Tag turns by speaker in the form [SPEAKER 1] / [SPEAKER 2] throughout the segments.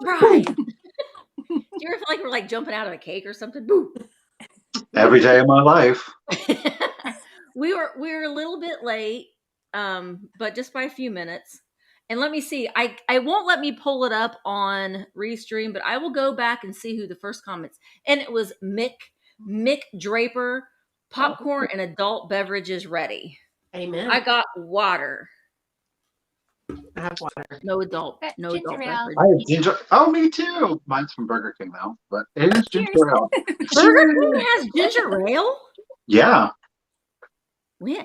[SPEAKER 1] Right. Do you ever feel like we're like jumping out of a cake or something? Boo.
[SPEAKER 2] Every day of my life.
[SPEAKER 1] we were a little bit late, but just by a few minutes. And let me see. I won't let me pull it up on Restream, but I will go back and see who the first comments. And it was Mick Draper. Popcorn and adult beverages ready.
[SPEAKER 3] Amen.
[SPEAKER 1] I got water.
[SPEAKER 3] I have water.
[SPEAKER 1] No adult
[SPEAKER 4] Ginger ale.
[SPEAKER 1] beverage.
[SPEAKER 2] I have ginger. Oh, me too. Mine's from Burger King though, but it is ginger ale.
[SPEAKER 1] Burger King has ginger ale?
[SPEAKER 2] Yeah.
[SPEAKER 1] Yeah.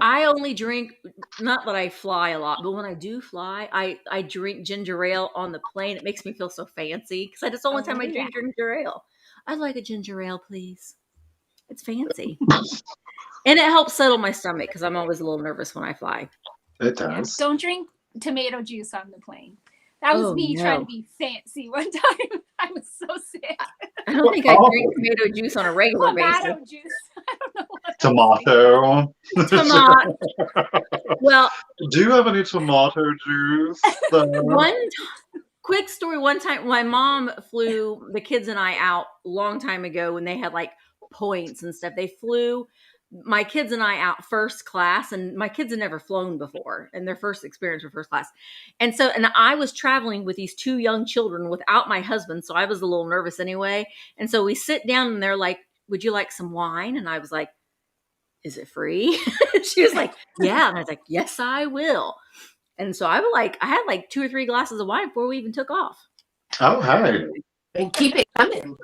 [SPEAKER 1] I only drink, not that I fly a lot, but when I do fly, I drink ginger ale on the plane. It makes me feel so fancy because that's the only time I drink ginger ale. I'd like a ginger ale, please. It's fancy. And it helps settle my stomach because I'm always a little nervous when I fly.
[SPEAKER 2] It does.
[SPEAKER 4] Don't drink tomato juice on the plane. That was trying to be fancy one time. I was so sick.
[SPEAKER 1] I don't think I drink tomato juice on a regular basis.
[SPEAKER 4] Tomato juice. I don't know what
[SPEAKER 2] Tomato.
[SPEAKER 1] Well,
[SPEAKER 2] do you have any tomato juice?
[SPEAKER 1] Quick story. One time, my mom flew the kids and I out a long time ago when they had like points and stuff. They flew my kids and I out first class, and my kids had never flown before, and their first experience for first class. And I was traveling with these two young children without my husband, so I was a little nervous anyway. And so we sit down, and they're like, "Would you like some wine?" And I was like, "Is it free?" She was like, "Yeah." And I was like, "Yes, I will." And so I had like 2 or 3 glasses of wine before we even took off.
[SPEAKER 2] Oh, hey.
[SPEAKER 3] And keep it coming.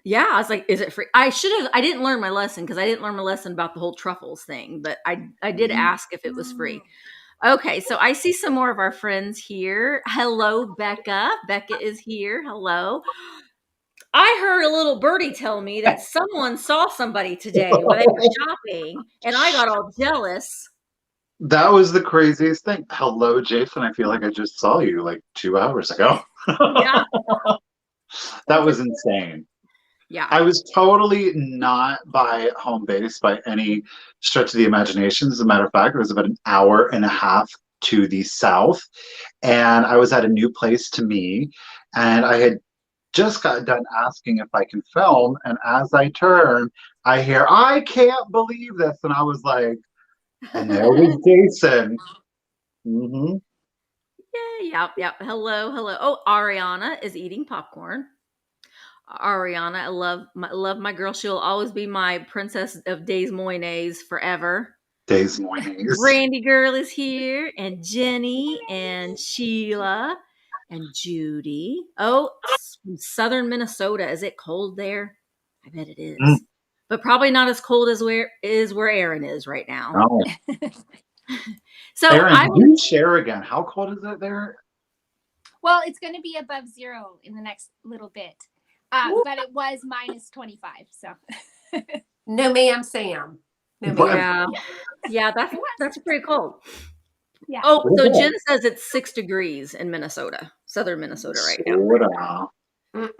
[SPEAKER 1] Yeah, I was like, "Is it free?" I didn't learn my lesson because I didn't learn my lesson about the whole truffles thing, but I did ask if it was free. Okay, so I see some more of our friends here. Hello, Becca. Becca is here. Hello. I heard a little birdie tell me that someone saw somebody today when they were shopping, and I got all jealous.
[SPEAKER 2] That was the craziest thing. Hello, Jason. I feel like I just saw you like 2 hours ago.
[SPEAKER 1] Yeah.
[SPEAKER 2] That was insane.
[SPEAKER 1] Yeah.
[SPEAKER 2] I was totally not by home base by any stretch of the imagination. As a matter of fact, it was about an hour and a half to the south. And I was at a new place to me. And I had just got done asking if I can film. And as I turn, I hear, "I can't believe this." And I was like, and there was Jason. Mm-hmm.
[SPEAKER 1] Yeah. Hello. Oh, Ariana is eating popcorn. Ariana, I love my girl. She'll always be my princess of Des Moines forever.
[SPEAKER 2] Des Moines.
[SPEAKER 1] Randy girl is here, and Jenny, and Sheila, and Judy. Oh, southern Minnesota. Is it cold there? I bet it is. But probably not as cold as where Erin is right now.
[SPEAKER 2] Oh.
[SPEAKER 1] So
[SPEAKER 2] Erin, can you share again? How cold is it there?
[SPEAKER 4] Well, it's going to be above 0 in the next little bit. But it was minus 25. So
[SPEAKER 3] no, ma'am, Sam. No, ma'am.
[SPEAKER 1] Yeah, that's pretty cold.
[SPEAKER 4] Yeah.
[SPEAKER 1] Oh, so Jen says it's 6 degrees in Minnesota, southern Minnesota right now.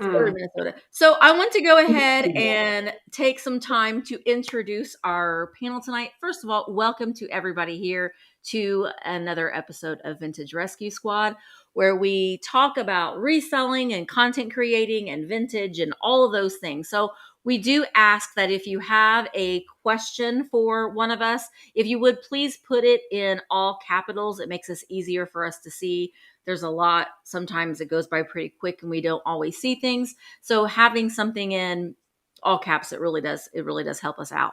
[SPEAKER 1] Southern Minnesota. So I want to go ahead and take some time to introduce our panel tonight. First of all, welcome to everybody here to another episode of Vintage Rescue Squad, where we talk about reselling and content creating and vintage and all of those things. So we do ask that if you have a question for one of us, if you would please put it in all capitals. It makes us easier for us to see. There's a lot. Sometimes it goes by pretty quick and we don't always see things. So having something in all caps, it really does help us out.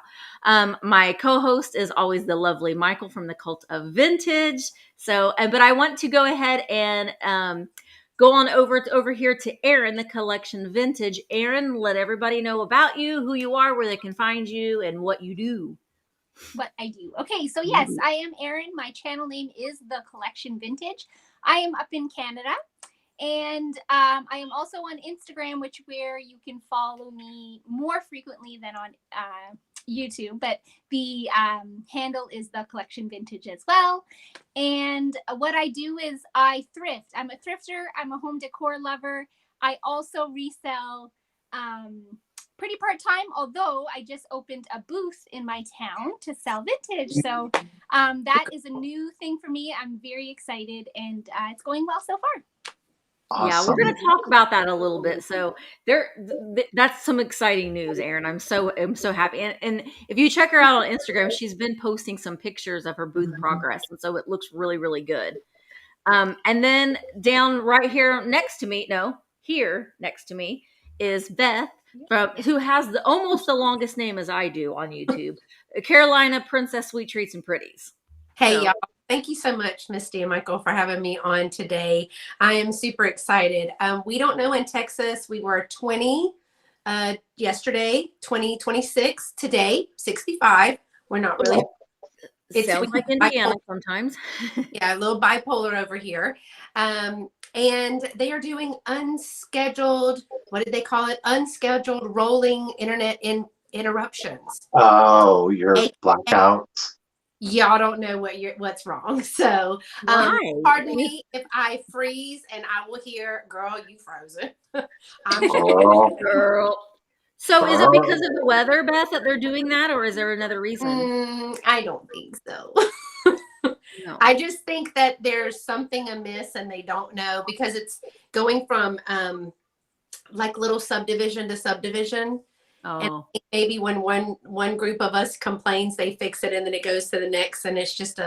[SPEAKER 1] My co-host is always the lovely Michael from The.Cult.Of.Vintage. So, but I want to go ahead and go on over here to Erin, the Collection Vintage. Erin, let everybody know about you, who you are, where they can find you, and what you do.
[SPEAKER 4] What I do. Okay, so yes, I am Erin. My channel name is The Collection Vintage. I am up in Canada. And I am also on Instagram, where you can follow me more frequently than on YouTube. But the handle is The Collection Vintage as well. And what I do is I thrift. I'm a thrifter. I'm a home decor lover. I also resell pretty part-time, although I just opened a booth in my town to sell vintage. So that is a new thing for me. I'm very excited, and it's going well so far.
[SPEAKER 1] Yeah, we're
[SPEAKER 2] Awesome.
[SPEAKER 1] going to talk about that a little bit. So that's some exciting news, Erin. I'm so happy. And if you check her out on Instagram, she's been posting some pictures of her booth progress, and so it looks really, really good. And then down right here next to me, no, here next to me is Beth, who has almost the longest name as I do on YouTube, Carolina Princess Sweet Treats and Pretties.
[SPEAKER 3] Hey,
[SPEAKER 1] So,
[SPEAKER 3] y'all. Thank you so much, Misty and Michael, for having me on today. I am super excited. We don't know in Texas, we were 20 yesterday, 20, 26 today, 65. We're not really.
[SPEAKER 1] Sounds like Indiana sometimes.
[SPEAKER 3] Yeah, a little bipolar over here. And they are doing unscheduled, what did they call it? Unscheduled rolling internet interruptions.
[SPEAKER 2] Oh, your blackouts.
[SPEAKER 3] Y'all don't know what's wrong. So pardon me if I freeze and I will hear, girl, you frozen. I'm
[SPEAKER 1] girl. So is it because of the weather, Beth, that they're doing that, or is there another reason?
[SPEAKER 3] I don't think so.
[SPEAKER 1] No.
[SPEAKER 3] I just think that there's something amiss and they don't know, because it's going from like little subdivision to subdivision. And maybe when one group of us complains, they fix it, and then it goes to the next, and it's just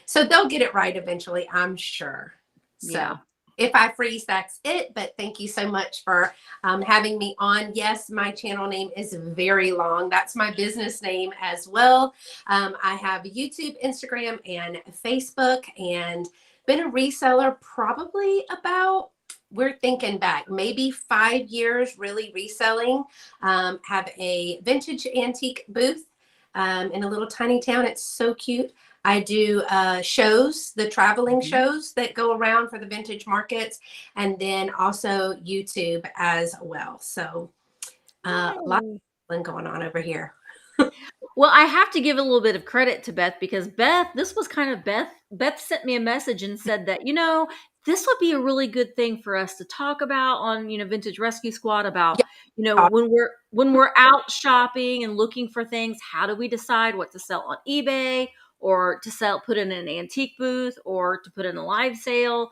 [SPEAKER 3] so they'll get it right eventually, I'm sure. So if I freeze, that's it. But thank you so much for having me on. Yes, my channel name is very long. That's my business name as well. I have YouTube, Instagram, and Facebook, and been a reseller probably about, we're thinking back, maybe 5 years really reselling. Have a vintage antique booth in a little tiny town. It's so cute. I do shows, the traveling shows that go around for the vintage markets, and then also YouTube as well. So a lot of going on over here.
[SPEAKER 1] Well, I have to give a little bit of credit to Beth, because this was kind of Beth sent me a message and said that, this would be a really good thing for us to talk about on, Vintage Rescue Squad about, when we're out shopping and looking for things, how do we decide what to sell on eBay, or to put in an antique booth, or to put in a live sale,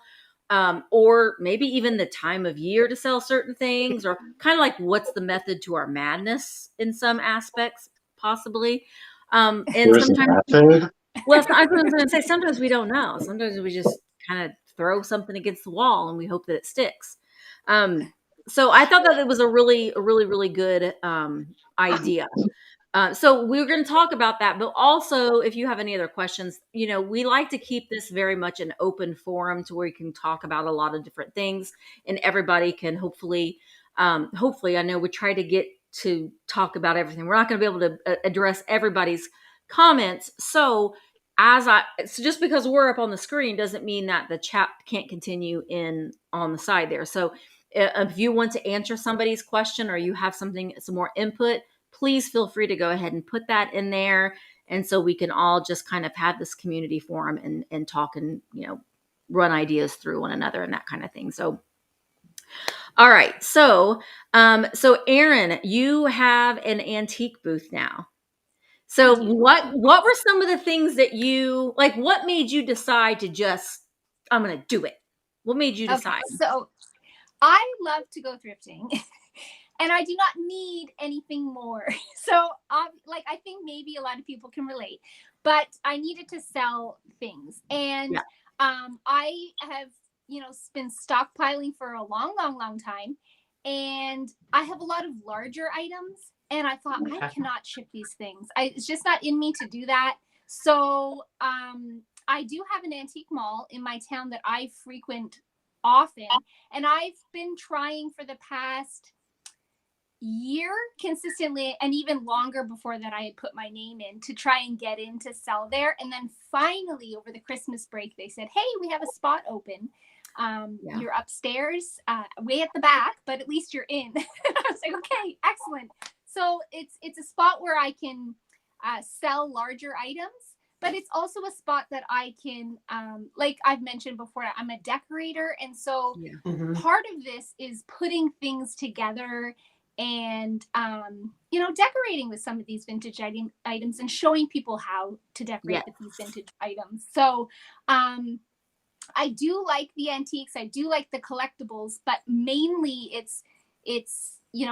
[SPEAKER 1] or maybe even the time of year to sell certain things, or kind of like what's the method to our madness in some aspects, possibly. And sometimes, well, I was going to say, sometimes we don't know. Sometimes we just kind of throw something against the wall and we hope that it sticks. So I thought that it was a really, really good idea. So we were going to talk about that, but also if you have any other questions, we like to keep this very much an open forum to where you can talk about a lot of different things, and everybody can hopefully, I know we try to get to talk about everything. We're not going to be able to address everybody's comments. So just because we're up on the screen doesn't mean that the chat can't continue on the side there. So if you want to answer somebody's question, or you have some more input, please feel free to go ahead and put that in there. And so we can all just kind of have this community forum and talk and, run ideas through one another and that kind of thing. So, all right. So Erin, you have an antique booth now. So what were some of the things that you, like, what made you decide to just, I'm going to do it? What made you decide?
[SPEAKER 4] Okay, so I love to go thrifting. And I do not need anything more. So, I think maybe a lot of people can relate, but I needed to sell things. And I have, been stockpiling for a long, long, long time. And I have a lot of larger items. And I thought, I cannot ship these things. It's just not in me to do that. So I do have an antique mall in my town that I frequent often. And I've been trying for the past year consistently, and even longer before that, I had put my name in to try and get in to sell there. And then finally over the Christmas break, they said, hey, we have a spot open. You're upstairs, way at the back, but at least you're in. I was like, okay, excellent. So it's a spot where I can sell larger items, but it's also a spot that I can, like I've mentioned before, I'm a decorator. And so part of this is putting things together and, decorating with some of these vintage items and showing people how to decorate with these vintage items. So I do like the antiques. I do like the collectibles, but mainly it's,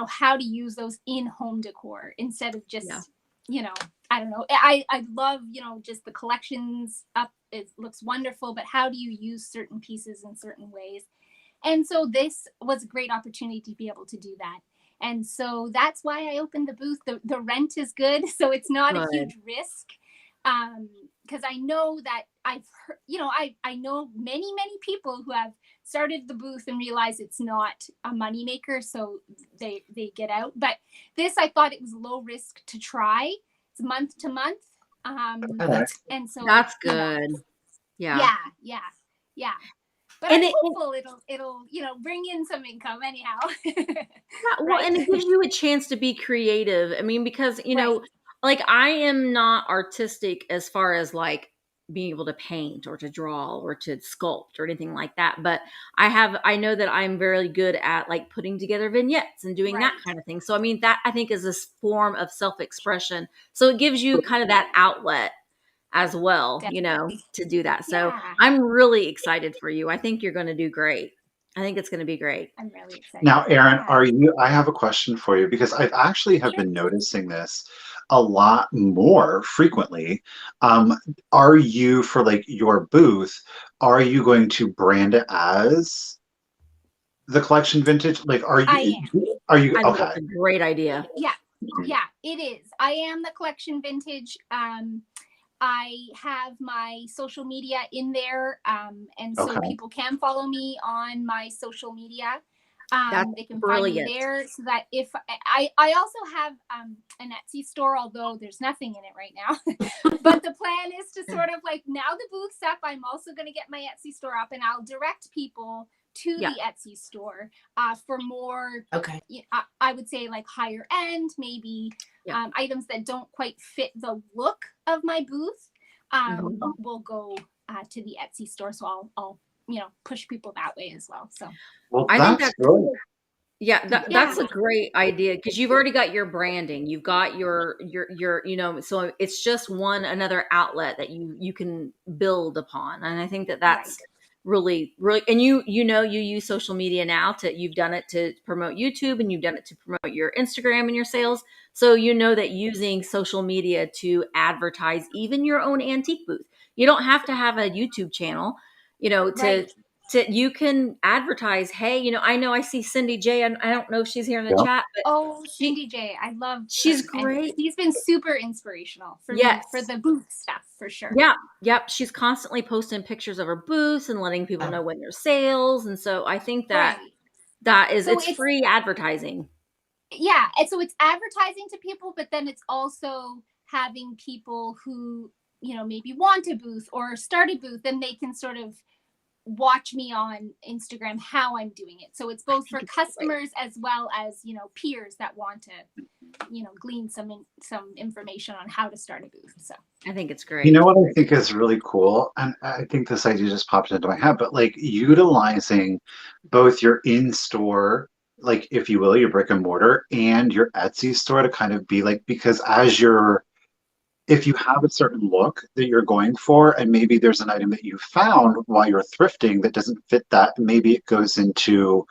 [SPEAKER 4] how to use those in home decor instead of just, I don't know. I love, just the collections up. It looks wonderful, but how do you use certain pieces in certain ways? And so this was a great opportunity to be able to do that. And so that's why I opened the booth. The rent is good, so it's not a huge risk. Because I know that I've heard, I know many people who have started the booth and realize it's not a moneymaker, so they get out. But this, I thought it was low risk to try. It's month to month. And so
[SPEAKER 1] that's good.
[SPEAKER 4] Yeah. But I'm hopeful it'll bring in some income anyhow.
[SPEAKER 1] Well, and it gives you a chance to be creative. I mean, because like I am not artistic as far as like being able to paint or to draw or to sculpt or anything like that. But I know that I'm very good at like putting together vignettes and doing that kind of thing. So I mean, that I think is this form of self-expression. So it gives you kind of that outlet as well, to do that. So I'm really excited for you. I think you're going to do great. I think it's going to be great.
[SPEAKER 4] I'm really excited.
[SPEAKER 2] Now, Erin, I have a question for you, because I've actually been noticing this a lot more frequently. Are you, for like your booth, are you going to brand it as the Collection Vintage? Like, are you,
[SPEAKER 4] I
[SPEAKER 2] okay?
[SPEAKER 1] That's a great idea.
[SPEAKER 4] Yeah, it is. I am the Collection Vintage. I have my social media in there. And so people can follow me on my social media. They can find me there, so that if I also have an Etsy store, although there's nothing in it right now. But the plan is to sort of like, now the booth's up, I'm also going to get my Etsy store up, and I'll direct people to the Etsy store for more, I would say like higher end, maybe items that don't quite fit the look of my booth will go to the Etsy store. So I'll push people that way as well. So
[SPEAKER 2] I think that's great.
[SPEAKER 1] That's a great idea, because you've already got your branding, you've got your so it's just another outlet that you can build upon. And I think that's really, and you use social media now you've done it to promote YouTube, and you've done it to promote your Instagram and your sales. So that using social media to advertise even your own antique booth, you don't have to have a YouTube channel, you can advertise. Hey, I know I see Cindy J. I don't know if she's here in the chat, but
[SPEAKER 4] Cindy J. I love her.
[SPEAKER 1] She's great.
[SPEAKER 4] And she's been super inspirational for me, for the booth stuff, for sure.
[SPEAKER 1] Yep. She's constantly posting pictures of her booths and letting people know when there's sales. And so I think that it's free advertising.
[SPEAKER 4] Yeah. And so it's advertising to people, but then it's also having people who, maybe want a booth or start a booth, and they can sort of watch me on Instagram how I'm doing it. So it's both for customers as well as, peers that want to, glean some information on how to start a booth. So
[SPEAKER 1] I think it's great.
[SPEAKER 2] You know what I think is really cool? And I think this idea just popped into my head, but like utilizing both your in-store, like if you will, your brick and mortar, and your Etsy store to kind of be like, because if you have a certain look that you're going for, and maybe there's an item that you found while you're thrifting that doesn't fit that, maybe it goes into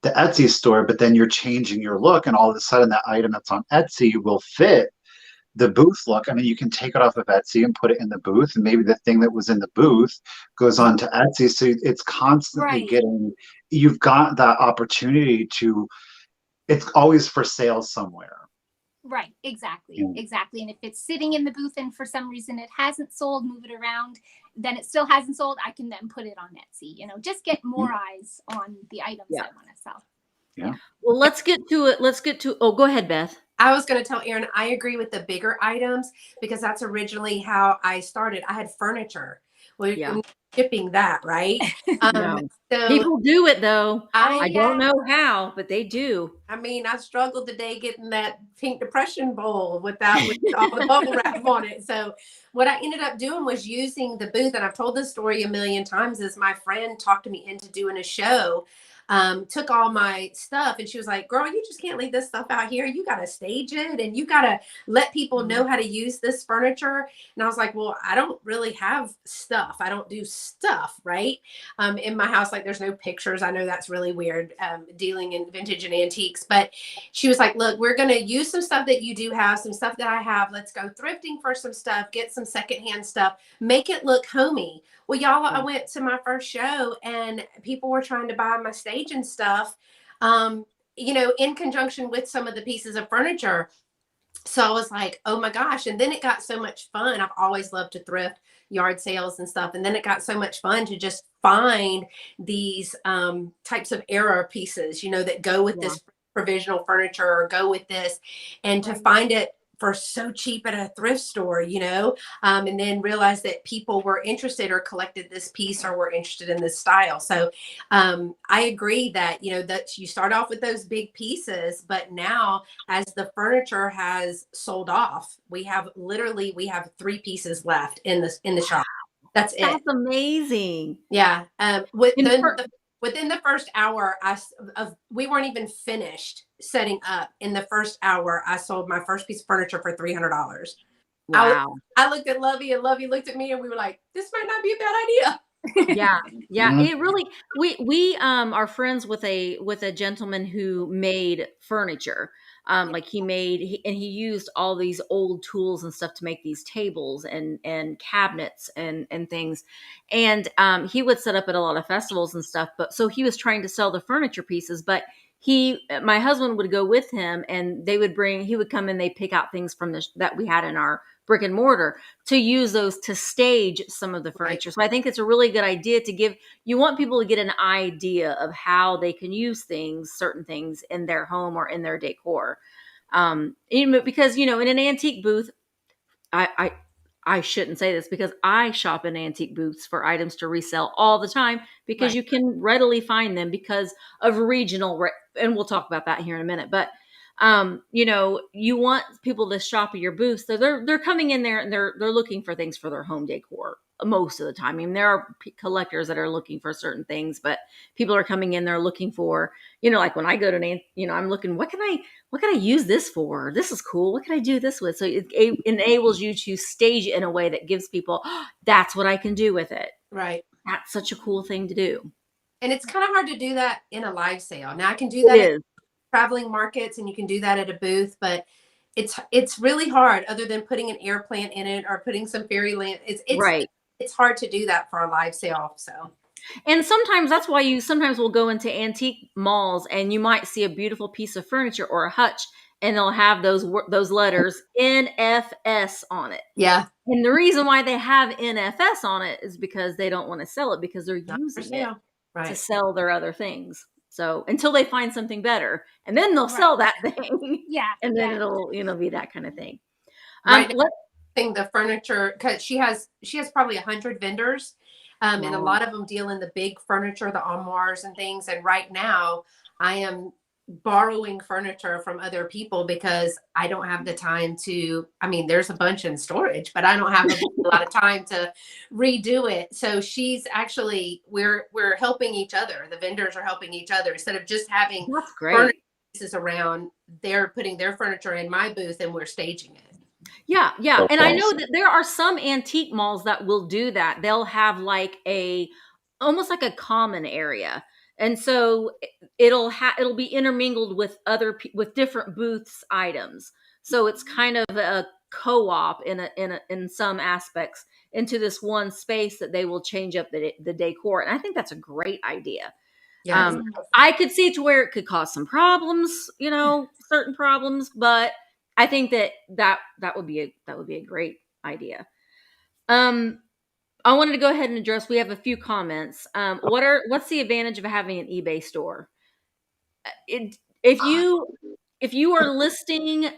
[SPEAKER 2] the Etsy store, but then you're changing your look, and all of a sudden that item that's on Etsy will fit the booth look. I mean, you can take it off of Etsy and put it in the booth, and maybe the thing that was in the booth goes on to Etsy. So it's constantly you've got that opportunity it's always for sale somewhere.
[SPEAKER 4] Right. Exactly. And if it's sitting in the booth and for some reason it hasn't sold, move it around, then it still hasn't sold, I can then put it on Etsy, just get more eyes on the items I want to sell.
[SPEAKER 2] Yeah.
[SPEAKER 1] Well, let's get to it. Go ahead, Beth.
[SPEAKER 3] I was going to tell Erin, I agree with the bigger items, because that's originally how I started. I had furniture. Well, shipping that, right?
[SPEAKER 1] So people do it though. I don't know how, but they do.
[SPEAKER 3] I mean, I struggled today getting that pink depression bowl with all the bubble wrap on it. So what I ended up doing was using the booth, and I've told this story a million times, is my friend talked me into doing a show took all my stuff, and she was like, girl, you just can't leave this stuff out here. You got to stage it, and you got to let people know how to use this furniture. And I was like, well, I don't really have stuff. I don't do stuff, right? In my house, like there's no pictures. I know that's really weird, dealing in vintage and antiques, but she was like, look, we're going to use some stuff that you do have, some stuff that I have. Let's go thrifting for some stuff, get some secondhand stuff, make it look homey. Well, y'all, I went to my first show and people were trying to buy my stage and stuff, in conjunction with some of the pieces of furniture. So I was like, oh my gosh. And then it got so much fun. I've always loved to thrift, yard sales and stuff. And then it got so much fun to just find these types of era pieces, that go with this provisional furniture or go with this, and to find it for so cheap at a thrift store, and then realize that people were interested or collected this piece or were interested in this style. So I agree that, that you start off with those big pieces, but now as the furniture has sold off, we have 3 pieces left in the shop. That's it.
[SPEAKER 1] That's amazing.
[SPEAKER 3] Yeah. Within the first hour, we weren't even finished setting up. In the first hour, I sold my first piece of furniture for $300.
[SPEAKER 1] Wow.
[SPEAKER 3] I looked at Lovey, and Lovey looked at me, and we were like, this might not be a bad idea.
[SPEAKER 1] Yeah. It really, we are friends with a gentleman who made furniture. Like he used all these old tools and stuff to make these tables and cabinets and things. And he would set up at a lot of festivals and stuff. But so he was trying to sell the furniture pieces, but my husband would go with him, and he would come and they pick out things from that we had in our brick and mortar to use those to stage some of the furniture. Right. So I think it's a really good idea you want people to get an idea of how they can use certain things in their home or in their decor. Because, in an antique booth, I shouldn't say this because I shop in antique booths for items to resell all the time, because you can readily find them because of regional, and we'll talk about that here in a minute. But you want people to shop at your booth, so they're coming in there and they're looking for things for their home decor most of the time. I mean, there are collectors that are looking for certain things, but people are coming in there looking for, like when I go to I'm looking, what can I use this for? This is cool. What can I do this with? So it enables you to stage it in a way that gives people, that's what I can do with it.
[SPEAKER 3] Right.
[SPEAKER 1] That's such a cool thing to do.
[SPEAKER 3] And it's kind of hard to do that in a live sale. Now I can do that at traveling markets, and you can do that at a booth, but it's really hard, other than putting an air plant in it or putting some fairyland. It's hard to do that for a live sale. So,
[SPEAKER 1] and sometimes that's why you sometimes will go into antique malls and you might see a beautiful piece of furniture or a hutch, and they'll have those letters NFS on it.
[SPEAKER 3] Yeah.
[SPEAKER 1] And the reason why they have NFS on it is because they don't want to sell it, because they're using it to sell their other things. So until they find something better, and then they'll sell that thing.
[SPEAKER 4] Yeah.
[SPEAKER 1] And then it'll, be that kind of thing.
[SPEAKER 3] The furniture, because she has probably 100 vendors, and a lot of them deal in the big furniture, the armoires and things. And right now I am borrowing furniture from other people because I don't have the time there's a bunch in storage, but I don't have a lot of time to redo it. So she's actually, we're helping each other. The vendors are helping each other. Instead of just having furniture pieces around, they're putting their furniture in my booth and we're staging it.
[SPEAKER 1] Yeah. That's and awesome. I know that there are some antique malls that will do that. They'll have almost like a common area. And so it'll be intermingled with with different booths items. So it's kind of a co-op in some aspects into this one space that they will change up the decor. And I think that's a great idea. Yeah. I could see to where it could cause some problems, certain problems, but I think that would be a great idea. I wanted to go ahead and address, we have a few comments. What's the advantage of having an eBay store? If you are listing,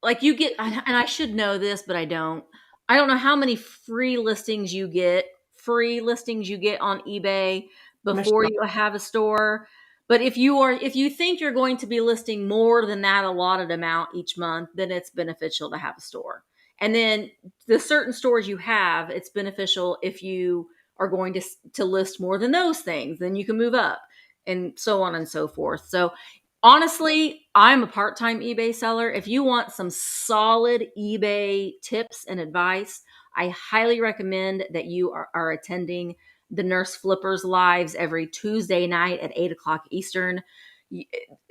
[SPEAKER 1] like you get, and I should know this, but I don't know how many free listings you get on eBay before you have a store. But if you think you're going to be listing more than that allotted amount each month, then it's beneficial to have a store. And then the certain stores you have, it's beneficial if you are going to list more than those things, then you can move up. and so on and so forth. So honestly, I'm a part-time eBay seller. If you want some solid eBay tips and advice, I highly recommend that you are attending the Nurse Flippers lives every Tuesday night at 8 o'clock Eastern.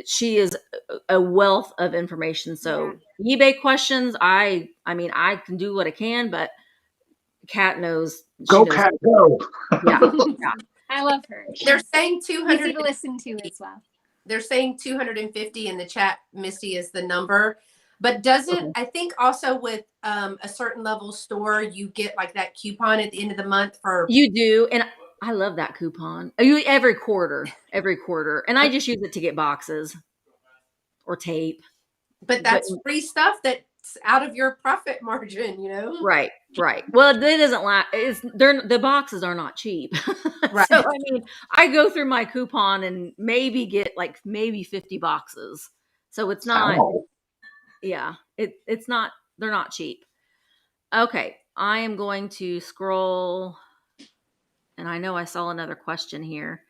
[SPEAKER 1] She is a wealth of information. So eBay questions, I mean, I can do what I can, but Kat knows.
[SPEAKER 2] Go, Kat, go.
[SPEAKER 1] Yeah.
[SPEAKER 4] I love her.
[SPEAKER 3] They're saying 200.
[SPEAKER 4] Easy to listen to as well.
[SPEAKER 3] They're saying 250 in the chat. Misty is the number. But doesn't, I think also with a certain level store, you get like that coupon at the end of the month for.
[SPEAKER 1] You do. And I love that coupon. Every quarter. And I just use it to get boxes or tape.
[SPEAKER 3] But that's free stuff that's out of your profit margin, you know?
[SPEAKER 1] Right. Well, it doesn't last. The boxes are not cheap.
[SPEAKER 3] Right.
[SPEAKER 1] So, I mean, I go through my coupon and maybe get like maybe 50 boxes. So it's not, it's not, they're not cheap. Okay. I am going to scroll. And I know I saw another question here.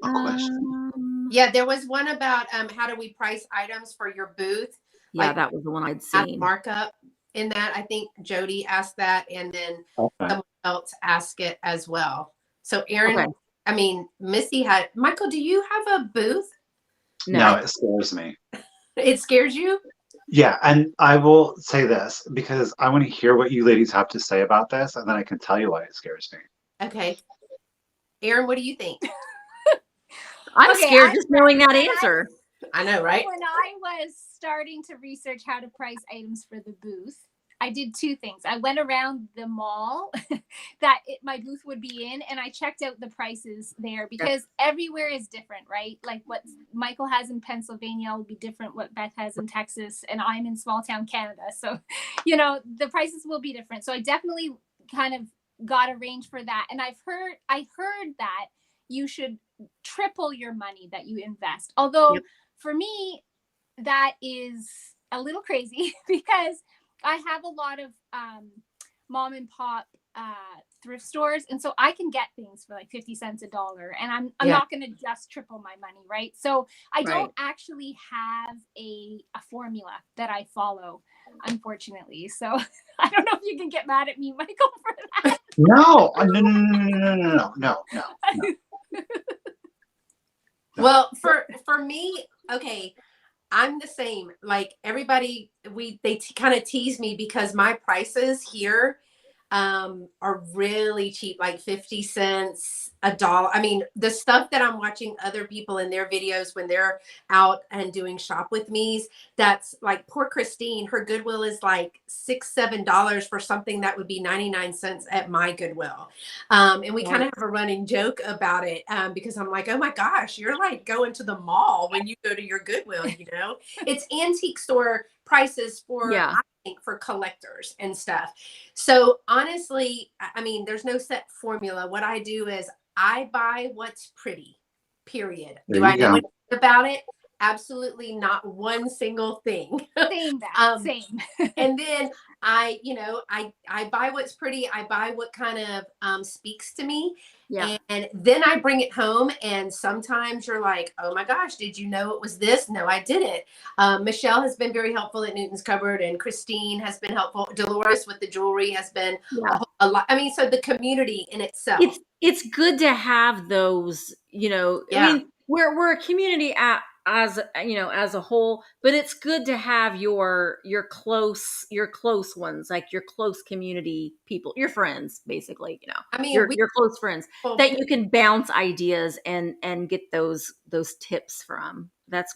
[SPEAKER 2] A question.
[SPEAKER 3] Yeah, there was one about how do we price items for your booth?
[SPEAKER 1] Yeah, that was the one I'd seen.
[SPEAKER 3] Markup in that. I think Jody asked that, and then someone else asked it as well. So Erin, I mean, Missy had. Michael, do you have a booth?
[SPEAKER 2] No, it scares me.
[SPEAKER 3] It scares you?
[SPEAKER 2] Yeah, and I will say this because I want to hear what you ladies have to say about this, and then I can tell you why it scares me.
[SPEAKER 3] Okay. Erin, what do you think?
[SPEAKER 1] I'm scared just knowing that answer.
[SPEAKER 3] I know, right?
[SPEAKER 4] When I was starting to research how to price items for the booth, I did two things. I went around the mall that my booth would be in, and I checked out the prices there because everywhere is different, right? Like what Michael has in Pennsylvania will be different what Beth has in Texas, and I'm in small town Canada. So, you know, the prices will be different. So I definitely kind of got a range for that. And I heard that you should triple your money that you invest. Although for me, that is a little crazy because I have a lot of mom and pop thrift stores. And so I can get things for like 50 cents a dollar. And I'm not going to just triple my money, right? So I don't actually have a formula that I follow, unfortunately. So I don't know if you can get mad at me, Michael, for that.
[SPEAKER 2] No.
[SPEAKER 3] Well, for me, okay, I'm the same. Like everybody, they kind of tease me because my prices here are really cheap, like 50 cents, $1. I mean, the stuff that I'm watching other people in their videos when they're out and doing shop with me's, that's like poor Christine, her Goodwill is like $6, $7 for something that would be 99 cents at my Goodwill. And we kind of have a running joke about it because I'm like, oh my gosh, you're like going to the mall when you go to your Goodwill, you know? It's antique store prices for I think for collectors and stuff. So honestly, I mean, there's no set formula. What I do is I buy what's pretty, period. Do I know anything about it? Absolutely not one single thing.
[SPEAKER 4] Same.
[SPEAKER 3] And then I buy what's pretty. I buy what kind of speaks to me. Yeah. And then I bring it home. And sometimes you're like, oh my gosh, did you know it was this? No, I didn't. Michelle has been very helpful at Newton's Cupboard, and Christine has been helpful. Dolores with the jewelry has been a lot. I mean, so the community in itself.
[SPEAKER 1] It's good to have those, you know, I mean, we're a community as you know, as a whole, but it's good to have your close ones, like your close community people, your friends, basically, you know, I mean, your close friends that you can bounce ideas and get those tips from. That's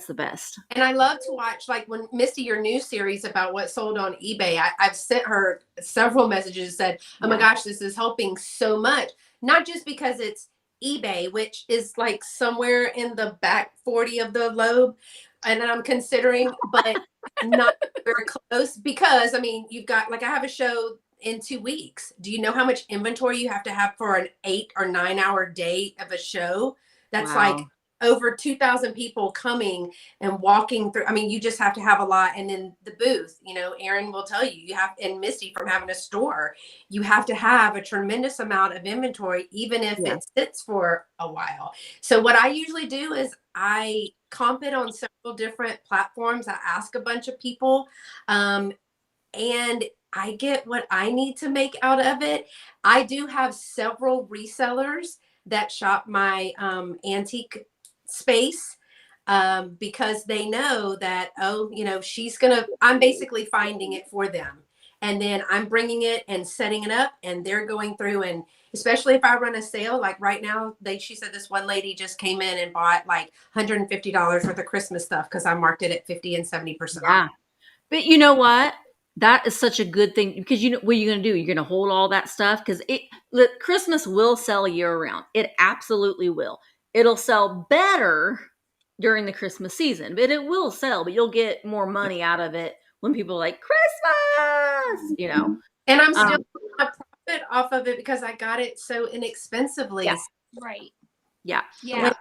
[SPEAKER 1] the best.
[SPEAKER 3] And I love to watch, like when Misty, your new series about what sold on eBay, I've sent her several messages, said, oh my gosh, this is helping so much. Not just because it's eBay, which is like somewhere in the back 40 of the lobe, and I'm considering, but not very close, because I mean, you've got, like, I have a show in 2 weeks. Do you know how much inventory you have to have for an 8 or 9 hour day of a show? That's like over 2,000 people coming and walking through. I mean, you just have to have a lot. And then the booth, you know, Erin will tell you, you have, and Misty from having a store, you have to have a tremendous amount of inventory, even if it sits for a while. So what I usually do is I comp it on several different platforms. I ask a bunch of people, and I get what I need to make out of it. I do have several resellers that shop my antique space, because they know that, oh, you know, I'm basically finding it for them. And then I'm bringing it and setting it up, and they're going through, and especially if I run a sale, like right now, she said this one lady just came in and bought like $150 worth of Christmas stuff because I marked it at 50 and 70% off.
[SPEAKER 1] But you know what? That is such a good thing, because you know what you're going to do. You're going to hold all that stuff, because Christmas will sell year round. It absolutely will. It'll sell better during the Christmas season, but it will sell. But you'll get more money out of it when people are like, Christmas, you know.
[SPEAKER 3] And I'm still a profit off of it because I got it so inexpensively.
[SPEAKER 1] Yeah.
[SPEAKER 4] Right.
[SPEAKER 1] Yeah.
[SPEAKER 4] Yeah.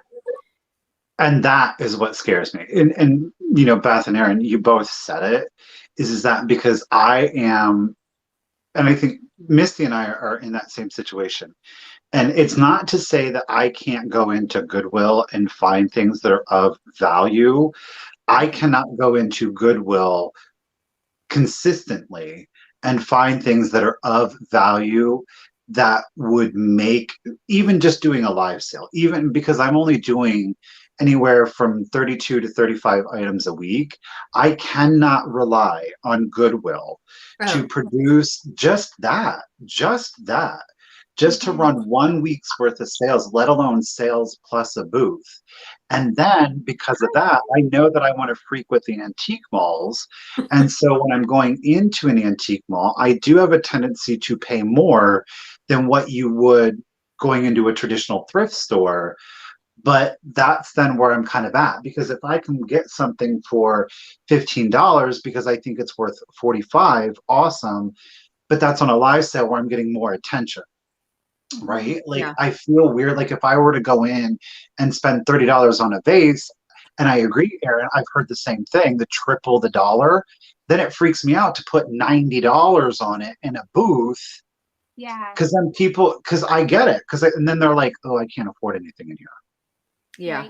[SPEAKER 2] And that is what scares me. And you know, Beth and Erin, you both said it, is that because I am, and I think Misty and I are in that same situation. And it's not to say that I can't go into Goodwill and find things that are of value. I cannot go into Goodwill consistently and find things that are of value that would make, even just doing a live sale, even because I'm only doing anywhere from 32 to 35 items a week, I cannot rely on Goodwill to produce just to run 1 week's worth of sales, let alone sales plus a booth. And then because of that, I know that I want to frequent the antique malls. And so when I'm going into an antique mall, I do have a tendency to pay more than what you would going into a traditional thrift store. But that's then where I'm kind of at, because if I can get something for $15 because I think it's worth 45, awesome. But that's on a live sale where I'm getting more attention. Right? Like, I feel weird. Like, if I were to go in and spend $30 on a vase, and I agree, Erin, I've heard the same thing, the triple the dollar, then it freaks me out to put $90 on it in a booth.
[SPEAKER 4] Yeah.
[SPEAKER 2] Because then because I get it. And then they're like, oh, I can't afford anything in here.
[SPEAKER 1] Yeah.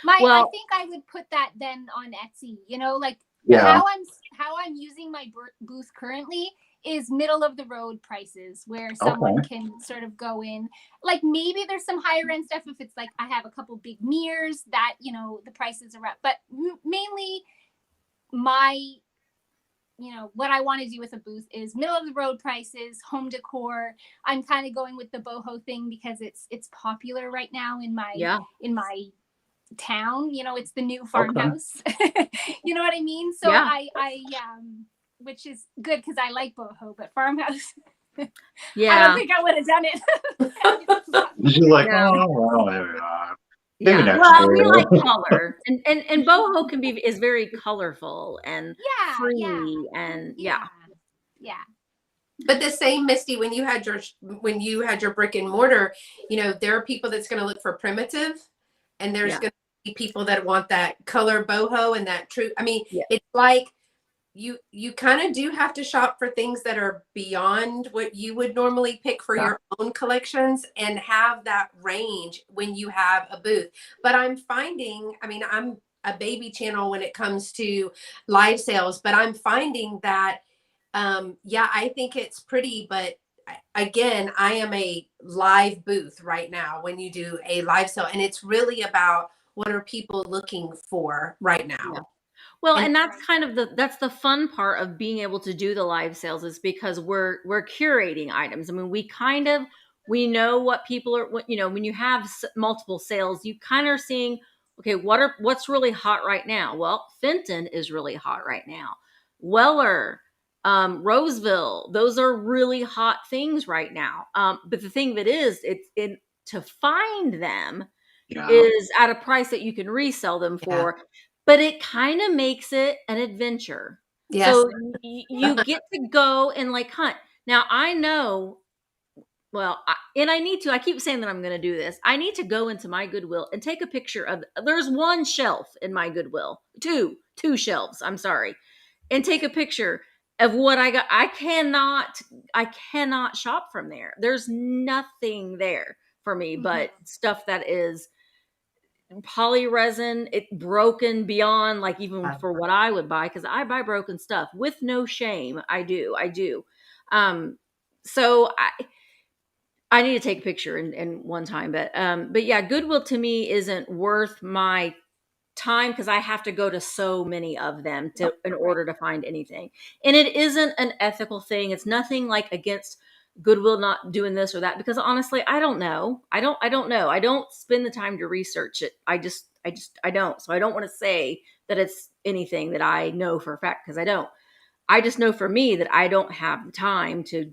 [SPEAKER 4] Right. I think I would put that then on Etsy, you know, like how I'm using my booth currently is middle of the road prices, where someone can sort of go in, like maybe there's some higher end stuff if it's like I have a couple big mirrors that, you know, the prices are up, but mainly you know, what I want to do with a booth is middle of the road prices, home decor. I'm kind of going with the boho thing because it's popular right now in my town. You know, it's the new farmhouse. You know what I mean? So I which is good because I like boho, but farmhouse. I don't think I would have done it.
[SPEAKER 2] You're like, oh, well, maybe next
[SPEAKER 1] well,
[SPEAKER 2] year.
[SPEAKER 1] we like color, and boho is very colorful and free, and
[SPEAKER 4] yeah.
[SPEAKER 3] But the same, Misty, when you had your brick and mortar, you know, there are people that's going to look for primitive, and there's going to be people that want that color boho and that true. I mean, it's like you kind of do have to shop for things that are beyond what you would normally pick for your own collections, and have that range when you have a booth. But I'm finding, I mean, I'm a baby channel when it comes to live sales, but I'm finding that, I think it's pretty, but again, I am a live booth right now when you do a live sale, and it's really about what are people looking for right now.
[SPEAKER 1] Well, and that's kind of that's the fun part of being able to do the live sales, is because we're curating items. I mean, we know what people are, you know, when you have multiple sales, you kind of are seeing, okay, what's really hot right now? Well, Fenton is really hot right now. Weller, Roseville, those are really hot things right now. But the thing of it is, to find them is at a price that you can resell them for. But it kind of makes it an adventure. Yes. So you get to go and like hunt. Now, I know Well, I keep saying that I'm going to do this. I need to go into my Goodwill and take a picture of, there's one shelf in my Goodwill, two shelves, I'm sorry, and take a picture of what I got. I cannot shop from there. There's nothing there for me but stuff that is poly resin, it broken beyond like even for what I would buy, because I buy broken stuff with no shame. I do. So I need to take a picture in one time, but yeah, Goodwill to me isn't worth my time because I have to go to so many of them in order to find anything. And it isn't an ethical thing. It's nothing like against Goodwill not doing this or that, because honestly, I don't know. I don't know. I don't spend the time to research it. I don't. So I don't want to say that it's anything that I know for a fact, because I don't. I just know for me that I don't have the time to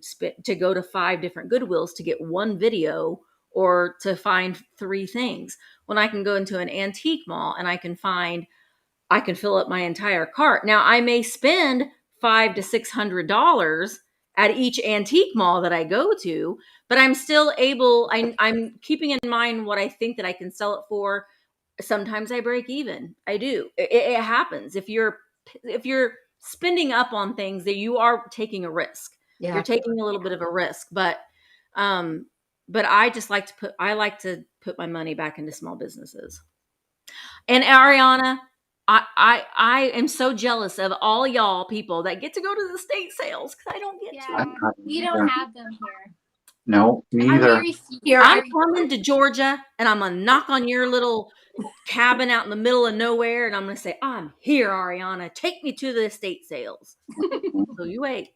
[SPEAKER 1] go to 5 different Goodwills to get one video or to find 3 things, when I can go into an antique mall and I can fill up my entire cart. Now I may spend $500 to $600 at each antique mall that I go to, but I'm still able, I'm keeping in mind what I think that I can sell it for. Sometimes I break even. I do. It happens. If you're spending up on things, that you are taking a risk.
[SPEAKER 3] Yeah.
[SPEAKER 1] You're taking a little bit of a risk, but I just like to put my money back into small businesses. And Ariana, I am so jealous of all y'all people that get to go to the estate sales, because I don't get to.
[SPEAKER 4] We don't have them here.
[SPEAKER 2] No, me either.
[SPEAKER 1] I'm coming to Georgia and I'm gonna knock on your little cabin out in the middle of nowhere, and I'm gonna say, I'm here, Ariana. Take me to the estate sales. So you wait.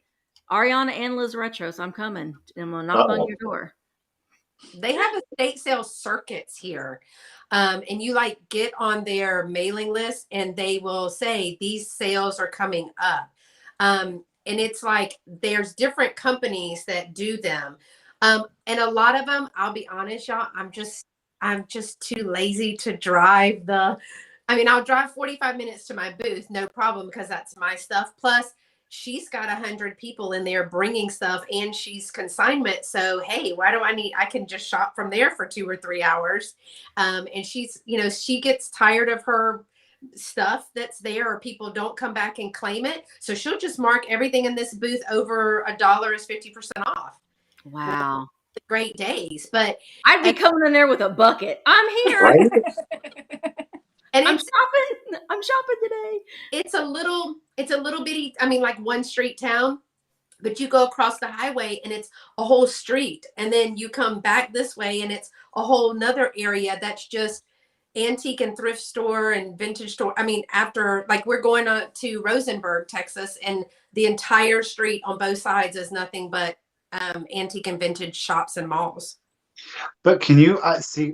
[SPEAKER 1] Ariana and Liz Retro, so I'm coming. And I'm gonna knock on your door.
[SPEAKER 3] They have estate sale circuits here. And you like get on their mailing list and they will say these sales are coming up. And it's like there's different companies that do them. And a lot of them, I'll be honest, y'all, I'm just too lazy to drive I'll drive 45 minutes to my booth, no problem, because that's my stuff. Plus, she's got 100 people in there bringing stuff, and she's consignment. So, hey, I can just shop from there for 2 or 3 hours. And she's, she gets tired of her stuff that's there, or people don't come back and claim it. So she'll just mark everything in this booth over $1 is 50% off.
[SPEAKER 1] Wow.
[SPEAKER 3] Great days. But
[SPEAKER 1] I'd be coming in there with a bucket. I'm here.
[SPEAKER 2] Right?
[SPEAKER 3] And
[SPEAKER 1] I'm shopping today.
[SPEAKER 3] It's a little bitty, like one street town, but you go across the highway and it's a whole street. And then you come back this way and it's a whole nother area that's just antique and thrift store and vintage store. After, like, we're going to Rosenberg, Texas, and the entire street on both sides is nothing but antique and vintage shops and malls.
[SPEAKER 2] But can you see,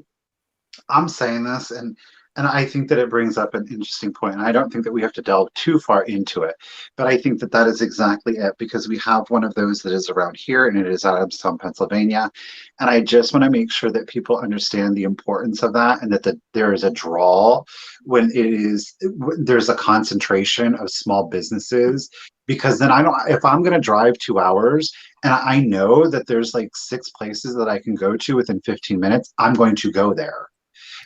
[SPEAKER 2] I'm saying this, and I think that it brings up an interesting point. And I don't think that we have to delve too far into it, but I think that that is exactly it, because we have one of those that is around here, and it is out of Adamstown, Pennsylvania. And I just want to make sure that people understand the importance of that, and that there is a draw when there's a concentration of small businesses. Because then if I'm going to drive 2 hours and I know that there's like 6 places that I can go to within 15 minutes, I'm going to go there.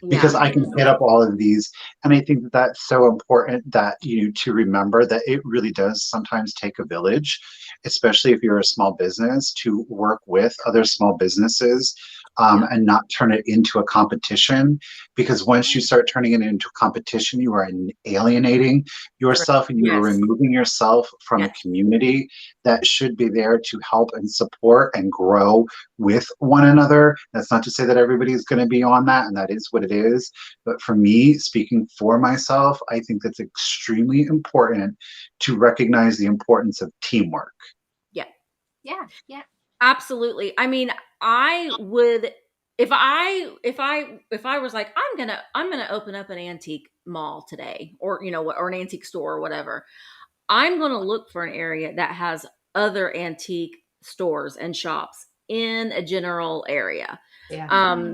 [SPEAKER 2] Because I can hit up all of these. And I think that that's so important that to remember that it really does sometimes take a village, especially if you're a small business, to work with other small businesses and not turn it into a competition. Because once you start turning it into a competition, you are alienating yourself, and you are removing yourself from a community that should be there to help and support and grow with one another. That's not to say that everybody's going to be on that, and that is what it is. But for me, speaking for myself, I think that's extremely important to recognize the importance of teamwork.
[SPEAKER 4] Yeah.
[SPEAKER 1] Absolutely. I would, if I was like, I'm gonna open up an antique mall today, or or an antique store or whatever, I'm gonna look for an area that has other antique stores and shops in a general area.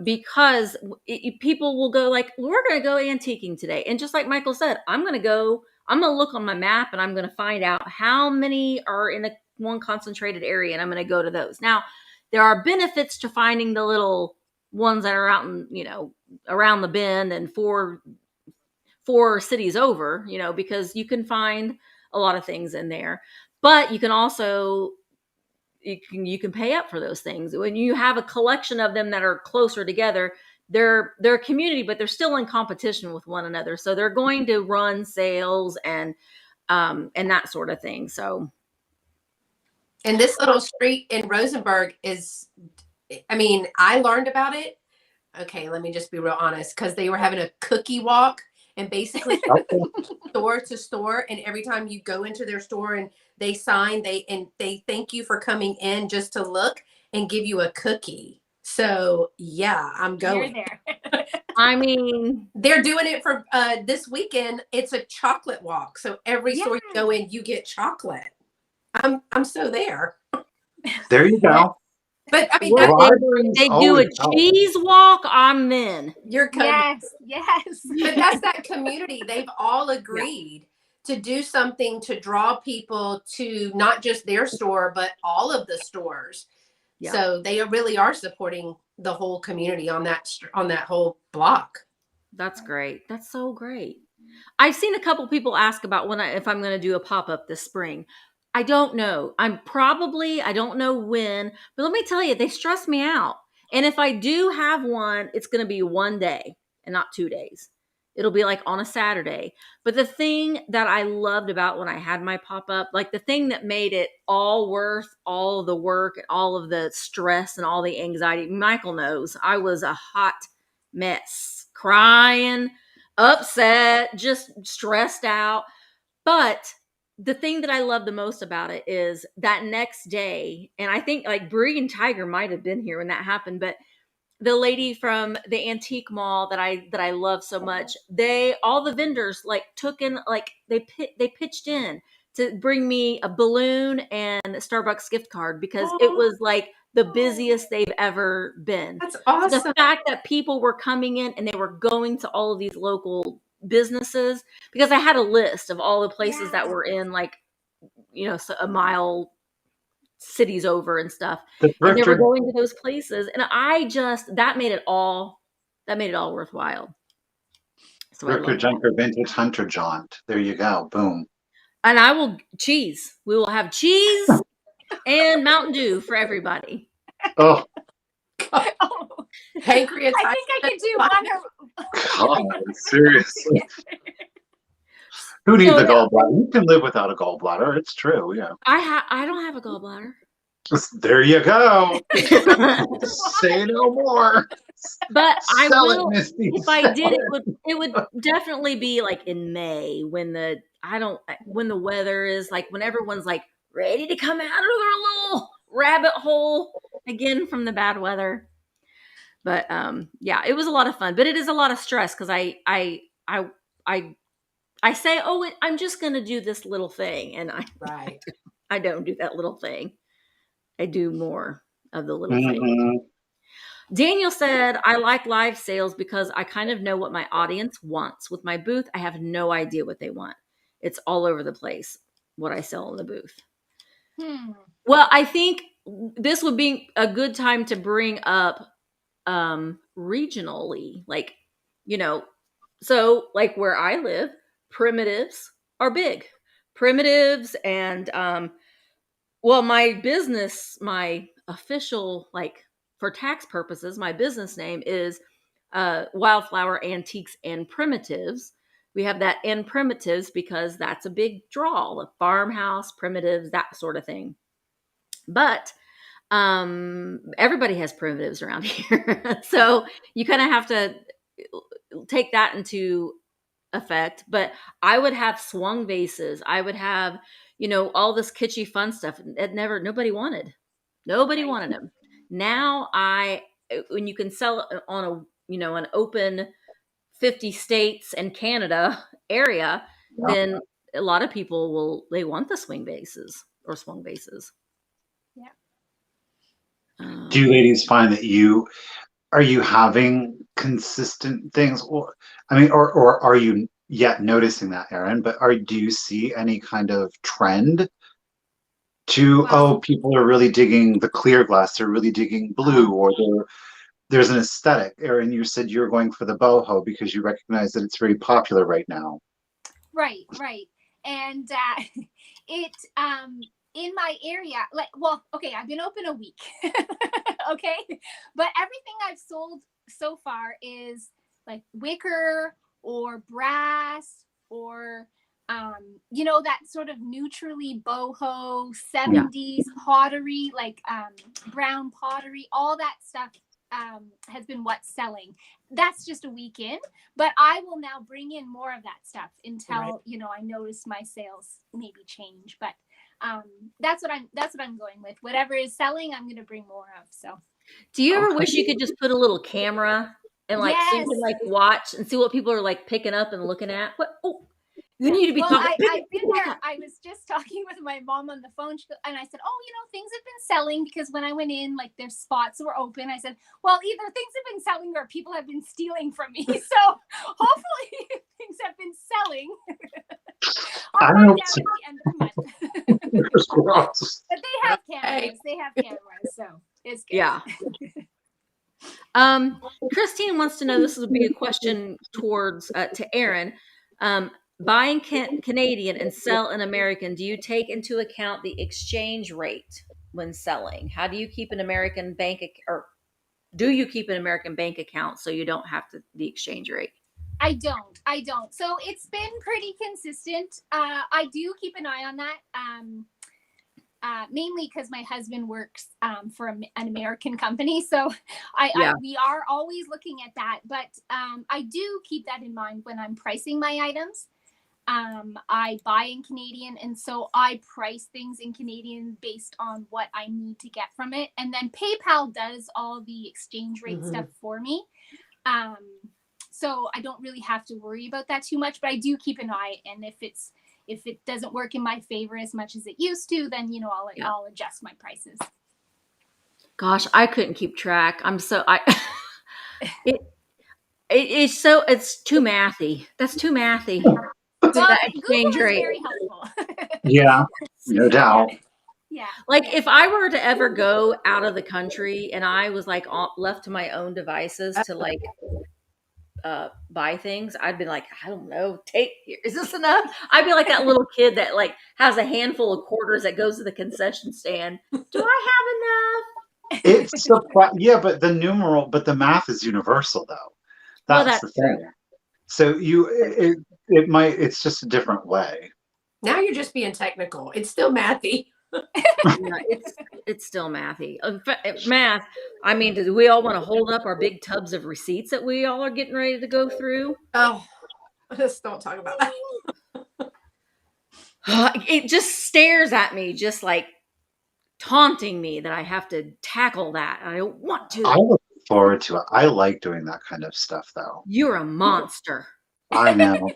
[SPEAKER 1] Because people will go like, we're gonna go antiquing today, and just like Michael said, I'm gonna look on my map, and I'm gonna find out how many are in one concentrated area, and I'm going to go to those. Now, there are benefits to finding the little ones that are out in, around the bend and four cities over, because you can find a lot of things in there. But you can also you can pay up for those things. When you have a collection of them that are closer together, they're a community, but they're still in competition with one another. So they're going to run sales and that sort of thing. So,
[SPEAKER 3] and this little street in Rosenberg is, I mean, I learned about it. Okay, let me just be real honest, because they were having a cookie walk, and basically store to store, and every time you go into their store and they sign, they thank you for coming in just to look and give you a cookie. So yeah, I'm going.
[SPEAKER 4] You're there.
[SPEAKER 1] I mean,
[SPEAKER 3] they're doing it for this weekend. It's a chocolate walk, so every store you go in, you get chocolate. I'm so there.
[SPEAKER 2] There you go.
[SPEAKER 3] But I mean,
[SPEAKER 1] they do a cheese walk. I'm in.
[SPEAKER 3] You're
[SPEAKER 4] yes.
[SPEAKER 3] But that's that community. They've all agreed to do something to draw people to not just their store, but all of the stores. Yeah. So they really are supporting the whole community on that whole block.
[SPEAKER 1] That's great. That's so great. I've seen a couple people ask about if I'm going to do a pop-up this spring. I don't know. I don't know when, but let me tell you, they stress me out. And if I do have one, it's going to be one day and not 2 days. It'll be like on a Saturday. But the thing that I loved about when I had my pop-up, like the thing that made it all worth all the work and all of the stress and all the anxiety, Michael knows I was a hot mess, crying, upset, just stressed out. But the thing that I love the most about it is that next day, and I think like Bree and Tiger might have been here when that happened, but the lady from the antique mall that I love so much, all the vendors like took in, like they pitched in to bring me a balloon and a Starbucks gift card because it was like the busiest they've ever been.
[SPEAKER 3] That's awesome.
[SPEAKER 1] So the fact that people were coming in and they were going to all of these local businesses, because I had a list of all the places that were in like, a mile cities over and stuff. And they were going to those places. And that made it all worthwhile. So
[SPEAKER 2] Thrifter, Junker, Vintage, Hunter, Jaunt. There you go. Boom.
[SPEAKER 1] And cheese. We will have cheese and Mountain Dew for everybody.
[SPEAKER 2] Oh.
[SPEAKER 3] Pancreatitis.
[SPEAKER 4] I think I could do one.
[SPEAKER 2] God, seriously. Who needs a gallbladder? You can live without a gallbladder. It's true. Yeah.
[SPEAKER 1] I don't have a gallbladder.
[SPEAKER 2] There you go. Say no more.
[SPEAKER 1] But I will. If I did, it would definitely be like in May when the weather is like when everyone's like ready to come out of their little rabbit hole again from the bad weather. But yeah, it was a lot of fun. But it is a lot of stress because I say, I'm just going to do this little thing, and I don't do that little thing. I do more of the little thing. Daniel said, I like live sales because I kind of know what my audience wants. With my booth, I have no idea what they want. It's all over the place, what I sell in the booth. Well, I think this would be a good time to bring up regionally, like, so like where I live, primitives are big. Primitives and my business, my official, like for tax purposes, my business name is Wildflower Antiques and Primitives. We have that in Primitives because that's a big draw, like farmhouse, primitives, that sort of thing. But everybody has primitives around here. So you kind of have to take that into effect. But I would have swung vases. I would have, all this kitschy fun stuff. Nobody wanted them. Now when you can sell it on an open 50 states and Canada area, then a lot of people they want the swing vases or swung vases.
[SPEAKER 4] Yeah.
[SPEAKER 2] Do you ladies find that are you having consistent things, or are you yet noticing that, Erin? But do you see any kind of trend to,
[SPEAKER 4] Wow.
[SPEAKER 2] oh, people are really digging the clear glass, they're really digging blue, or there's an aesthetic. Erin, you said you're going for the boho because you recognize that it's very popular right now.
[SPEAKER 4] Right. And it in my area, like, well, okay, I've been open a week. Okay. But everything I've sold so far is like wicker or brass or that sort of neutrally boho 70s pottery, like brown pottery, all that stuff has been what's selling. That's just a week in, but I will now bring in more of that stuff until I notice my sales maybe change. But that's what I'm going with. Whatever is selling, I'm going to bring more of. So
[SPEAKER 1] do you ever wish you could just put a little camera and like so you can like watch and see what people are like picking up and looking at? What? Oh, you need to be talking.
[SPEAKER 4] I've been there. I was just talking with my mom on the phone, and I said, "Oh, things have been selling because when I went in, like their spots were open." I said, "Well, either things have been selling or people have been stealing from me." So hopefully, things have been selling. I'll find out at the end of the month. But they have cameras. They have cameras, so it's good.
[SPEAKER 1] Yeah. Christine wants to know, this would be a question towards to Erin. Buying Canadian and sell in American, do you take into account the exchange rate when selling? How do you keep an American bank or do you keep an American bank account so you don't have the exchange rate?
[SPEAKER 4] I don't. So it's been pretty consistent. I do keep an eye on that. Mainly because my husband works for an American company. So we are always looking at that. But I do keep that in mind when I'm pricing my items. I buy in Canadian, and so I price things in Canadian based on what I need to get from it. And then PayPal does all the exchange rate stuff for me. So I don't really have to worry about that too much, but I do keep an eye. And if it doesn't work in my favor as much as it used to, then, I'll adjust my prices.
[SPEAKER 1] Gosh, I couldn't keep track. It's too mathy. That's too mathy.
[SPEAKER 4] Well, Google is very helpful.
[SPEAKER 2] Yeah, no doubt.
[SPEAKER 4] Yeah.
[SPEAKER 1] Like if I were to ever go out of the country and I was like left to my own devices to like buy things, I'd be like, I don't know, is this enough? I'd be like that little kid that like has a handful of quarters that goes to the concession stand. Do I have enough?
[SPEAKER 2] It's but the math is universal though. That's the thing. True. So it's just a different way.
[SPEAKER 3] Now you're just being technical. It's still mathy.
[SPEAKER 1] It's still mathy. Math. I mean, do we all want to hold up our big tubs of receipts that we all are getting ready to go through?
[SPEAKER 3] Oh, just don't talk about
[SPEAKER 1] that. It just stares at me, just like taunting me that I have to tackle that. I don't want to.
[SPEAKER 2] I look forward to it. I like doing that kind of stuff, though.
[SPEAKER 1] You're a monster.
[SPEAKER 2] I know.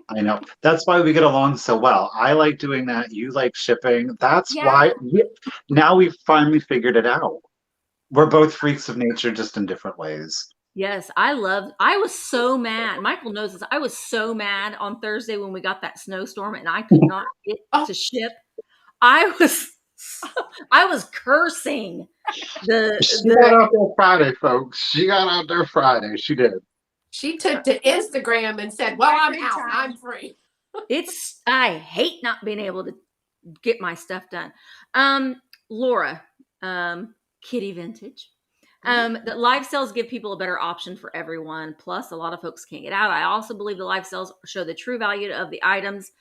[SPEAKER 2] I know. That's why we get along so well. I like doing that. You like shipping. That's why now we've finally figured it out. We're both freaks of nature, just in different ways.
[SPEAKER 1] Yes, I was so mad. Michael knows this. I was so mad on Thursday when we got that snowstorm and I could not get to ship. I was cursing.
[SPEAKER 2] She got out there Friday, folks. She got out there Friday. She did.
[SPEAKER 3] She took to Instagram and said, well, I'm out. I'm free.
[SPEAKER 1] I hate not being able to get my stuff done. Laura, Kitty Vintage. That live sales give people a better option for everyone. Plus, a lot of folks can't get out. I also believe the live sales show the true value of the items.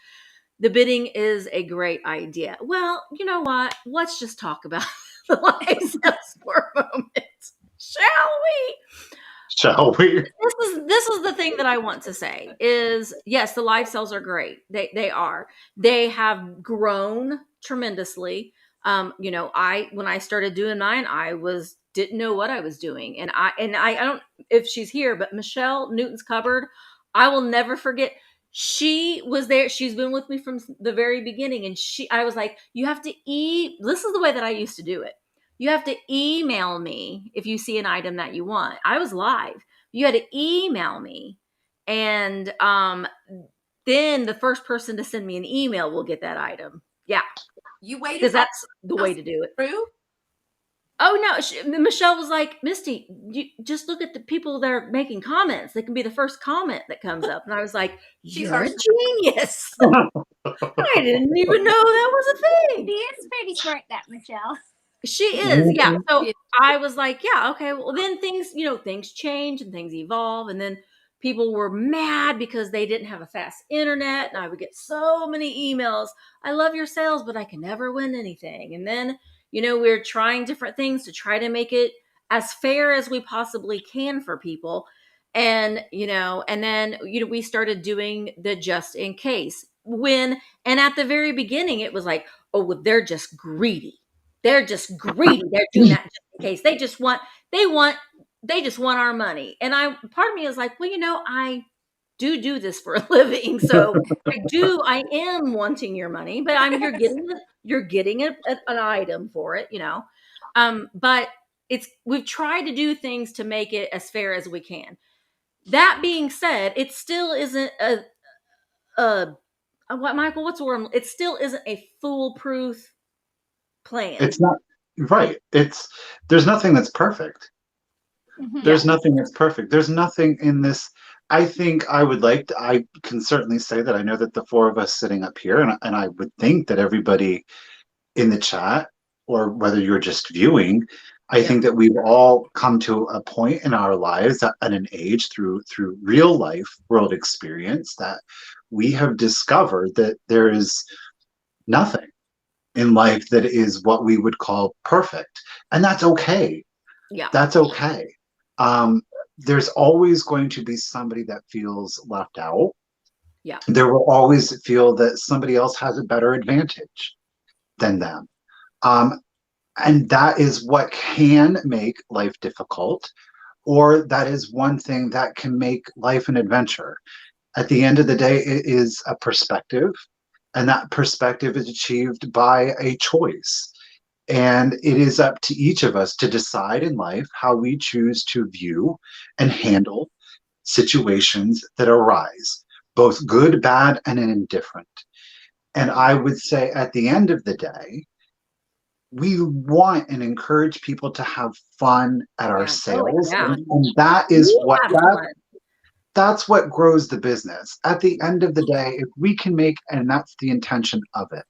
[SPEAKER 1] The bidding is a great idea. Well, you know what? Let's just talk about the live sales for a moment. Shall we?
[SPEAKER 2] Shall we?
[SPEAKER 1] This is the thing that I want to say is, yes, the live sales are great. They are. They have grown tremendously. When I started doing mine, didn't know what I was doing. And I don't, if she's here, but Michelle Newton's Cupboard, I will never forget. She was there. She's been with me from the very beginning. And I was like, you have to this is the way that I used to do it. You have to email me if you see an item that you want. I was live. You had to email me. And then the first person to send me an email will get that item. Yeah.
[SPEAKER 3] You waited
[SPEAKER 1] because that's the way to do it.
[SPEAKER 3] through?
[SPEAKER 1] Oh no, Michelle was like, Misty, you just look at the people that are making comments. They can be the first comment that comes up. And I was like, you're a genius. I didn't even know that was a thing.
[SPEAKER 4] She is pretty smart, that Michelle.
[SPEAKER 1] She is, yeah. So I was like, yeah, okay. Well, then things change and things evolve. And then people were mad because they didn't have a fast internet. And I would get so many emails. I love your sales, but I can never win anything. And then, we're trying different things to try to make it as fair as we possibly can for people. And, and then, we started doing the just in case and at the very beginning, it was like, oh, well, they're just greedy. They're just greedy. They're doing that just in case. They just want our money. And part of me is like, well, I do this for a living. So I am wanting your money, but you're getting an item for it, but we've tried to do things to make it as fair as we can. That being said, it still isn't what, Michael, what's the word? It still isn't a foolproof plan.
[SPEAKER 2] It's not right. There's nothing that's perfect. There's nothing that's perfect. There's nothing in this. I think I can certainly say that I know that the four of us sitting up here, and I would think that everybody in the chat, or whether you're just viewing, I think that we've all come to a point in our lives at an age through real life world experience that we have discovered that there is nothing in life that is what we would call perfect. And that's okay.
[SPEAKER 1] Yeah.
[SPEAKER 2] That's okay. There's always going to be somebody that feels left out.
[SPEAKER 1] Yeah.
[SPEAKER 2] There will always feel that somebody else has a better advantage than them. And that is what can make life difficult, or that is one thing that can make life an adventure. At the end of the day, it is a perspective, and that perspective is achieved by a choice. And it is up to each of us to decide in life how we choose to view and handle situations that arise, both good, bad, and indifferent. And I would say at the end of the day, we want and encourage people to have fun at our sales. And that is that's what grows the business. At the end of the day, if we can make, and that's the intention of it,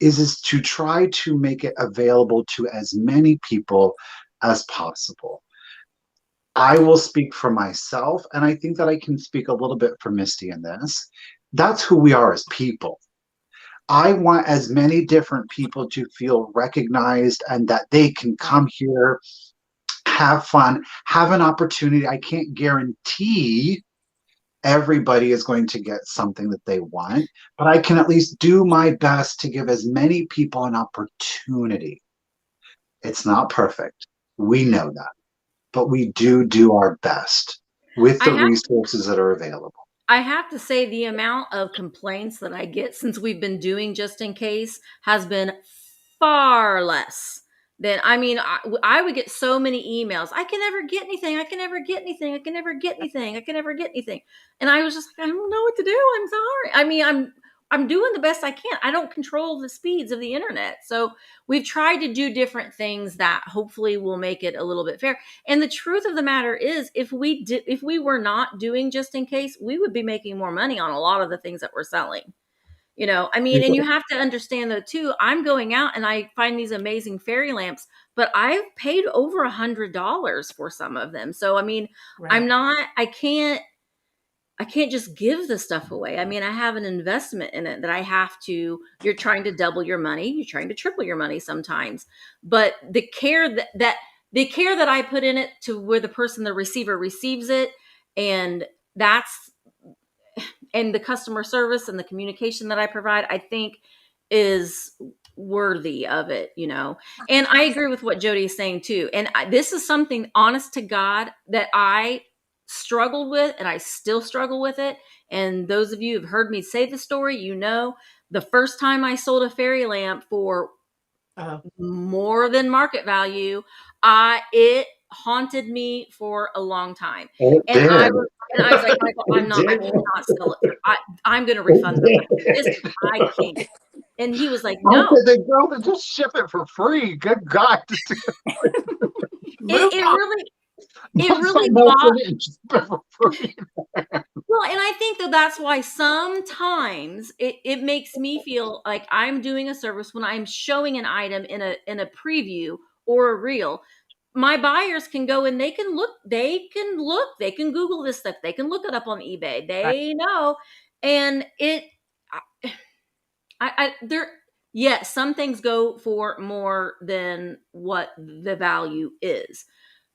[SPEAKER 2] is to try to make it available to as many people as possible. I will speak for myself, and I think that I can speak a little bit for Misty in this. That's who we are as people. I want as many different people to feel recognized and that they can come here, have fun, have an opportunity. I can't guarantee everybody is going to get something that they want, but I can at least do my best to give as many people an opportunity. It's not perfect. We know that, but we do our best with the resources that are available.
[SPEAKER 1] I have to say the amount of complaints that I get since we've been doing Just In Case has been far less than, I would get so many emails. I can never get anything. I can never get anything. I can never get anything. I can never get anything. And I was just like, I don't know what to do. I'm sorry. I'm doing the best I can. I don't control the speeds of the internet. So we've tried to do different things that hopefully will make it a little bit fair. And the truth of the matter is, if we were not doing Just In Case, we would be making more money on a lot of the things that we're selling. And you have to understand though too, I'm going out and I find these amazing fairy lamps, but I've paid over $100 for some of them. So, I can't just give the stuff away. I have an investment in it that you're trying to double your money. You're trying to triple your money sometimes, but the care that I put in it to where the receiver receives it. And the customer service and the communication that I provide, I think is worthy of it, And I agree with what Jody is saying too. And this is something, honest to God, that I struggled with, and I still struggle with it. And those of you who've heard me say the story, the first time I sold a fairy lamp for more than market value, it haunted me for a long time. And I was like, Michael, I cannot sell it. I'm going to refund them. I can't. And he was like,
[SPEAKER 2] How
[SPEAKER 1] no.
[SPEAKER 2] could they go and just ship it for free? Good God.
[SPEAKER 1] It really well, and I think that's why sometimes it makes me feel like I'm doing a service when I'm showing an item in a preview or a reel. My buyers can go and they can Google this stuff, they can look it up on eBay, they know. And yes, some things go for more than what the value is.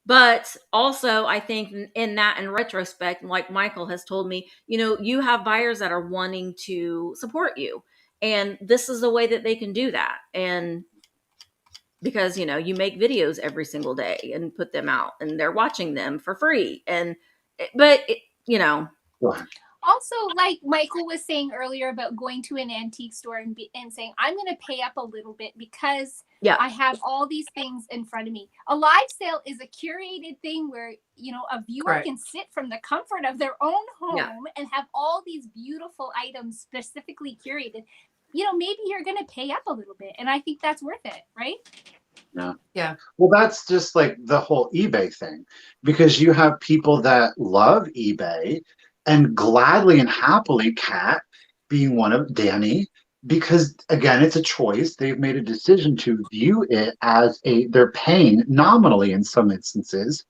[SPEAKER 1] But also, I think in retrospect, like Michael has told me, you have buyers that are wanting to support you. And this is the way that they can do that. And because, you make videos every single day and put them out and they're watching them for free.
[SPEAKER 4] Also, like Michael was saying earlier about going to an antique store and saying, I'm going to pay up a little bit because I have all these things in front of me. A live sale is a curated thing where, a viewer can sit from the comfort of their own home and have all these beautiful items specifically curated. Maybe you're going to pay up a little bit. And I think that's worth it, right?
[SPEAKER 3] Yeah.
[SPEAKER 2] Well, that's just like the whole eBay thing, because you have people that love eBay and gladly and happily, Kat being one of Danny, because again, it's a choice. They've made a decision to view it as they're paying nominally in some instances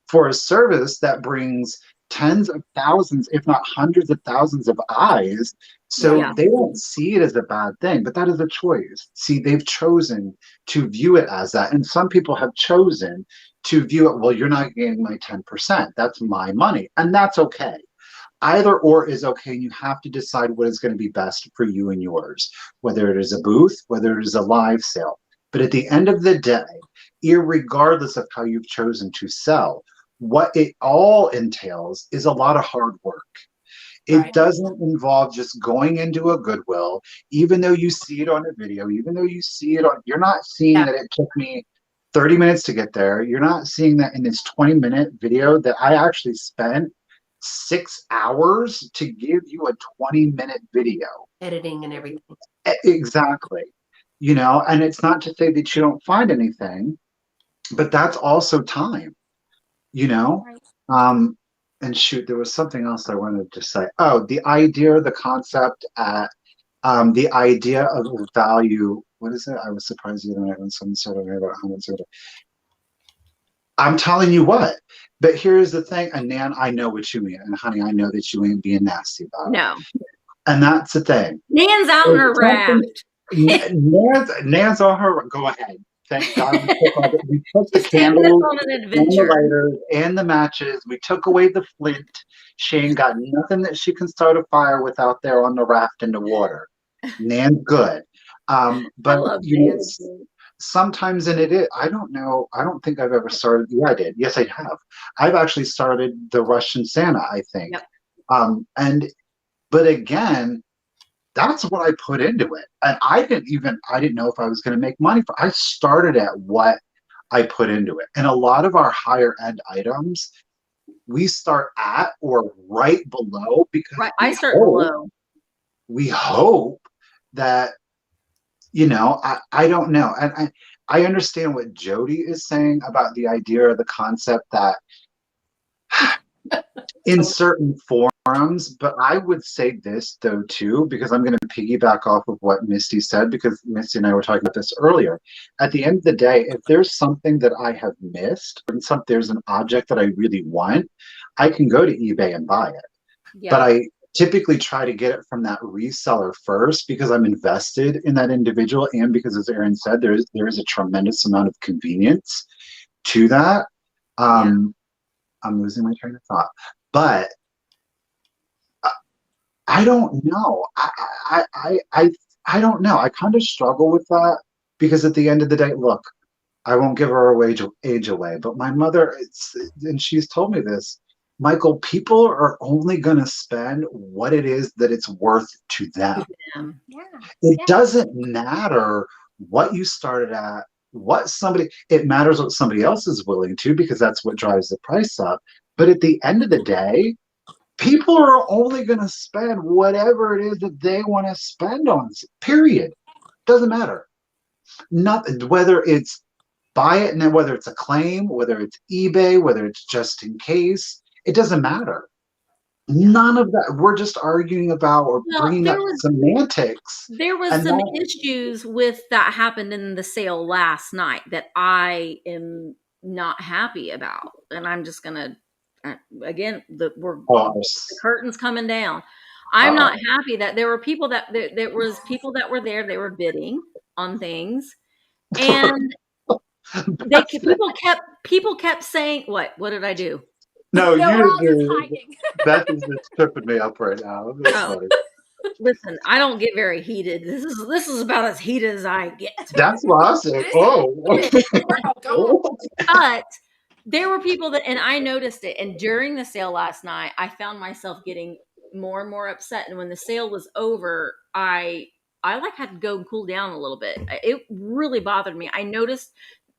[SPEAKER 2] for a service that brings tens of thousands, if not hundreds of thousands of eyes. So they don't see it as a bad thing, but that is a choice. See, they've chosen to view it as that. And some people have chosen to view it, well, you're not getting my 10%. That's my money. And that's okay. Either or is okay. And you have to decide what is going to be best for you and yours, whether it is a booth, whether it is a live sale. But at the end of the day, irregardless of how you've chosen to sell, what it all entails is a lot of hard work. It doesn't involve just going into a Goodwill, even though you see it on a video, even though you see it on, you're not seeing that it took me 30 minutes to get there. You're not seeing that in this 20-minute video that I actually spent 6 hours to give you a 20-minute video.
[SPEAKER 3] Editing and everything.
[SPEAKER 2] Exactly. And it's not to say that you don't find anything, but that's also time, and shoot, there was something else I wanted to say. Oh, the idea, the concept the idea of value. What is it? I was surprised the other night when someone said about hundreds of it. I'm telling you what, but here's the thing, and Nan, I know what you mean, and honey, I know that you ain't being nasty about it.
[SPEAKER 1] No.
[SPEAKER 2] And that's the thing.
[SPEAKER 1] Nan's out in her raft.
[SPEAKER 2] Nan's on her, go ahead. Thank God we took the candles and the lighters and the matches. We took away the flint. She ain't got nothing that she can start a fire with out there on the raft in the water. Nan's good. But sometimes, and it is, I don't know, I don't think I've ever started. Yeah, I did. Yes, I have. I've actually started the Russian Santa, I think. Yep. But again, that's what I put into it. And I didn't know if I was going to make money I started at what I put into it. And a lot of our higher end items, we start at or right below because
[SPEAKER 1] I start below.
[SPEAKER 2] We hope that, I don't know. And I understand what Jody is saying about the idea or the concept that in certain forums, but I would say this though too, because I'm going to piggyback off of what Misty said, because Misty and I were talking about this earlier. At the end of the day, if there's something that I have missed, and there's an object that I really want, I can go to eBay and buy it. Yeah. But I typically try to get it from that reseller first because I'm invested in that individual, and because, as Erin said, there is a tremendous amount of convenience to that. I'm losing my train of thought, but I don't know. I don't know. I kind of struggle with that because at the end of the day, look, I won't give her age away, but my mother, and she's told me this, Michael, people are only going to spend what it is that it's worth to them. It doesn't matter what you started at, it matters what somebody else is willing to, because that's what drives the price up. But at the end of the day, people are only going to spend whatever it is that they want to spend on, period. Doesn't matter. Nothing, whether it's buy it, and whether it's a claim, whether it's eBay, whether it's just in case, it doesn't matter. None of that. We're just arguing about or bringing up semantics.
[SPEAKER 1] There was some issues with that happened in the sale last night that I am not happy about, and I'm just gonna again the curtain's coming down. I'm not happy that there were people that there was people that were there. They were bidding on things, and people kept saying, "What did I do?"
[SPEAKER 2] No,
[SPEAKER 4] we're all just hiding.
[SPEAKER 2] Beth is just tripping me up right now.
[SPEAKER 1] Listen, I don't get very heated. This is about as heated as I get.
[SPEAKER 2] That's what I said.
[SPEAKER 1] But there were people that, and I noticed it. And during the sale last night, I found myself getting more and more upset. And when the sale was over, I like had to go and cool down a little bit. It really bothered me. I noticed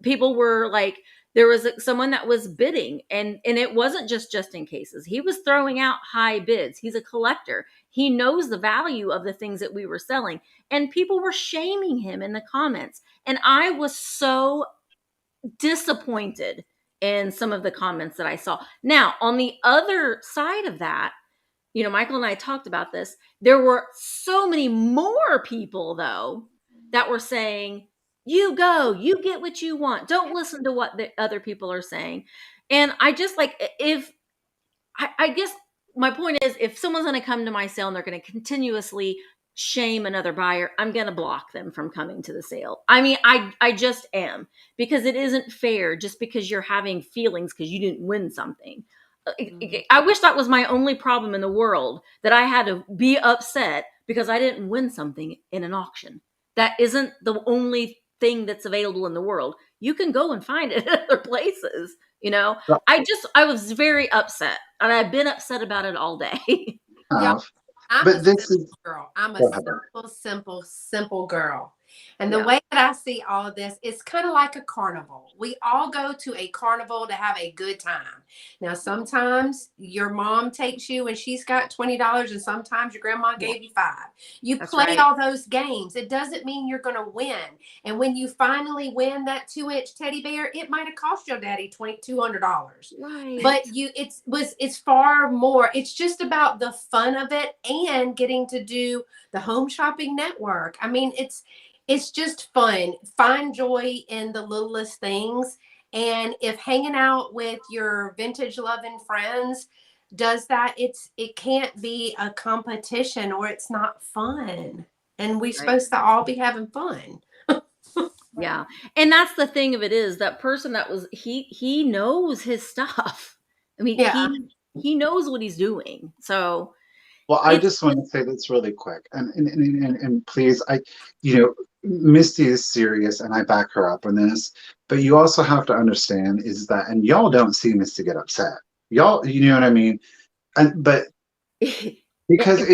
[SPEAKER 1] people were like, there was someone that was bidding, and it wasn't just in cases. He was throwing out high bids. He's a collector. He knows the value of the things that we were selling, and people were shaming him in the comments. And I was so disappointed in some of the comments that I saw. Now, on the other side of that, you know, Michael and I talked about this. There were so many more people, though, that were saying, you go, you get what you want. Don't listen to what the other people are saying. And I just like, I guess my point is, if someone's going to come to my sale and they're going to continuously shame another buyer, I'm going to block them from coming to the sale. I mean, I just am, because it isn't fair just because you're having feelings because you didn't win something. I wish that was my only problem in the world, that I had to be upset because I didn't win something in an auction. That isn't the only thing that's available in the world. You can go and find it at other places, you know. I was very upset, and I've been upset about it all day.
[SPEAKER 3] I'm a simple girl. I'm a simple girl. And the way that I see all of this, it's kind of like a carnival. We all go to a carnival to have a good time. Now, sometimes your mom takes you and she's got $20, and sometimes your grandma gave you $5. You play all those games. It doesn't mean you're going to win. And when you finally win that 2-inch teddy bear, it might have cost your daddy $200.
[SPEAKER 1] Right.
[SPEAKER 3] But it's far more. It's just about the fun of it and getting to do the home shopping network. I mean, it's just fun. Find joy in the littlest things. And if hanging out with your vintage loving friends does that, it can't be a competition, or it's not fun. And we're supposed to all be having fun.
[SPEAKER 1] Yeah. And that's the thing of it, is that person that was, he knows his stuff. I mean, he knows what he's doing. So,
[SPEAKER 2] well, I just want to say this really quick, and please, Misty is serious, and I back her up on this. But you also have to understand is that, and y'all don't see Misty get upset. Y'all, you know what I mean? But because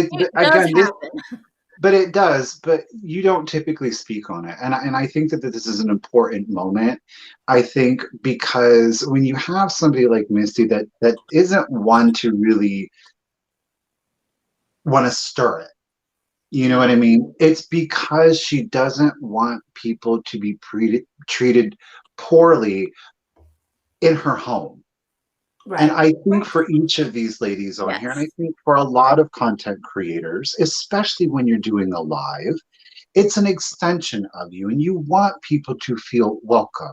[SPEAKER 2] but it does. But you don't typically speak on it, and I think that this is an important moment. I think because when you have somebody like Misty that isn't one to really want to stir it. You know what I mean? It's because she doesn't want people to be treated poorly in her home. Right. And I think for each of these ladies on here, and I think for a lot of content creators, especially when you're doing a live, it's an extension of you, and you want people to feel welcome.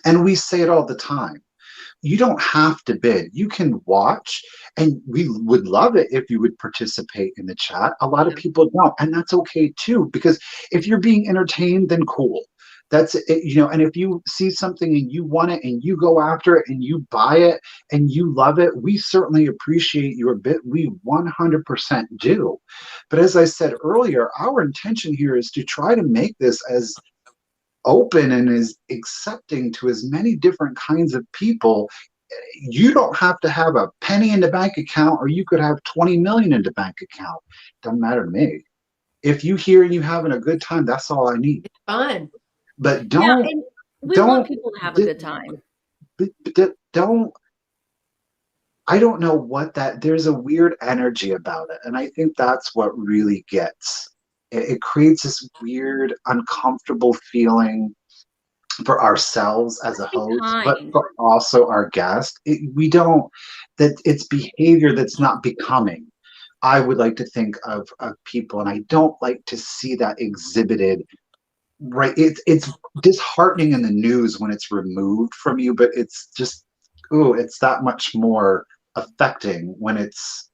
[SPEAKER 2] And we say it all the time. You don't have to bid. You can watch, and we would love it if you would participate in the chat. A lot of people don't, and that's okay too, because if you're being entertained, then cool. That's it, and if you see something and you want it and you go after it and you buy it and you love it, we certainly appreciate your bid. We 100% do. But as I said earlier, our intention here is to try to make this as open and is accepting to as many different kinds of people. You don't have to have a penny in the bank account, or you could have 20 million in the bank account. Doesn't matter to me. If you hear and you having a good time, that's all I need.
[SPEAKER 3] It's fun.
[SPEAKER 2] But
[SPEAKER 1] we want people to have a good time.
[SPEAKER 2] I don't know there's a weird energy about it. And I think that's what really gets it creates this weird, uncomfortable feeling for ourselves as a host, but for also our guest. It's behavior that's not becoming. I would like to think of people, and I don't like to see that exhibited. Right, it's disheartening in the news when it's removed from you, but it's just, it's that much more affecting when it's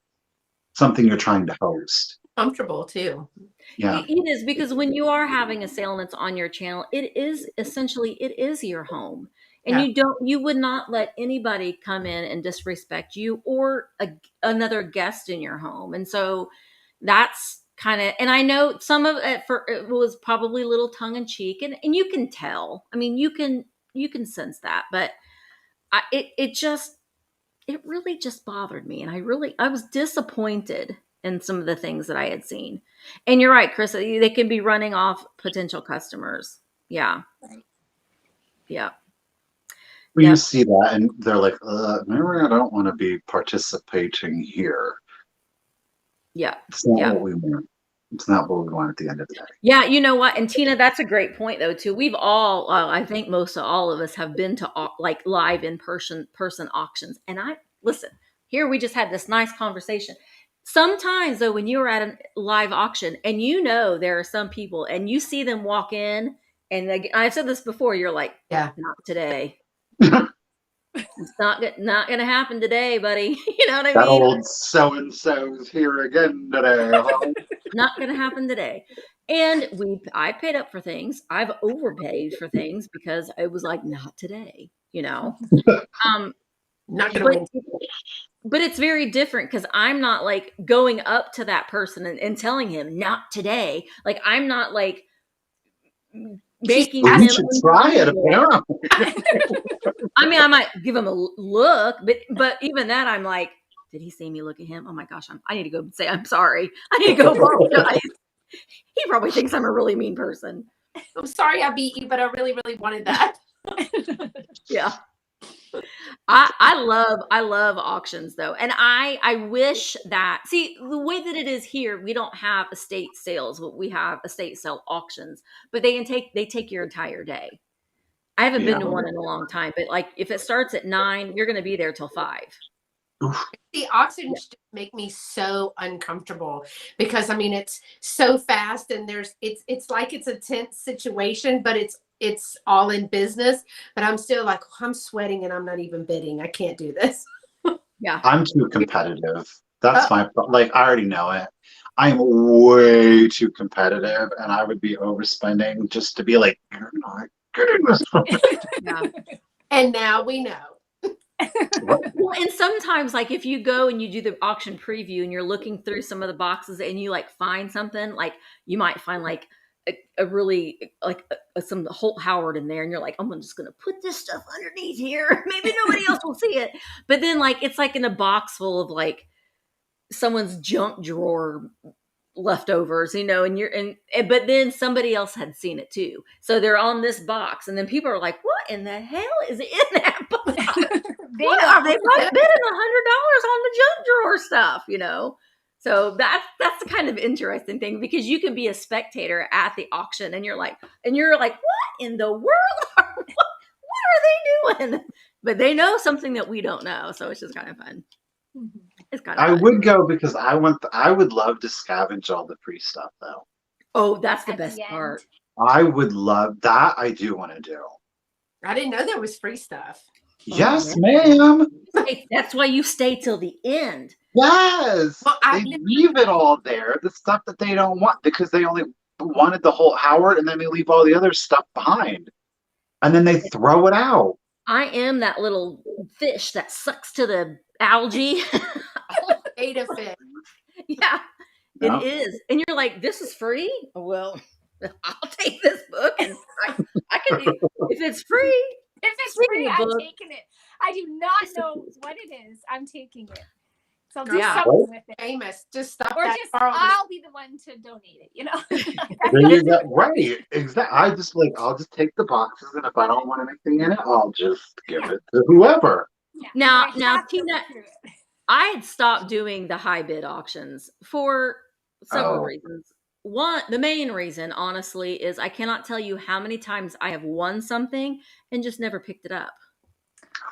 [SPEAKER 2] something you're trying to host.
[SPEAKER 3] Comfortable too.
[SPEAKER 2] Yeah,
[SPEAKER 1] it is, because when you are having a sale and it's on your channel, it is your home, and you would not let anybody come in and disrespect you or another guest in your home. And so that's kind of, and I know some of it it was probably a little tongue in cheek, and you can tell. I mean, you can sense that, but it really just bothered me, and I was disappointed in some of the things that I had seen. And you're right, Chris, they can be running off potential customers. Yeah.
[SPEAKER 4] Right.
[SPEAKER 1] Yeah.
[SPEAKER 2] you see that and they're like, maybe I don't want to be participating here.
[SPEAKER 1] Yeah.
[SPEAKER 2] It's not what we want. It's not what we want at the end of the day.
[SPEAKER 1] Yeah, you know what? And Tina, that's a great point though too. We've all, I think most of all of us have been to like live in person auctions. And listen, here we just had this nice conversation. Sometimes though, when you're at a live auction and there are some people and you see them walk in, and I've said this before, you're like, not today. It's not going to happen today, buddy. You know what I mean?
[SPEAKER 2] That old so-and-so's here again today. Huh?
[SPEAKER 1] Not going to happen today. And I paid up for things. I've overpaid for things because it was like, not today,
[SPEAKER 3] Not gonna win.
[SPEAKER 1] But it's very different because I'm not like going up to that person and telling him not today. Like, I'm not like making him.
[SPEAKER 2] You should try it, apparently.
[SPEAKER 1] I mean, I might give him a look, but even that, I'm like, did he see me look at him? Oh my gosh, I need to go say I'm sorry. I need to go apologize. He probably thinks I'm a really mean person.
[SPEAKER 3] I'm sorry I beat you, but I really, really wanted that.
[SPEAKER 1] Yeah. I love auctions though. And I wish that, see, the way that it is here, we don't have estate sales, but we have estate sale auctions, but they take your entire day. I haven't been to one in a long time, but like if it starts at 9, you're going to be there till 5.
[SPEAKER 3] The auctions make me so uncomfortable because I mean it's so fast and it's like it's a tense situation, but it's all in business. But I'm still like, I'm sweating and I'm not even bidding. I can't do this.
[SPEAKER 1] Yeah,
[SPEAKER 2] I'm too competitive. That's my like. I already know it. I'm way too competitive, and I would be overspending just to be like, you're not getting this.
[SPEAKER 1] Yeah.
[SPEAKER 3] And now we know.
[SPEAKER 1] Well, and sometimes like if you go and you do the auction preview and you're looking through some of the boxes and you like find something, like you might find like a really like some Holt Howard in there, and you're like, I'm just gonna put this stuff underneath here. Maybe nobody else will see it. But then like it's like in a box full of like someone's junk drawer leftovers, and but then somebody else had seen it too, so they're on this box, and then people are like, what in the hell is in that box? What are they probably bidding $100 on the junk drawer stuff, so that's the kind of interesting thing, because you can be a spectator at the auction and you're like what in the world what are they doing? But they know something that we don't know, so it's just kind of fun.
[SPEAKER 4] Mm-hmm.
[SPEAKER 1] It's kind of
[SPEAKER 2] I would go because I would love to scavenge all the free stuff though.
[SPEAKER 1] Oh, that's the best part.
[SPEAKER 2] I would love that. I do want to do.
[SPEAKER 3] I didn't know there was free stuff.
[SPEAKER 2] Yes, ma'am.
[SPEAKER 1] That's why you stay till the end.
[SPEAKER 2] Yes. Well, they leave it all there, the stuff that they don't want, because they only wanted the Holt Howard, and then they leave all the other stuff behind. And then they throw it out.
[SPEAKER 1] I am that little fish that sucks to the algae.
[SPEAKER 3] Beta fish.
[SPEAKER 1] Yeah, it is. And you're like, this is free? Well, I'll take this book, and I can, if it's free.
[SPEAKER 4] If it's free, I'm taking it. I do not know what it is. I'm taking it. So do something with it.
[SPEAKER 3] Famous. Just stop.
[SPEAKER 4] Or just I'll be the one to donate it,
[SPEAKER 2] There you go. Right. Exactly. I'll just take the boxes, and if I don't want anything in it, I'll just give it to whoever.
[SPEAKER 1] Yeah. Now, Tina, I had stopped doing the high bid auctions for several reasons. the main reason, honestly, is I cannot tell you how many times I have won something and just never picked it up.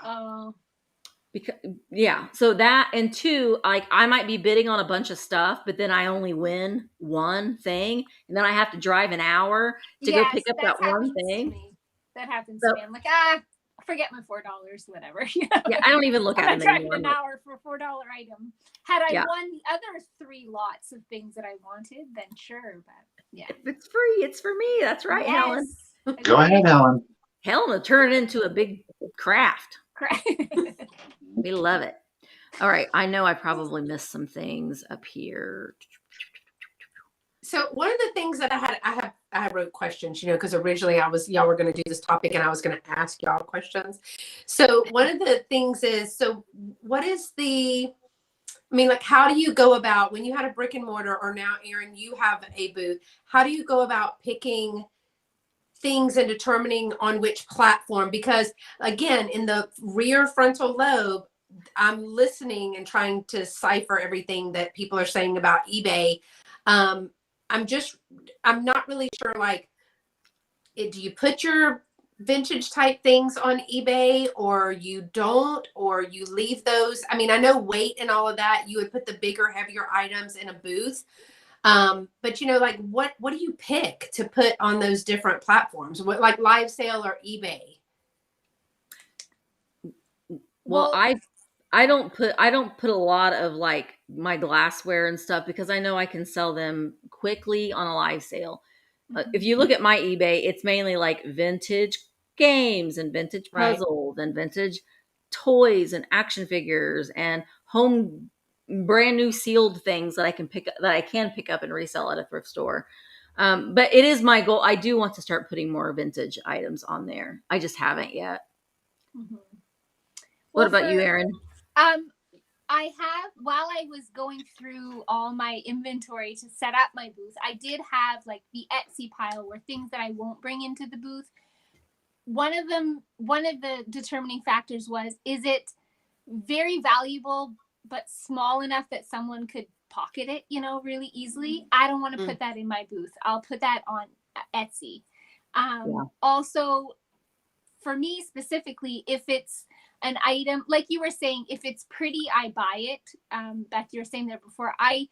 [SPEAKER 4] Oh.
[SPEAKER 1] Because so that, and two, like I might be bidding on a bunch of stuff, but then I only win one thing, and then I have to drive an hour to go pick up that one thing.
[SPEAKER 4] That happens to me. I'm like, forget my $4, whatever.
[SPEAKER 1] Yeah, I don't even look at them anymore.
[SPEAKER 4] An hour for a $4 item. Had I won the other 3 lots of things that I wanted, then sure, but yeah.
[SPEAKER 1] If it's free, it's for me. That's right, Helen.
[SPEAKER 2] Go ahead, Helen.
[SPEAKER 1] Helen will turn it into a big craft. We love it. All right. I know I probably missed some things up here.
[SPEAKER 3] So one of the things that I wrote questions, because originally y'all were going to do this topic and I was going to ask y'all questions. So one of the things is, what is how do you go about when you had a brick and mortar, or now Erin, you have a booth, how do you go about picking things and determining on which platform? Because again, in the rear frontal lobe, I'm listening and trying to cipher everything that people are saying about eBay. I'm not really sure, do you put your vintage type things on eBay, or you don't, or you leave those? I mean, I know weight and all of that, you would put the bigger, heavier items in a booth. But what do you pick to put on those different platforms? What, like live sale or eBay?
[SPEAKER 1] Well, I don't put a lot of like my glassware and stuff, because I know I can sell them quickly on a live sale. If you look at my eBay, it's mainly like vintage games and vintage puzzles and vintage toys and action figures and home brand new sealed things that I can pick up and resell at a thrift store. But it is my goal. I do want to start putting more vintage items on there. I just haven't yet.
[SPEAKER 4] Mm-hmm.
[SPEAKER 1] What about you, Erin?
[SPEAKER 4] I have, while I was going through all my inventory to set up my booth, I did have like the Etsy pile where things that I won't bring into the booth. One of the determining factors was, is it very valuable but small enough that someone could pocket it, really easily? I don't want to put that in my booth. I'll put that on Etsy. Also, for me specifically, if it's an item, like you were saying, if it's pretty, I buy it. Beth, you were saying that before. I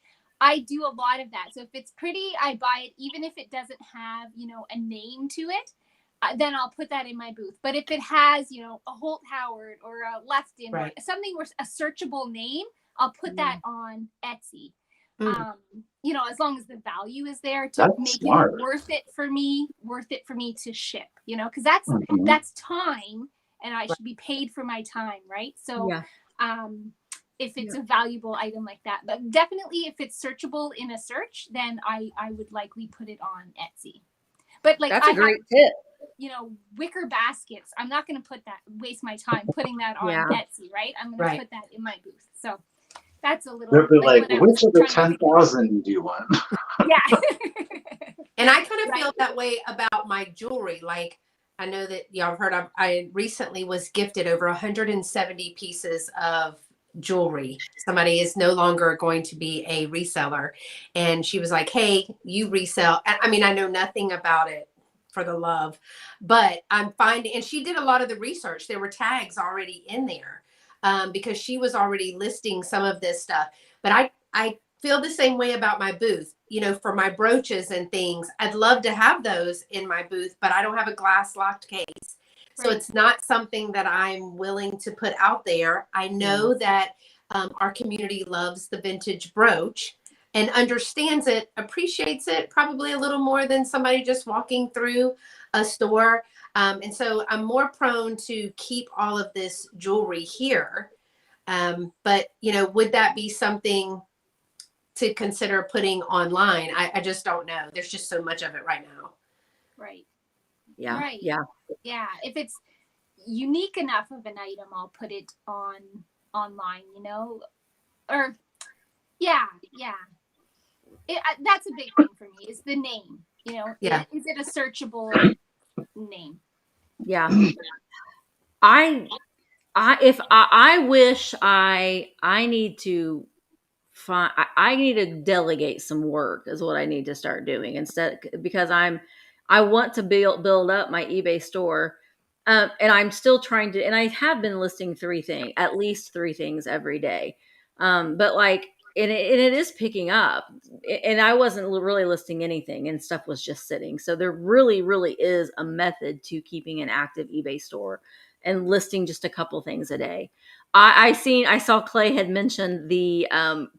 [SPEAKER 4] do a lot of that. So if it's pretty, I buy it, even if it doesn't have, a name to it. Then I'll put that in my booth. But if it has, a Holt Howard or a Lefton, or something with a searchable name, I'll put that on Etsy. As long as the value is there to make it worth it for me to ship, because that's time, and I should be paid for my time, right? So if it's a valuable item like that, but definitely if it's searchable in a search, then I would likely put it on Etsy. But
[SPEAKER 1] that's a great tip.
[SPEAKER 4] Wicker baskets, I'm not going to waste my time putting that on Etsy, right? I'm going to put that in my booth. So that's a little.
[SPEAKER 2] They're like which of the 10,000 do you want?
[SPEAKER 4] Yeah.
[SPEAKER 3] And I kind of feel that way about my jewelry. Like, I know that y'all have heard, I recently was gifted over 170 pieces of jewelry. Somebody is no longer going to be a reseller. And she was like, hey, you resell. I mean, I know nothing about it, for the love, but I'm finding, and she did a lot of the research. There were tags already in there because she was already listing some of this stuff. But I feel the same way about my booth, for my brooches and things. I'd love to have those in my booth, but I don't have a glass locked case. So it's not something that I'm willing to put out there. I know that our community loves the vintage brooch and understands it, appreciates it probably a little more than somebody just walking through a store. And so I'm more prone to keep all of this jewelry here. But, would that be something to consider putting online? I just don't know. There's just so much of it right now.
[SPEAKER 4] Right.
[SPEAKER 1] Yeah.
[SPEAKER 4] Right.
[SPEAKER 1] Yeah.
[SPEAKER 4] Yeah. If it's unique enough of an item, I'll put it online, or yeah. That's a big thing for me, is the name, is it a searchable name?
[SPEAKER 1] Yeah. I wish I need to find, I need to delegate some work is what I need to start doing instead, because I want to build up my eBay store. And I'm still trying to, and I have been listing at least three things every day. But like, and it is picking up, and I wasn't really listing anything, and stuff was just sitting. So there really, really is a method to keeping an active eBay store and listing just a couple things a day. I saw Clay had mentioned the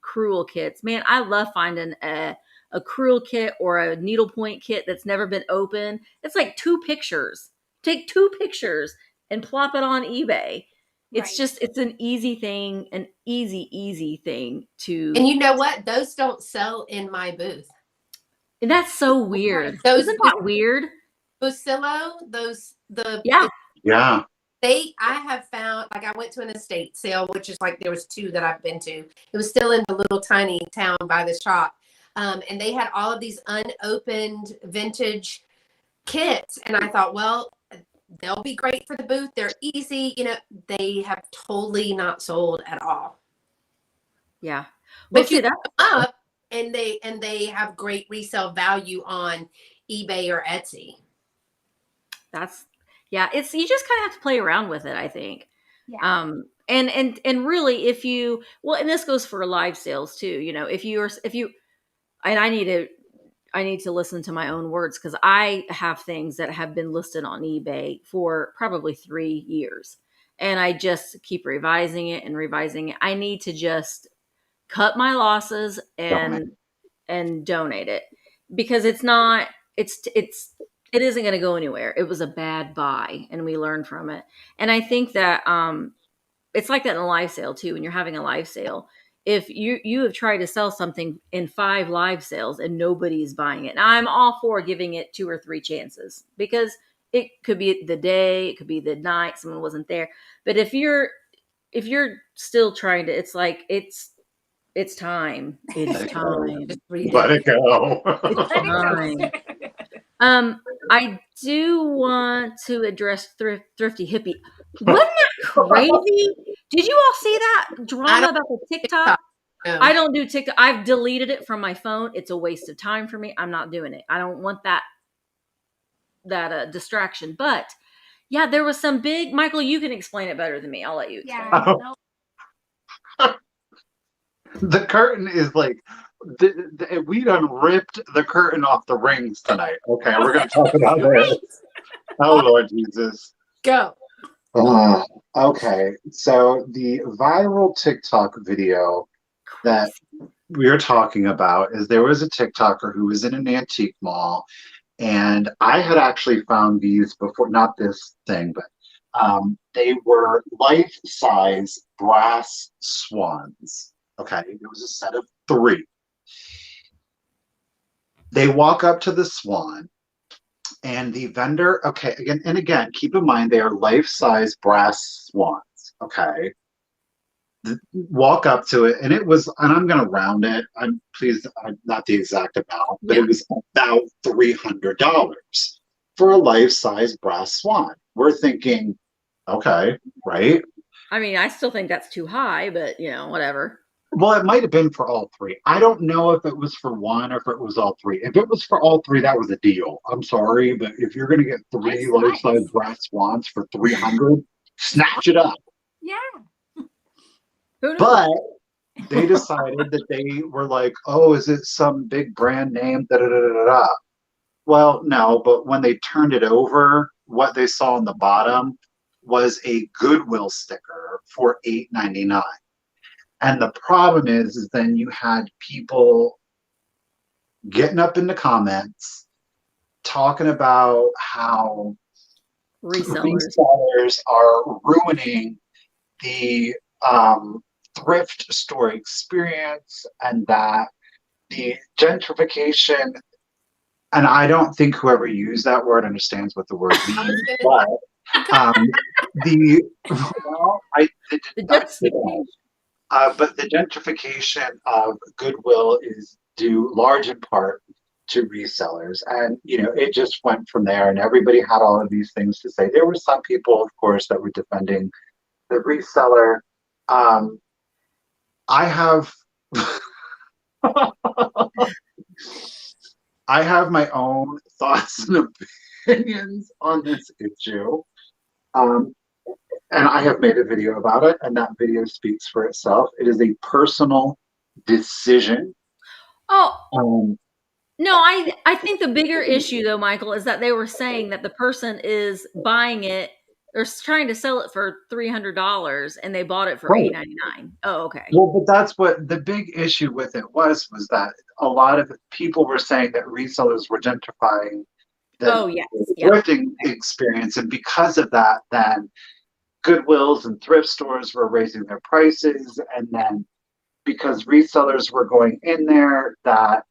[SPEAKER 1] crewel kits. Man, I love finding a crewel kit or a needlepoint kit that's never been opened. It's like 2 pictures. Take 2 pictures and plop it on eBay. It's just, it's an easy thing, an easy thing to.
[SPEAKER 3] And you know what? Those don't sell in my booth.
[SPEAKER 1] And that's so weird. Isn't that weird?
[SPEAKER 3] Busillo,
[SPEAKER 1] yeah.
[SPEAKER 3] I have found, like, I went to an estate sale, which is like, there was 2 that I've been to. It was still in the little tiny town by the shop. And they had all of these unopened vintage kits. And I thought, well, they'll be great for the booth. They're easy. You know, they have totally not sold at all.
[SPEAKER 1] Yeah.
[SPEAKER 3] But you put them up and they have great resale value on eBay or Etsy.
[SPEAKER 1] It's, you just kind of have to play around with it, I think.
[SPEAKER 4] Yeah.
[SPEAKER 1] And really, if you, well, and this goes for live sales too, you know, and I need to listen to my own words, because I have things that have been listed on eBay for probably 3 years, and I just keep revising it and revising it. I need to just cut my losses and donate it, because it isn't going to go anywhere. It was a bad buy, and we learned from it. And I think that it's like that in a live sale too. When you're having a live sale, if you have tried to sell something in 5 live sales and nobody's buying it, now I'm all for giving it 2 or 3 chances, because it could be the day, it could be the night, someone wasn't there. But if you're still trying to, it's like, it's time. It's time.
[SPEAKER 2] Let it go.
[SPEAKER 1] It's time. I do want to address Thrifty Hippie. Wasn't that crazy? Did you all see that drama about the TikTok?
[SPEAKER 3] No.
[SPEAKER 1] I don't do TikTok. I've deleted it from my phone. It's a waste of time for me. I'm not doing it. I don't want that distraction. But yeah, there was some big. Michael, you can explain it better than me. I'll let you explain.
[SPEAKER 2] Yeah. The curtain is like, we done ripped the curtain off the rings tonight. Okay, we're going to talk about this. Oh, Lord Jesus.
[SPEAKER 3] Go.
[SPEAKER 2] Okay, so the viral TikTok video that we're talking about is, there was a TikToker who was in an antique mall, and I had actually found these before, not this thing, but they were life-size brass swans. Okay, it was a set of 3. They walk up to the swan, and the vendor, okay, again, keep in mind they are life-size brass swans. Okay, walk up to it, and it was, and I'm going to round it. I'm not the exact amount, but it was about $300 for a life-size brass swan. We're thinking, okay, right?
[SPEAKER 1] I mean, I still think that's too high, but you know, whatever.
[SPEAKER 2] Well, it might have been for all 3. I don't know if it was for one or if it was all 3. If it was for all 3, that was a deal. I'm sorry, but if you're going to get 3 life-size brass swans for $300, snatch it up.
[SPEAKER 4] Yeah.
[SPEAKER 2] But they decided that they were like, oh, is it some big brand name? Da, da, da, da, da. Well, no, but when they turned it over, what they saw on the bottom was a Goodwill sticker for $8.99. And the problem is then you had people getting up in the comments talking about how resellers are ruining the thrift store experience, and that the gentrification, and I don't think whoever used that word understands what the word means, but but the gentrification of Goodwill is due large in part to resellers. And, you know, it just went from there, and everybody had all of these things to say. There were some people, of course, that were defending the reseller. I have I have my own thoughts and opinions on this issue. Um, and I have made a video about it, and that video speaks for itself. It is a personal decision.
[SPEAKER 1] Oh,
[SPEAKER 2] Um,
[SPEAKER 1] no, I think the bigger issue though, Michael, is that they were saying that the person is buying it, they're trying to sell it for $300 and they bought it for
[SPEAKER 2] right.
[SPEAKER 1] $8.99. Oh, okay.
[SPEAKER 2] Well, but that's what the big issue with it was that a lot of people were saying that resellers were gentrifying
[SPEAKER 1] Oh,
[SPEAKER 2] the
[SPEAKER 1] yes. Yeah.
[SPEAKER 2] thrifting experience, and because of that, then Goodwills and thrift stores were raising their prices, and then because resellers were going in there, that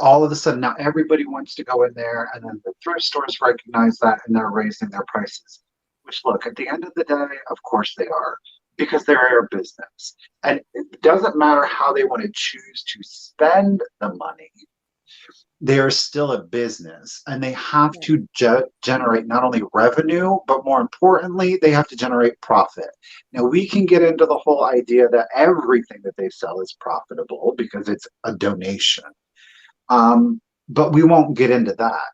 [SPEAKER 2] all of a sudden now everybody wants to go in there, and then the thrift stores recognize that and they're raising their prices. Which, look, at the end of the day, of course they are, because they're a business, and it doesn't matter how they want to choose to spend the money. They are still a business, and they have to generate not only revenue, but more importantly, they have to generate profit. Now, we can get into the whole idea that everything that they sell is profitable because it's a donation. But we won't get into that.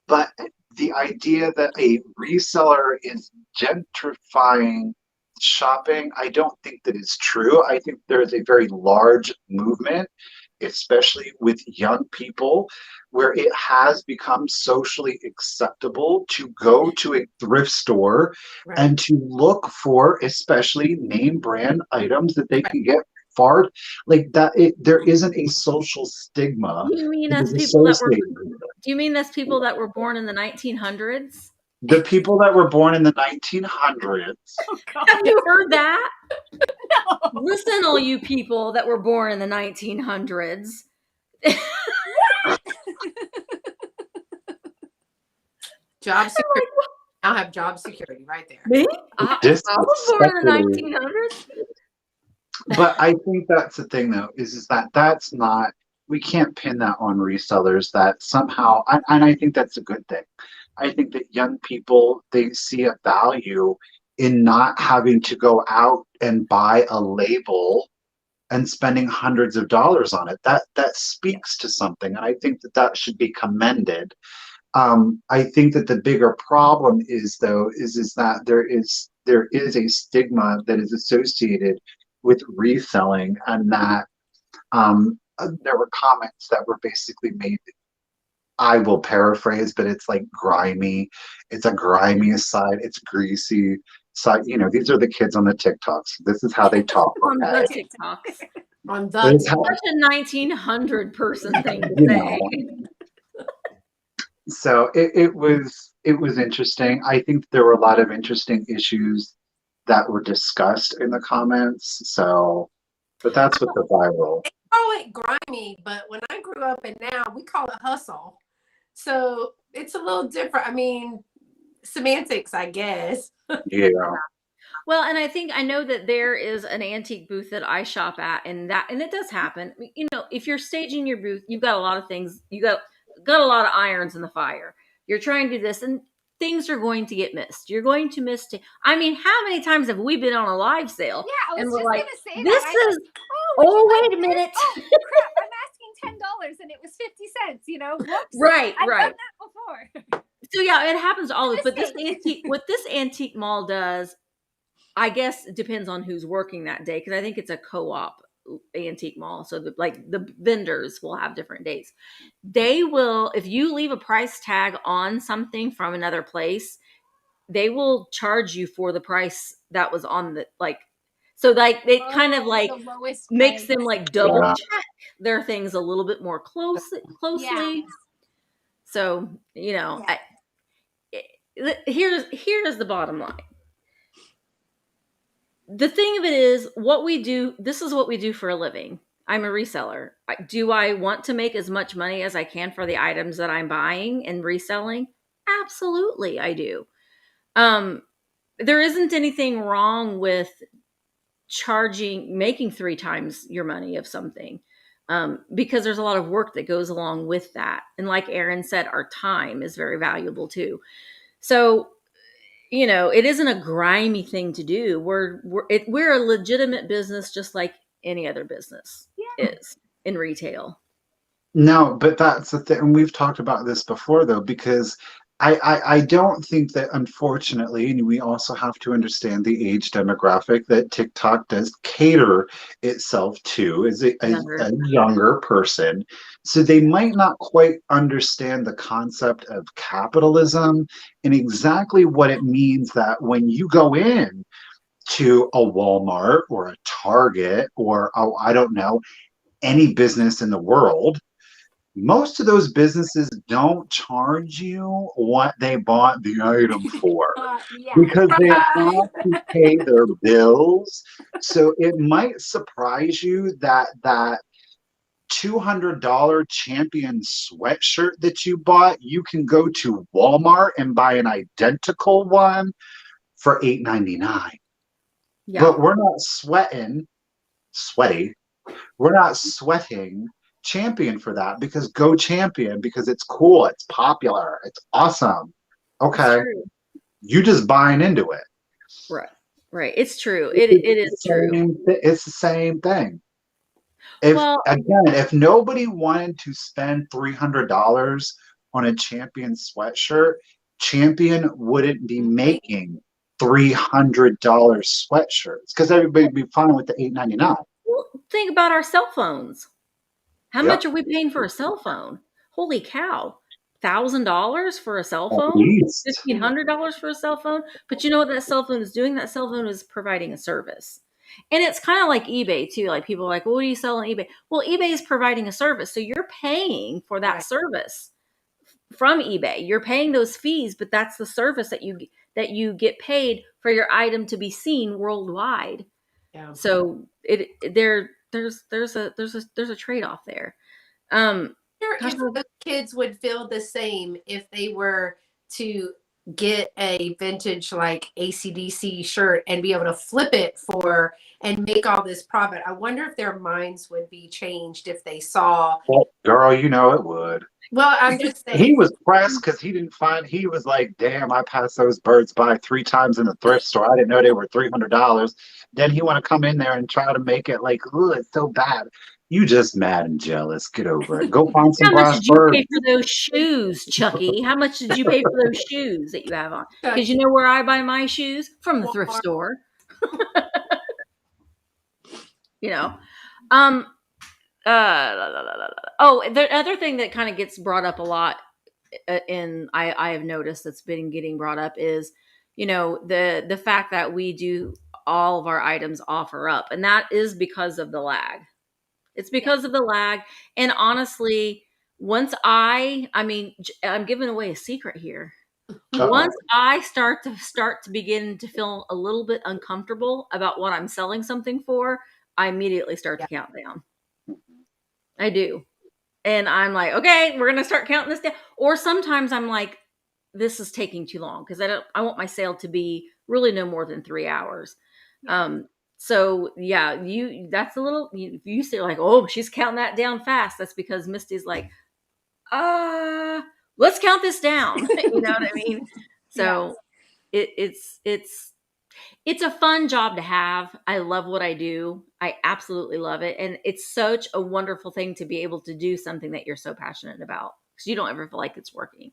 [SPEAKER 2] But the idea that a reseller is gentrifying shopping, I don't think that is true. I think there's a very large movement, especially with young people, where it has become socially acceptable to go to a thrift store and to look for especially name brand items that they can get far like that. There isn't a social stigma.
[SPEAKER 1] Do you mean
[SPEAKER 2] that
[SPEAKER 1] as
[SPEAKER 2] is
[SPEAKER 1] people that were
[SPEAKER 2] associated with it.
[SPEAKER 1] Do you mean as people that were born in the 1900s?
[SPEAKER 2] The people that were born in the 1900s.
[SPEAKER 4] Oh, God.
[SPEAKER 1] Have you heard that?
[SPEAKER 4] No.
[SPEAKER 1] Listen, all you people that were born in the 1900s.
[SPEAKER 3] Job security. I'll have job security right there.
[SPEAKER 1] Me? I was born in the 1900s.
[SPEAKER 2] But I think that's the thing, though, is that that's not, we can't pin that on resellers that somehow, and I think that's a good thing. I think that young people, they see a value in not having to go out and buy a label and spending hundreds of dollars on it. That speaks to something, and I think that should be commended. I think that the bigger problem is that there is a stigma that is associated with reselling, and that there were comments that were basically made. I will paraphrase, but it's like grimy. It's a grimy side. It's greasy side. These are the kids on the TikToks. This is how they talk.
[SPEAKER 1] On the TikToks.
[SPEAKER 3] On the
[SPEAKER 2] It's
[SPEAKER 1] such a 1900 person thing to say.
[SPEAKER 2] So it was interesting. I think there were a lot of interesting issues that were discussed in the comments. So, but that's what the viral.
[SPEAKER 3] They call it grimy, but when I grew up and now we call it hustle. So it's a little different. I mean, semantics, I guess.
[SPEAKER 2] Yeah.
[SPEAKER 1] Well, and I know that there is an antique booth that I shop at, and it does happen. If you're staging your booth, you've got a lot of things. You got a lot of irons in the fire. You're trying to do this, and things are going to get missed. You're going to miss. How many times have we been on a live sale?
[SPEAKER 4] Yeah, I was just
[SPEAKER 1] like,
[SPEAKER 4] going to say
[SPEAKER 1] this
[SPEAKER 4] that.
[SPEAKER 1] is. Oh, wait a minute!
[SPEAKER 4] Oh, crap! I'm asking $10 and it was 50 cents. Whoops.
[SPEAKER 1] Right.
[SPEAKER 4] I've done that before.
[SPEAKER 1] So yeah, it happens all of. But what this antique mall does, I guess, it depends on who's working that day, because I think it's a co-op antique mall. So the vendors will have different days. They will, if you leave a price tag on something from another place, they will charge you for the price that was on the So it kind of makes them double check their things a little bit more closely. Yeah. So here's the bottom line. The thing of it is, what we do. This is what we do for a living. I'm a reseller. Do I want to make as much money as I can for the items that I'm buying and reselling? Absolutely, I do. There isn't anything wrong with making 3 times your money of something, because there's a lot of work that goes along with that. And like Erin said, our time is very valuable too. So, it isn't a grimy thing to do. We're a legitimate business, just like any other business is in retail.
[SPEAKER 2] No, but that's the thing. And we've talked about this before, though, because I don't think that, unfortunately, and we also have to understand the age demographic that TikTok does cater itself to is a younger person. So they might not quite understand the concept of capitalism and exactly what it means that when you go in to a Walmart or a Target or, oh, I don't know, any business in the world, most of those businesses don't charge you what they bought the item for because they have to pay their bills. So it might surprise you that that $200 Champion sweatshirt that you bought, you can go to Walmart and buy an identical one for $8.99.
[SPEAKER 1] Yeah.
[SPEAKER 2] But we're not sweating Champion for that because go Champion because it's cool, it's popular, it's awesome. Okay. You just buying into it.
[SPEAKER 1] Right. It's true. It is true.
[SPEAKER 2] It's the same thing. If nobody wanted to spend $300 on a Champion sweatshirt, Champion wouldn't be making $300 sweatshirts because everybody would be fine with the $8.99.
[SPEAKER 1] Well, think about our cell phones. How much are we paying for a cell phone? Holy cow. $1,000 for a cell phone? $1,500 for a cell phone? But you know what that cell phone is doing? That cell phone is providing a service. And it's kind of like eBay too. Like people are like, well, what do you sell on eBay? Well, eBay is providing a service. So you're paying for that service from eBay. You're paying those fees, but that's the service that you get paid for your item to be seen worldwide. Yeah. So there's a trade-off there.
[SPEAKER 3] If those kids would feel the same if they were to get a vintage like AC/DC shirt and be able to flip it and make all this profit. I wonder if their minds would be changed if they saw.
[SPEAKER 2] Well, girl, you know it would.
[SPEAKER 3] Well, I'm just saying.
[SPEAKER 2] He was pressed because he was like, damn, I passed those birds by 3 times in the thrift store. I didn't know they were $300. Then he want to come in there and try to make it like, oh, it's so bad. You just mad and jealous. Get over it. Go find some brass birds.
[SPEAKER 1] How much did you pay for those shoes, Chucky? How much did you pay for those shoes that you have on? Because you know where I buy my shoes? From the thrift store. You know. The other thing that kind of gets brought up a lot, and I have noticed that's been getting brought up is, you know, the fact that we do all of our items offer up, and that is because of the lag. It's because of the lag. And honestly, once I'm giving away a secret here. Once I start to begin to feel a little bit uncomfortable about what I'm selling something for, I immediately start to count down. I do. And I'm like, okay, we're going to start counting this down. Or sometimes I'm like, this is taking too long because I want my sale to be really no more than 3 hours. So yeah, that's a little, you say like, oh, she's counting that down fast. That's because Misty's like, let's count this down. You know what I mean? So it's a fun job to have. I love what I do. I absolutely love it. And it's such a wonderful thing to be able to do something that you're so passionate about because you don't ever feel like it's working.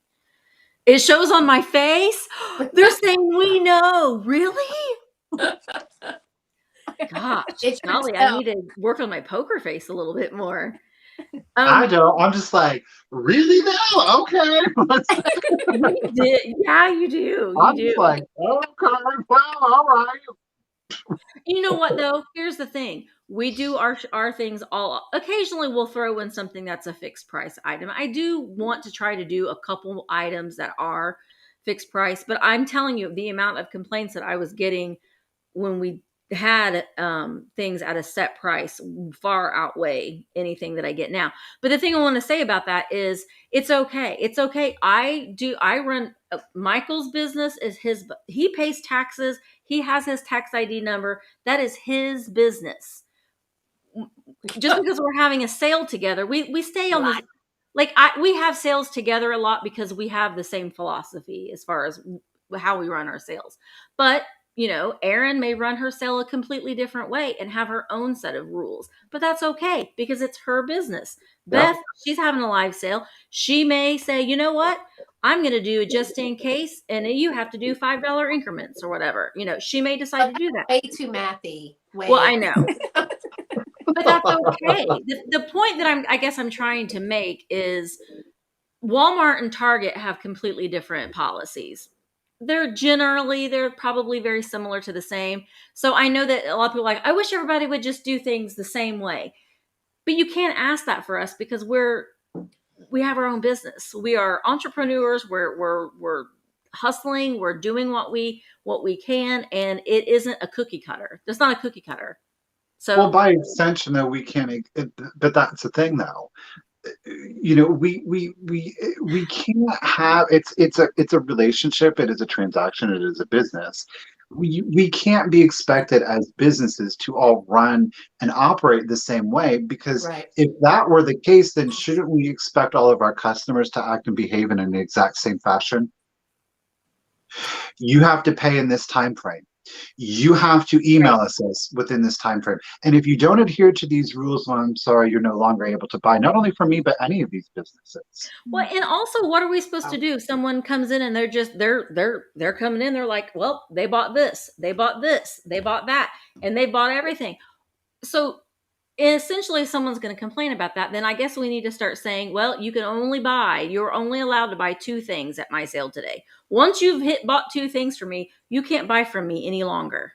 [SPEAKER 1] It shows on my face. They're saying we know. Really? Gosh, Golly, I need to work on my poker face a little bit more.
[SPEAKER 2] I don't. I'm just like, really now? Okay.
[SPEAKER 1] Yeah, you do.
[SPEAKER 2] I'm just like, okay, well, all right.
[SPEAKER 1] You know what though? Here's the thing. We do our things all. Occasionally, we'll throw in something that's a fixed price item. I do want to try to do a couple items that are fixed price, but I'm telling you, the amount of complaints that I was getting when we had things at a set price far outweigh anything that I get now. But the thing I want to say about that is it's okay. It's okay. I run Michael's business is he pays taxes. He has his tax ID number. That is his business. Just because we're having a sale together, we stay on the, we have sales together a lot because we have the same philosophy as far as how we run our sales. But Erin may run her sale a completely different way and have her own set of rules, but that's okay because it's her business. Beth, she's having a live sale. She may say, you know what? I'm going to do it just in case, and you have to do $5 increments or whatever. She may decide to do that.
[SPEAKER 3] Way too mathy.
[SPEAKER 1] Well, I know. But that's okay. The point that I guess I'm trying to make is Walmart and Target have completely different policies. They're probably very similar to the same. So I know that a lot of people are like, I wish everybody would just do things the same way. But you can't ask that for us because we have our own business. We are entrepreneurs. We're hustling. We're doing what we can, and it isn't a cookie cutter. It's not a cookie cutter. So,
[SPEAKER 2] well, by extension, though, we can't. But that's the thing, though. We can't have. It's a relationship. It is a transaction. It is a business. We can't be expected as businesses to all run and operate the same way, because if that were the case, then shouldn't we expect all of our customers to act and behave in the exact same fashion? You have to pay in this time frame. You have to email us within this time frame. And if you don't adhere to these rules, well, I'm sorry, you're no longer able to buy, not only from me, but any of these businesses.
[SPEAKER 1] Well, and also, what are we supposed to do? Someone comes in and they're coming in. They're like, well, they bought this, they bought this, they bought that, and they bought everything. So essentially, if someone's going to complain about that, then I guess we need to start saying, well, you're only allowed to buy 2 things at my sale today. Once you've bought 2 things from me, you can't buy from me any longer.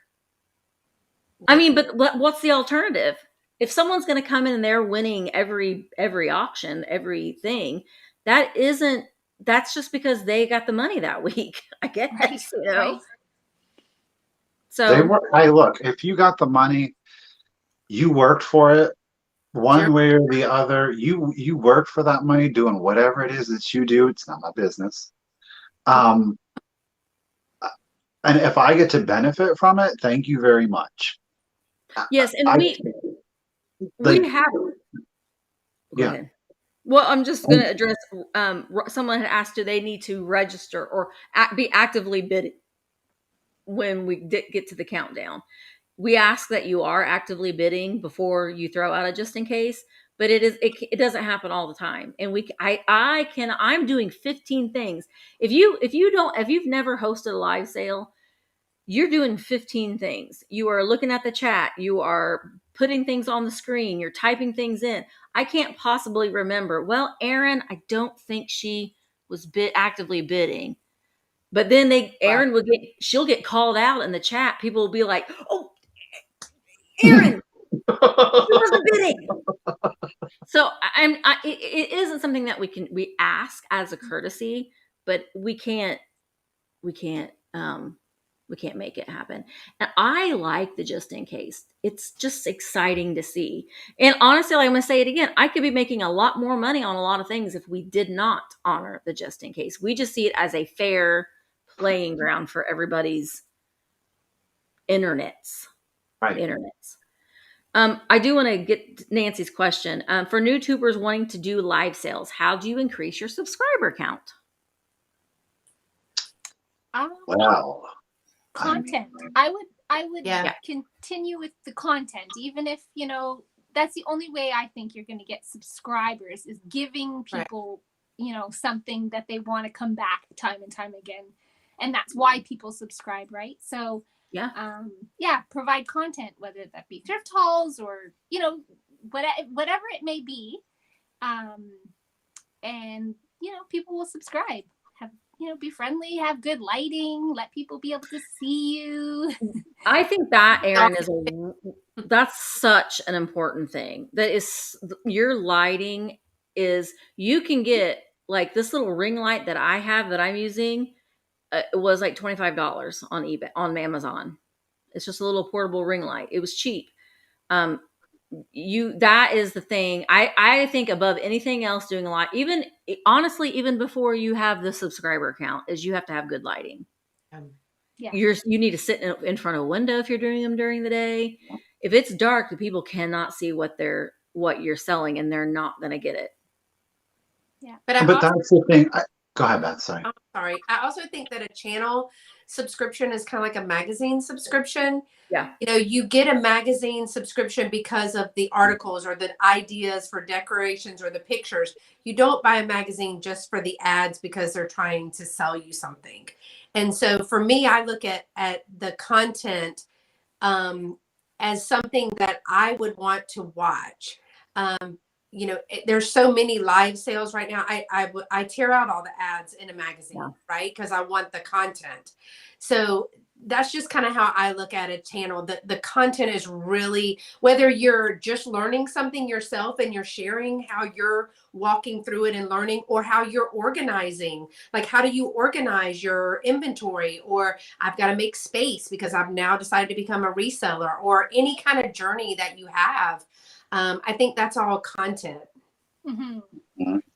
[SPEAKER 1] I mean, but what's the alternative? If someone's going to come in and they're winning every auction, everything, that's just because they got the money that week, I guess,
[SPEAKER 4] Right.
[SPEAKER 1] So
[SPEAKER 2] hey, look, if you got the money, you worked for it one way or the other. You worked for that money doing whatever it is that you do. It's not my business. And if I get to benefit from it, thank you very much.
[SPEAKER 1] Yes, and we have. Go ahead. Well, I'm just going to address. Someone had asked, do they need to register or be actively bidding when we get to the countdown? We ask that you are actively bidding before you throw out a just in case, but it doesn't happen all the time. And I'm doing 15 things. If you've never hosted a live sale, you're doing 15 things. You are looking at the chat. You are putting things on the screen. You're typing things in. I can't possibly remember. Well, Erin, I don't think she was actively bidding. But then Erin she'll get called out in the chat. People will be like, oh, Erin, she wasn't bidding. So it isn't something that we ask as a courtesy, but we can't make it happen. And I like the just in case. It's just exciting to see. And honestly, I'm going to say it again. I could be making a lot more money on a lot of things if we did not honor the just in case. We just see it as a fair playing ground for everybody's internets. I do want to get Nancy's question. For new tubers wanting to do live sales, how do you increase your subscriber count?
[SPEAKER 2] Wow.
[SPEAKER 4] Content. I would continue with the content, even if, that's the only way I think you're going to get subscribers, is giving people, something that they want to come back time and time again. And that's why people subscribe, right? So provide content, whether that be thrift hauls or, whatever it may be. And, people will subscribe. Be friendly, have good lighting, let people be able to see you.
[SPEAKER 1] I think that, Erin, that's such an important thing. That is, your lighting is, you can get like this little ring light that I have that I'm using. It was like $25 on eBay, on Amazon. It's just a little portable ring light. It was cheap. That is the thing. I think above anything else doing a lot, honestly, even before you have the subscriber count, is you have to have good lighting. You need to sit in front of a window if you're doing them during the day. If it's dark, the people cannot see what you're selling, and they're not going to get it.
[SPEAKER 3] Yeah. But
[SPEAKER 2] that's the thing. Go ahead, Beth. Sorry.
[SPEAKER 3] I'm sorry. I also think that a channel subscription is kind of like a magazine subscription.
[SPEAKER 1] Yeah.
[SPEAKER 3] You know, you get a magazine subscription because of the articles or the ideas for decorations or the pictures. You don't buy a magazine just for the ads because they're trying to sell you something. And so for me, I look at the content as something that I would want to watch. You know, there's so many live sales right now. I tear out all the ads in a magazine, right? Because I want the content. So that's just kind of how I look at a channel. The content is really, whether you're just learning something yourself and you're sharing how you're walking through it and learning, or how you're organizing, like how do you organize your inventory, or I've got to make space because I've now decided to become a reseller, or any kind of journey that you have. I think that's all content.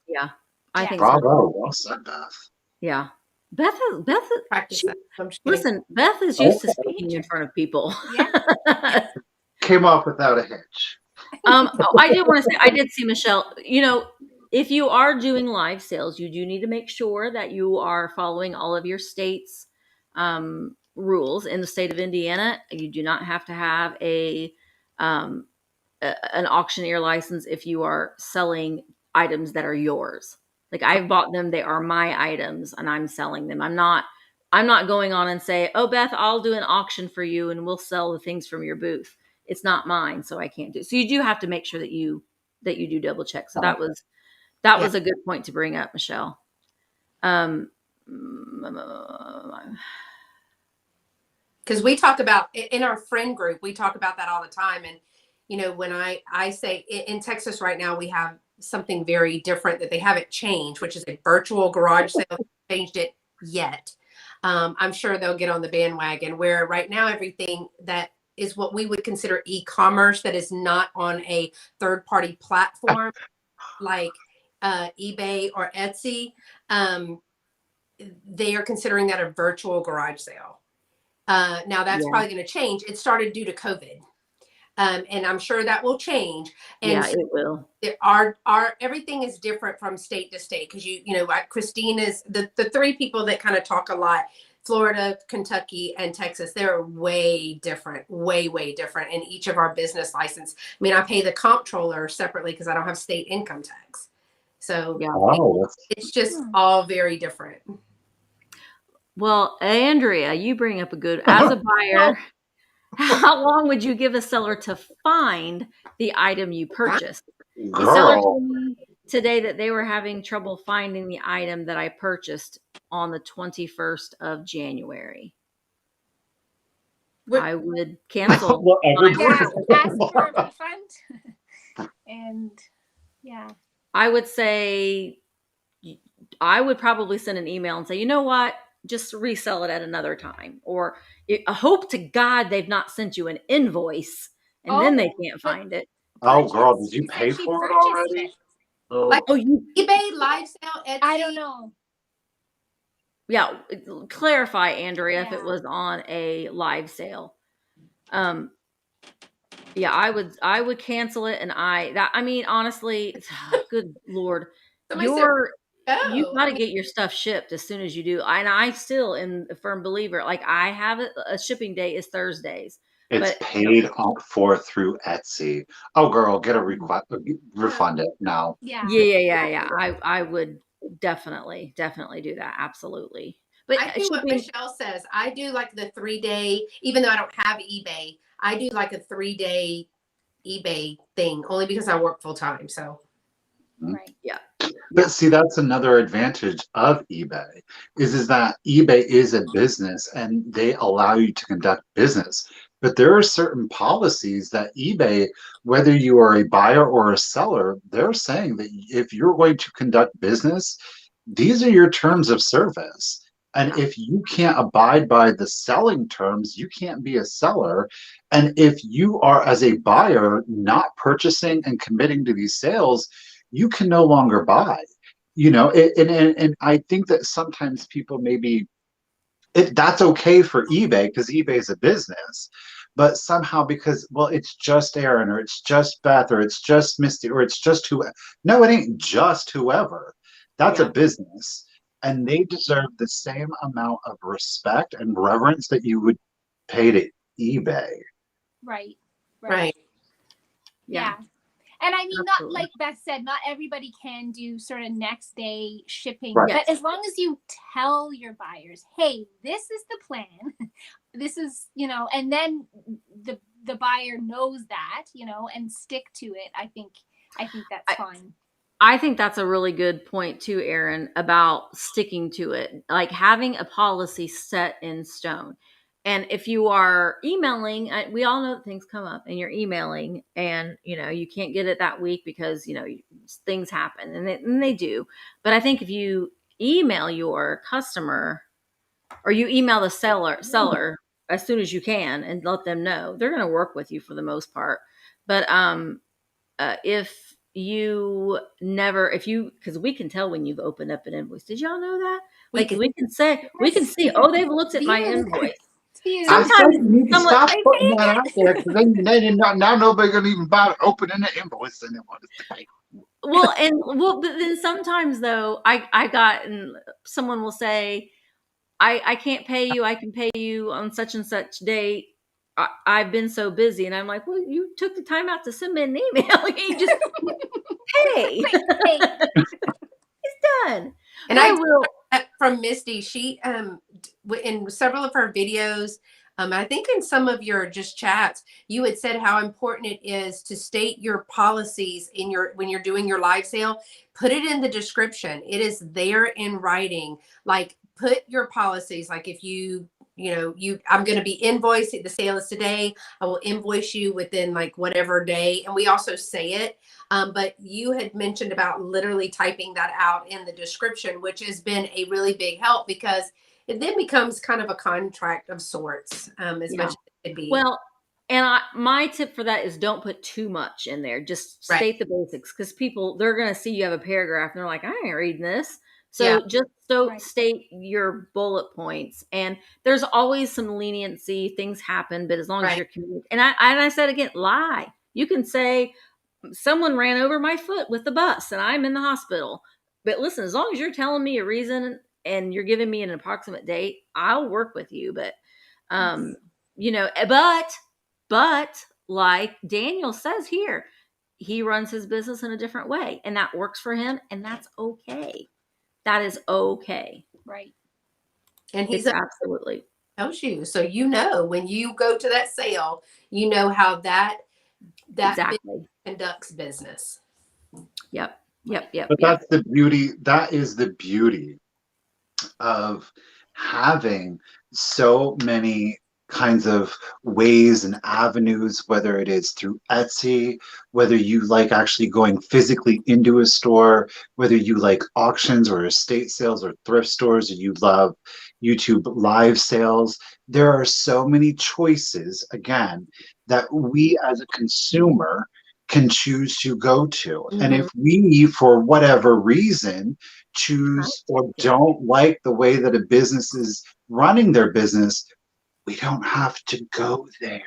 [SPEAKER 1] Yeah, I think
[SPEAKER 2] Bravo,
[SPEAKER 1] so.
[SPEAKER 2] well said, Beth.
[SPEAKER 1] Yeah, Beth.
[SPEAKER 3] Practice that.
[SPEAKER 1] Listen, Beth is used to speaking in front of people.
[SPEAKER 4] Yeah.
[SPEAKER 2] Came off without a hitch.
[SPEAKER 1] I did want to say, I did see Michelle. You know, if you are doing live sales, you do need to make sure that you are following all of your state's rules. In the state of Indiana, you do not have to have an auctioneer license if you are selling items that are yours. Like, I've bought them, they are my items, and I'm selling them. I'm not going on and say, "Oh, Beth, I'll do an auction for you and we'll sell the things from your booth." It's not mine, so I can't do it. So you do have to make sure that you do double check. So that was a good point to bring up, Michelle. Because
[SPEAKER 3] we talk about in our friend group, we talk about that all the time. And you know, when I say in Texas right now, we have something very different that they haven't changed, which is a virtual garage sale. Changed it yet. I'm sure they'll get on the bandwagon, where right now everything that is what we would consider e-commerce, that is not on a third-party platform like eBay or Etsy, they are considering that a virtual garage sale. Now that's probably going to change. It started due to COVID. And I'm sure that will change. And
[SPEAKER 1] it will.
[SPEAKER 3] Our everything is different from state to state, because you know, Christine is the three people that kind of talk a lot. Florida, Kentucky, and Texas, they're way different, way different in each of our business license. I mean, I pay the comptroller separately because I don't have state income tax. So it's just all very different.
[SPEAKER 1] Well, Andrea, you bring up a good, as a buyer, how long would you give a seller to find the item you purchased? The seller told me today that they were having trouble finding the item that I purchased on the 21st of January. I would cancel my order.
[SPEAKER 4] Ask for a refund. And
[SPEAKER 1] I would say, I would probably send an email and say, you know what, just resell it at another time. Or I hope to God they've not sent you an invoice and then they can't find it.
[SPEAKER 2] Oh, girl, did you pay for it already?
[SPEAKER 3] Like eBay, live sale, Etsy?
[SPEAKER 4] I don't know.
[SPEAKER 1] Yeah, clarify, Andrea, if it was on a live sale. Yeah, I would cancel it, and I mean, honestly, good Lord, you've got to get your stuff shipped as soon as you do. And I still am a firm believer. Like, I have a shipping day is Thursdays.
[SPEAKER 2] It's paid for through Etsy. Oh, girl, get a refund it now.
[SPEAKER 1] Yeah. I would definitely do that. Absolutely. But
[SPEAKER 3] I do what Michelle says. I do like the 3-day, even though I don't have eBay, I do like a 3-day eBay thing, only because I work full time. So,
[SPEAKER 4] right.
[SPEAKER 1] Yeah.
[SPEAKER 2] But see, that's another advantage of eBay is that eBay is a business and they allow you to conduct business. But there are certain policies that eBay, whether you are a buyer or a seller, they're saying that if you're going to conduct business, these are your terms of service. And if you can't abide by the selling terms, you can't be a seller. And if you are, as a buyer, not purchasing and committing to these sales, you can no longer buy. You know, and I think that sometimes people maybe that's okay for eBay because eBay is a business, but somehow because, well, it's just Erin or it's just Beth or it's just Misty or it's just whoever. No, it ain't just whoever. That's a business. and they deserve the same amount of respect and reverence that you would pay to eBay.
[SPEAKER 4] Right.
[SPEAKER 3] Right.
[SPEAKER 4] Yeah. And I mean,
[SPEAKER 1] Absolutely.
[SPEAKER 4] not like Beth said, not everybody can do sort of next day shipping,
[SPEAKER 2] Right.
[SPEAKER 4] but as long as you tell your buyers, hey, this is the plan, this is, you know, and then the buyer knows that, you know, and stick to it. I think that's fine.
[SPEAKER 1] I think that's a really good point too, Erin, about sticking to it, like having a policy set in stone. And if you are emailing, we all know that things come up and you're emailing and, you know, you can't get it that week because, you know, things happen and they do. But I think if you email your customer or you email the seller as soon as you can and let them know, they're going to work with you for the most part. But, if you never, because we can tell when you've opened up an invoice. Did y'all know that? Like we can see, oh, they've looked at my invoice.
[SPEAKER 2] I said
[SPEAKER 1] Sometimes
[SPEAKER 2] you need to
[SPEAKER 1] someone,
[SPEAKER 2] stop putting that out there because then now nobody's gonna even bother opening the invoice and they want to pay.
[SPEAKER 1] but then sometimes though, I got, and someone will say, I can't pay you. I can pay you on such and such date. I've been so busy, and I'm like, well, you took the time out to send me an email. You just pay. It's done.
[SPEAKER 3] And
[SPEAKER 1] But
[SPEAKER 3] I
[SPEAKER 1] I will.
[SPEAKER 3] from Misty, she in several of her videos, I think in some of your just chats, you had said how important it is to state your policies in when you're doing your live sale. Put it in the description. It is there in writing. Like put your policies. Like if I'm going to be invoiced. The sale is today. I will invoice you within like whatever day. And we also say it. But you had mentioned about literally typing that out in the description, which has been a really big help because it then becomes kind of a contract of sorts, as much as it could be.
[SPEAKER 1] Well, and my tip for that is don't put too much in there. Just state the basics because they're going to see you have a paragraph and they're like, I ain't reading this. So just state your bullet points, and there's always some leniency. Things happen, but as long as you're communicating, and I said again, lie. You can say someone ran over my foot with the bus and I'm in the hospital. But listen, as long as you're telling me a reason and you're giving me an approximate date, I'll work with you. But you know, but like Daniel says here, he runs his business in a different way and that works for him, and that's okay. That is okay.
[SPEAKER 4] Right.
[SPEAKER 3] And he's
[SPEAKER 1] absolutely
[SPEAKER 3] tells you. So you know when you go to that sale, you know how that
[SPEAKER 1] exactly
[SPEAKER 3] conducts business.
[SPEAKER 1] Yep.
[SPEAKER 2] But that's the beauty. That is the beauty of having so many kinds of ways and avenues, whether it is through Etsy, whether you like actually going physically into a store, whether you like auctions or estate sales or thrift stores, or you love YouTube live sales. There are so many choices, again, that we as a consumer can choose to go to. Mm-hmm. And if we, for whatever reason, choose or don't like the way that a business is running their business, we don't have to go there.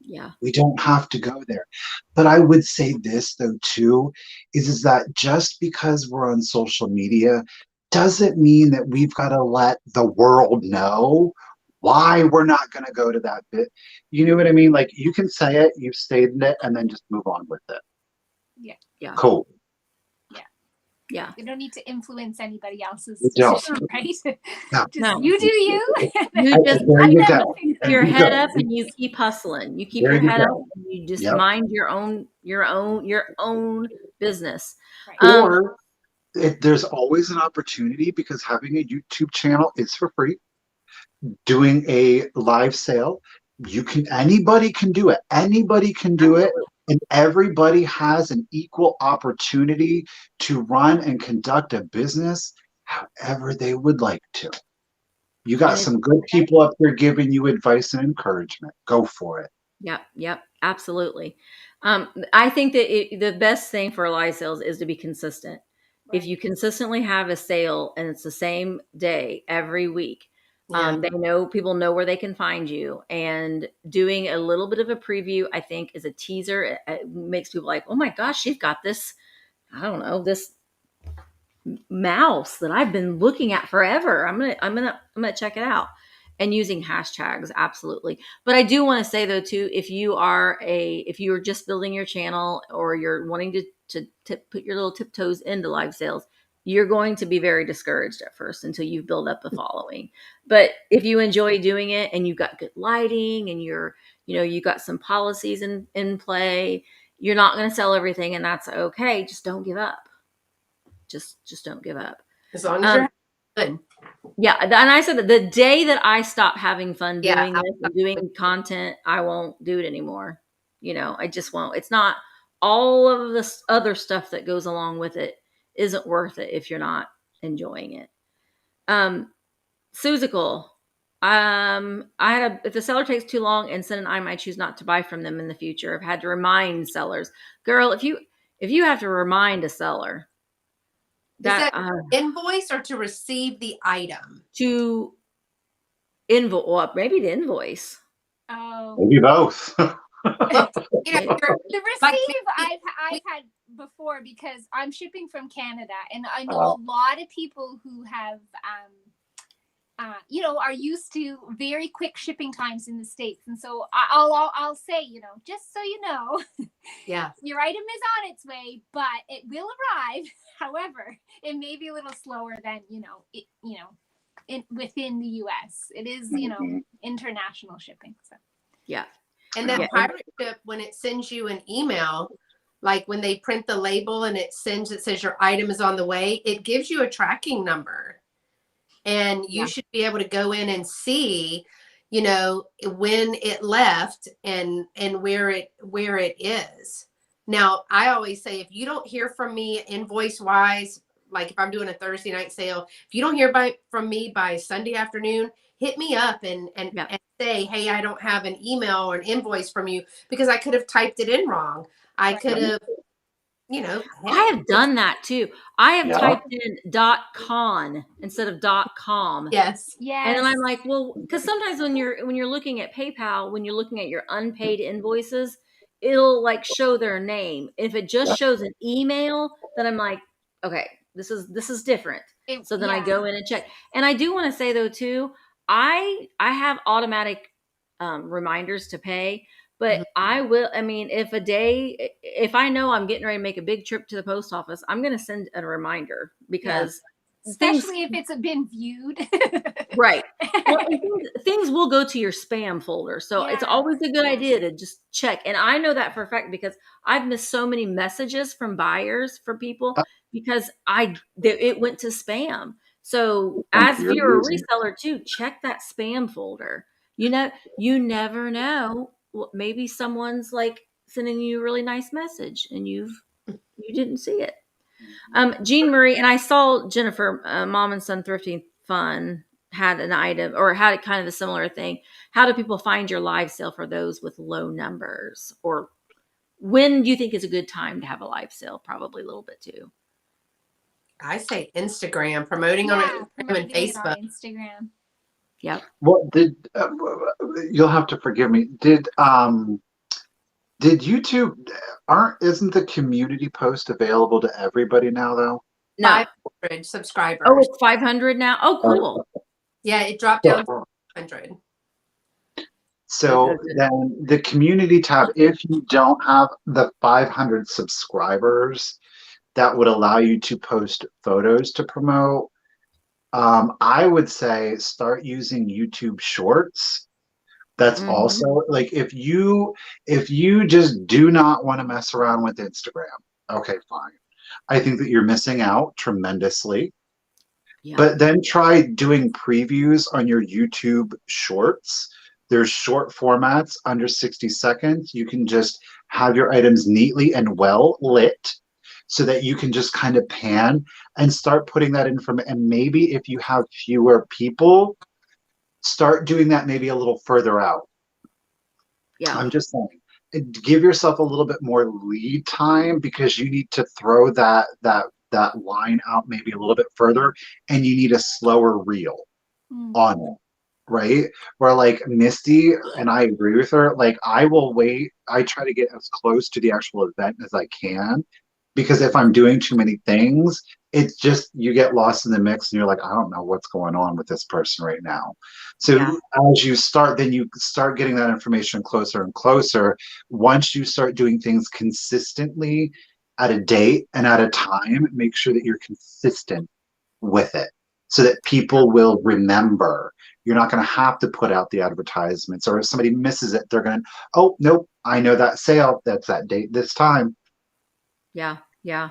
[SPEAKER 1] Yeah.
[SPEAKER 2] We don't have to go there. But I would say this though too, is that just because we're on social media doesn't mean that we've got to let the world know why we're not going to go to that bit. You know what I mean? Like you can say it, you've stated it, and then just move on with it.
[SPEAKER 4] Yeah.
[SPEAKER 2] Cool.
[SPEAKER 1] Yeah.
[SPEAKER 4] You don't need to influence anybody else's decision, right?
[SPEAKER 1] No.
[SPEAKER 4] You do you.
[SPEAKER 1] You just
[SPEAKER 2] keep
[SPEAKER 1] your head up and you keep hustling. You keep your head up and you just mind your own business.
[SPEAKER 4] Right.
[SPEAKER 2] Or there's always an opportunity because having a YouTube channel is for free. Doing a live sale, anybody can do it. Anybody can do it. And everybody has an equal opportunity to run and conduct a business however they would like to. You got some good people up there giving you advice and encouragement. Go for it.
[SPEAKER 1] Yep, absolutely. I think that the best thing for live sales is to be consistent. Right. If you consistently have a sale and it's the same day every week, people know where they can find you, and doing a little bit of a preview, I think, is a teaser. It makes people like, oh my gosh, you've got this, I don't know, this mouse that I've been looking at forever. I'm gonna check it out. And using hashtags, absolutely. But I do want to say though too, if you are just building your channel, or you're wanting to put your little tiptoes into live sales, you're going to be very discouraged at first until you build up a following. But if you enjoy doing it and you've got good lighting and you got some policies in play, you're not going to sell everything, and that's okay. Just don't give up. Just don't give up.
[SPEAKER 3] As long as you're good.
[SPEAKER 1] Yeah, and I said that the day that I stop having fun doing
[SPEAKER 3] Yeah,
[SPEAKER 1] this and doing content, I won't do it anymore. I just won't. It's not, all of this other stuff that goes along with it isn't worth it if you're not enjoying it. Suzical. If the seller takes too long and send an item I choose not to buy from them in the future, I've had to remind sellers. Girl, if you have to remind a seller,
[SPEAKER 3] is that invoice or to receive the item?
[SPEAKER 1] To invoice, well, maybe the invoice.
[SPEAKER 4] Oh,
[SPEAKER 2] maybe both.
[SPEAKER 4] The receive I've had before, because I'm shipping from Canada, and I know a lot of people who have are used to very quick shipping times in the States. And so I'll say, just so you know,
[SPEAKER 3] yeah,
[SPEAKER 4] your item is on its way, but it will arrive. However, it may be a little slower than, within the US. It is, international shipping. So
[SPEAKER 1] yeah.
[SPEAKER 3] And that pirate ship, when it sends you an email, like when they print the label and it says your item is on the way, it gives you a tracking number. And you should be able to go in and see, when it left and where it is. Now, I always say, if you don't hear from me invoice wise, like if I'm doing a Thursday night sale, if you don't hear from me by Sunday afternoon, hit me up and say, hey, I don't have an email or an invoice from you, because I could have typed it in wrong. I could have,
[SPEAKER 1] I have done that too. I have typed in .con instead of .com.
[SPEAKER 3] Yes.
[SPEAKER 1] And then I'm like, well, because sometimes when you're looking at PayPal, when you're looking at your unpaid invoices, it'll like show their name. If it just shows an email, then I'm like, okay, this is different. So then I go in and check. And I do want to say though too, I have automatic reminders to pay. But if I know I'm getting ready to make a big trip to the post office, I'm going to send a reminder, because
[SPEAKER 4] especially if it's been viewed.
[SPEAKER 1] Right. Well, things will go to your spam folder. So it's always a good idea to just check. And I know that for a fact, because I've missed so many messages from buyers, from people, because it went to spam. So as if you're a reseller too, check that spam folder. You never know. Maybe someone's like sending you a really nice message and you didn't see it. Jean Marie, and I saw Jennifer, Mom and Son Thrifting Fun, had an item, or had kind of a similar thing. How do people find your live sale for those with low numbers? Or when do you think is a good time to have a live sale? Probably a little bit too.
[SPEAKER 3] I say Instagram, promoting on Instagram and Facebook.
[SPEAKER 4] Instagram.
[SPEAKER 1] Yep.
[SPEAKER 2] What you'll have to forgive me. Did YouTube, isn't the community post available to everybody now though?
[SPEAKER 1] No.
[SPEAKER 3] 500 subscribers.
[SPEAKER 1] Oh, it's 500 now? Oh, cool.
[SPEAKER 3] Yeah, it dropped down to 100.
[SPEAKER 2] So then the community tab, if you don't have the 500 subscribers, that would allow you to post photos to promote. I would say start using YouTube Shorts. That's also like, if you just do not want to mess around with Instagram, okay, fine. I think that you're missing out tremendously. Yeah. But then try doing previews on your YouTube Shorts. There's short formats under 60 seconds. You can just have your items neatly and well lit, so that you can just kind of pan and start putting that in and maybe if you have fewer people, start doing that maybe a little further out. Yeah. I'm just saying, give yourself a little bit more lead time, because you need to throw that line out maybe a little bit further, and you need a slower reel on it. Right? Where like Misty, and I agree with her, like I will wait. I try to get as close to the actual event as I can. because if I'm doing too many things, it's just you get lost in the mix and you're like, I don't know what's going on with this person right now. So as you start, then you start getting that information closer and closer. Once you start doing things consistently at a date and at a time, make sure that you're consistent with it so that people will remember. You're not going to have to put out the advertisements, or if somebody misses it, they're going to, oh, nope, I know that sale. That's that date this time.
[SPEAKER 1] Yeah. Yeah.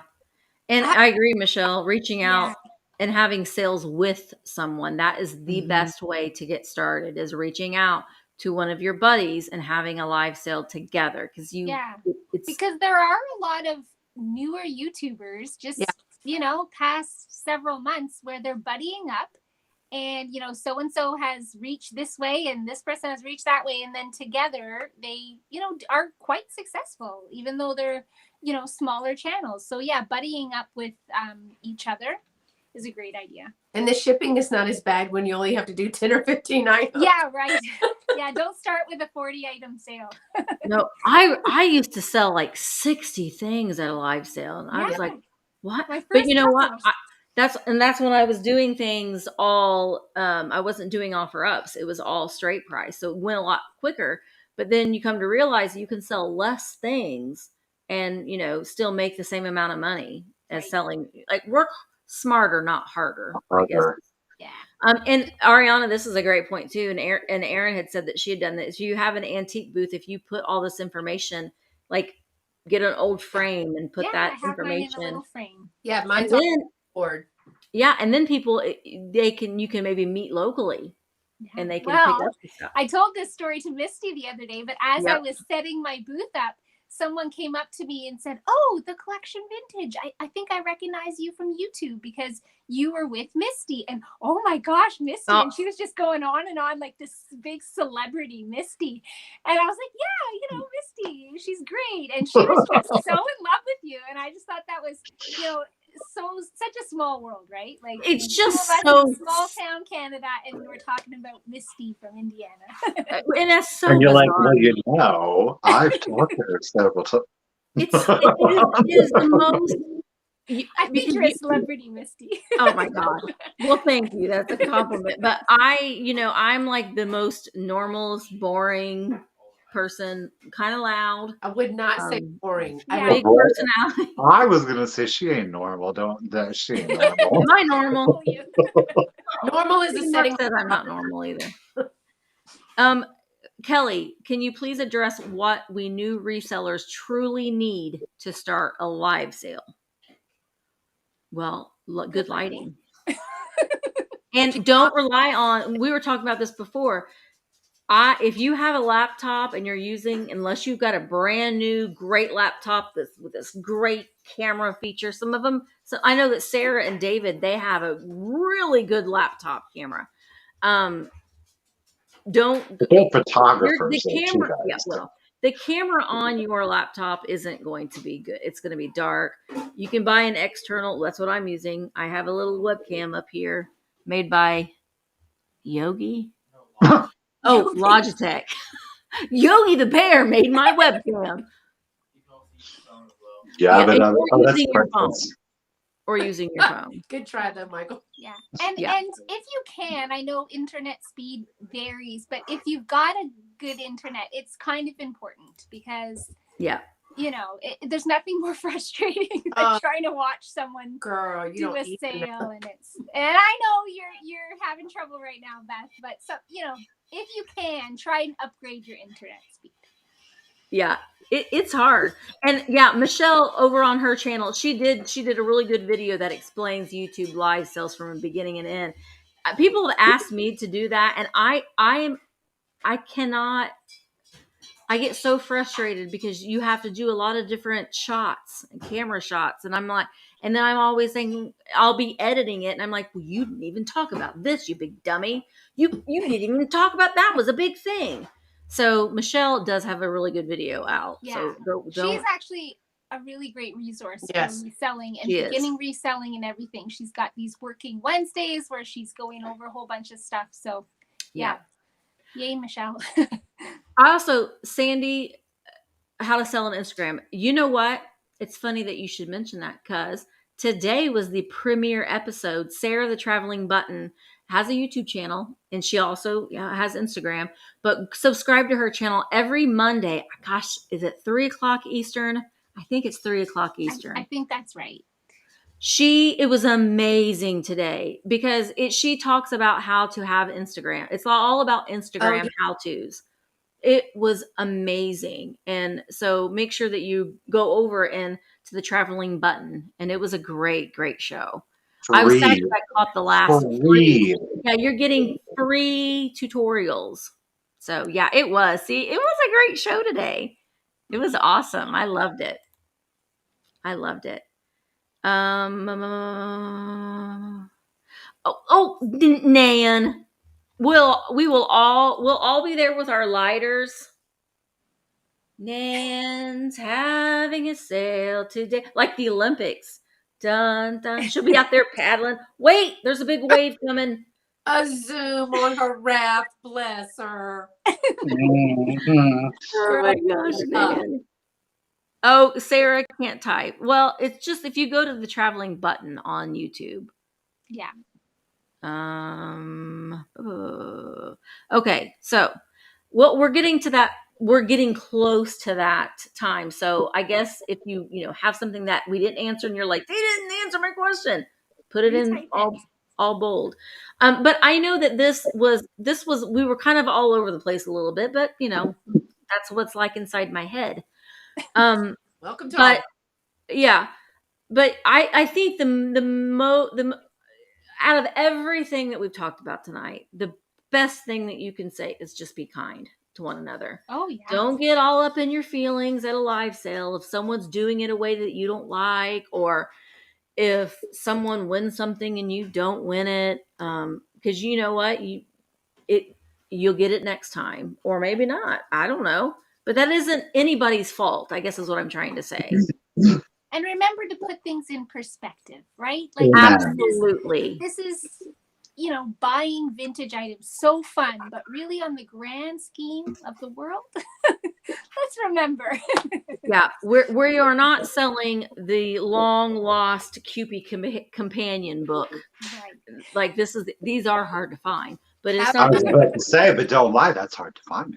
[SPEAKER 1] And I agree, Michelle, reaching out and having sales with someone. That is the best way to get started, is reaching out to one of your buddies and having a live sale together. Because
[SPEAKER 4] because there are a lot of newer YouTubers just, past several months where they're buddying up and, so-and-so has reached this way and this person has reached that way. And then together they, are quite successful, even though they're, smaller channels. So buddying up with each other is a great idea.
[SPEAKER 3] And the shipping is not as bad when you only have to do 10 or 15 items.
[SPEAKER 4] Yeah, right. Don't start with a 40 item sale.
[SPEAKER 1] No, I used to sell like 60 things at a live sale. And I was like, what? But you know what? That's when I was doing things all, I wasn't doing offer ups. It was all straight price. So it went a lot quicker. But then you come to realize you can sell less things and, still make the same amount of money as selling, like work smarter, not harder, I guess.
[SPEAKER 4] Yeah.
[SPEAKER 1] And Ariana, this is a great point too. And Erin had said that she had done this. If you have an antique booth, if you put all this information, like get an old frame and put that information.
[SPEAKER 4] Mine in a little frame.
[SPEAKER 3] Yeah, mine's on board.
[SPEAKER 1] Yeah, and then people, you can maybe meet locally. And they can pick up the stuff.
[SPEAKER 4] I told this story to Misty the other day, but as I was setting my booth up, someone came up to me and said, "Oh, the Collection Vintage. I think I recognize you from YouTube because you were with Misty." And oh my gosh, Misty. And she was just going on and on like this big celebrity, Misty. And I was like, Misty, she's great. And she was just so in love with you. And I just thought that was, such a small world, right? Like
[SPEAKER 1] it's just so
[SPEAKER 4] small town Canada, and we're talking about Misty from Indiana.
[SPEAKER 1] And that's so.
[SPEAKER 2] And you're like, well, I've talked to her several times.
[SPEAKER 1] It is the most.
[SPEAKER 4] I think you're a celebrity, Misty.
[SPEAKER 1] Oh my God. Well, thank you. That's a compliment. But I'm like the most normal, boring person, kind of loud.
[SPEAKER 3] I would not say boring.
[SPEAKER 1] Big personality.
[SPEAKER 2] I was gonna say she ain't normal. She ain't normal.
[SPEAKER 1] Am I normal?
[SPEAKER 3] Normal is a setting.
[SPEAKER 1] Says I'm not normal either. Kelly, can you please address what we new resellers truly need to start a live sale? Well, good lighting. And don't rely on, we were talking about this before. If you have a laptop and you're using, unless you've got a brand new great laptop with this great camera feature, some of them, so I know that Sarah and David, they have a really good laptop camera.
[SPEAKER 2] Photographers.
[SPEAKER 1] The camera on your laptop isn't going to be good. It's going to be dark. You can buy an external. That's what I'm using. I have a little webcam up here made by Yogi. Oh, Logitech. Yogi the bear made my webcam.
[SPEAKER 2] Using your phone.
[SPEAKER 1] Or using your phone.
[SPEAKER 3] Good try though, Michael.
[SPEAKER 4] Yeah. And if you can, I know internet speed varies, but if you've got a good internet, it's kind of important because there's nothing more frustrating than trying to watch someone do a sale, and I know you're having trouble right now, Beth, but if you can, try and upgrade your internet speed.
[SPEAKER 1] Yeah, it's hard. And Michelle over on her channel, she did a really good video that explains YouTube live sales from the beginning and end. People have asked me to do that, and I cannot. I get so frustrated because you have to do a lot of different shots and camera shots. And I'm like, and then I'm always saying, I'll be editing it. And I'm like, well, you didn't even talk about this, you big dummy. You didn't even talk about that was a big thing. So Michelle does have a really good video out.
[SPEAKER 4] Yeah.
[SPEAKER 1] So
[SPEAKER 4] she's actually a really great resource for reselling and beginning reselling and everything. She's got these working Wednesdays where she's going over a whole bunch of stuff. So yeah. Yay, Michelle.
[SPEAKER 1] I also, Sandy, how to sell on Instagram. You know what? it's funny that you should mention that because today was the premiere episode. Sarah, the Traveling Button, has a YouTube channel and she also has Instagram, but subscribe to her channel every Monday. Gosh, is it 3:00 Eastern? I think it's 3:00 Eastern.
[SPEAKER 4] I think that's right.
[SPEAKER 1] It was amazing today because she talks about how to have Instagram. It's all about Instagram how-tos. It was amazing. And so make sure that you go over to the Traveling Button. And it was a great, great show. I was sad I caught the last free. Yeah, you're getting free tutorials. So yeah, it was. See, it was a great show today. It was awesome. I loved it. Nan, we'll all be there with our lighters. Nan's having a sale today, like the Olympics. Dun dun. She'll be out there paddling. Wait, there's a big wave coming.
[SPEAKER 3] A zoom on her raft, bless her.
[SPEAKER 1] Oh my gosh, Nan. Oh, Sarah can't type. Well, it's just if you go to the Traveling Button on YouTube.
[SPEAKER 4] Yeah.
[SPEAKER 1] Okay, so we're getting to that. We're getting close to that time. So I guess if you have something that we didn't answer and you're like, they didn't answer my question, put it in all bold. But I know that this was we were kind of all over the place a little bit, but that's what's like inside my head.
[SPEAKER 3] Welcome to
[SPEAKER 1] but I think the out of everything that we've talked about tonight, the best thing that you can say is just be kind to one another.
[SPEAKER 4] Oh yeah.
[SPEAKER 1] Don't get all up in your feelings at a live sale if someone's doing it a way that you don't like, or if someone wins something and you don't win it, because you know what, you'll get it next time, or maybe not. I don't know, but that isn't anybody's fault, I guess is what I'm trying to say.
[SPEAKER 4] And remember to put things in perspective, right? Like
[SPEAKER 1] absolutely.
[SPEAKER 4] This is buying vintage items, so fun, but really on the grand scheme of the world, let's remember.
[SPEAKER 1] Yeah, we are not selling the long lost Cupid companion book.
[SPEAKER 4] Right.
[SPEAKER 1] Like these are hard to find, but it's
[SPEAKER 2] I
[SPEAKER 1] not.
[SPEAKER 2] was about to say, but don't lie, that's hard to find.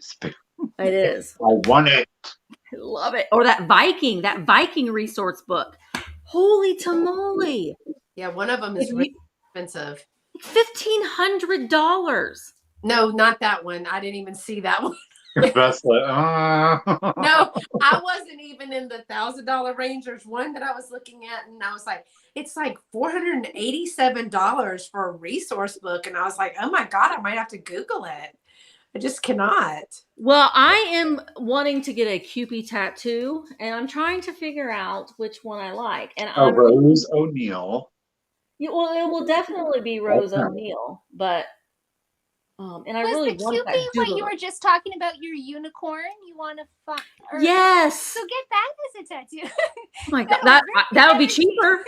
[SPEAKER 1] It is.
[SPEAKER 2] I want it.
[SPEAKER 1] I love it. Or that Viking resource book. Holy tamale!
[SPEAKER 3] Yeah, one of them is really expensive.
[SPEAKER 1] $1,500.
[SPEAKER 3] No, not that one. I didn't even see that one.
[SPEAKER 2] That's like,
[SPEAKER 3] No, I wasn't even in the $1,000 range. There's one that I was looking at, and I was like, it's like $487 for a resource book, and I was like, oh my god, I might have to Google it. I just cannot.
[SPEAKER 1] Well, I am wanting to get a Cupid tattoo, and I'm trying to figure out which one I like. And
[SPEAKER 2] Rose O'Neill.
[SPEAKER 1] Yeah, well, it will definitely be Rose O'Neill, but and I really want that.
[SPEAKER 4] Was the Cupid what you were just talking about? Your unicorn? You want to find?
[SPEAKER 1] Yes.
[SPEAKER 4] So get that as a tattoo.
[SPEAKER 1] Oh my god, that would be cheaper.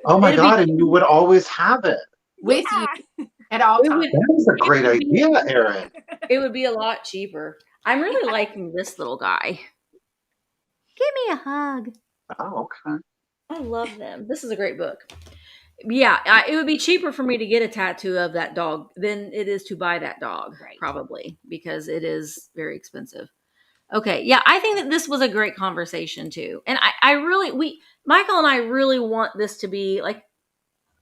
[SPEAKER 2] Oh my god, and you would always have it
[SPEAKER 3] with you at all times.
[SPEAKER 2] That is a great idea, Erin.
[SPEAKER 1] It would be a lot cheaper. I'm really liking this little guy. Give me a hug.
[SPEAKER 2] Oh, okay.
[SPEAKER 1] I love them. This is a great book. Yeah, it would be cheaper for me to get a tattoo of that dog than it is to buy that dog, right. Probably, because it is very expensive. Okay, yeah, I think that this was a great conversation too. And Michael and I really want this to be like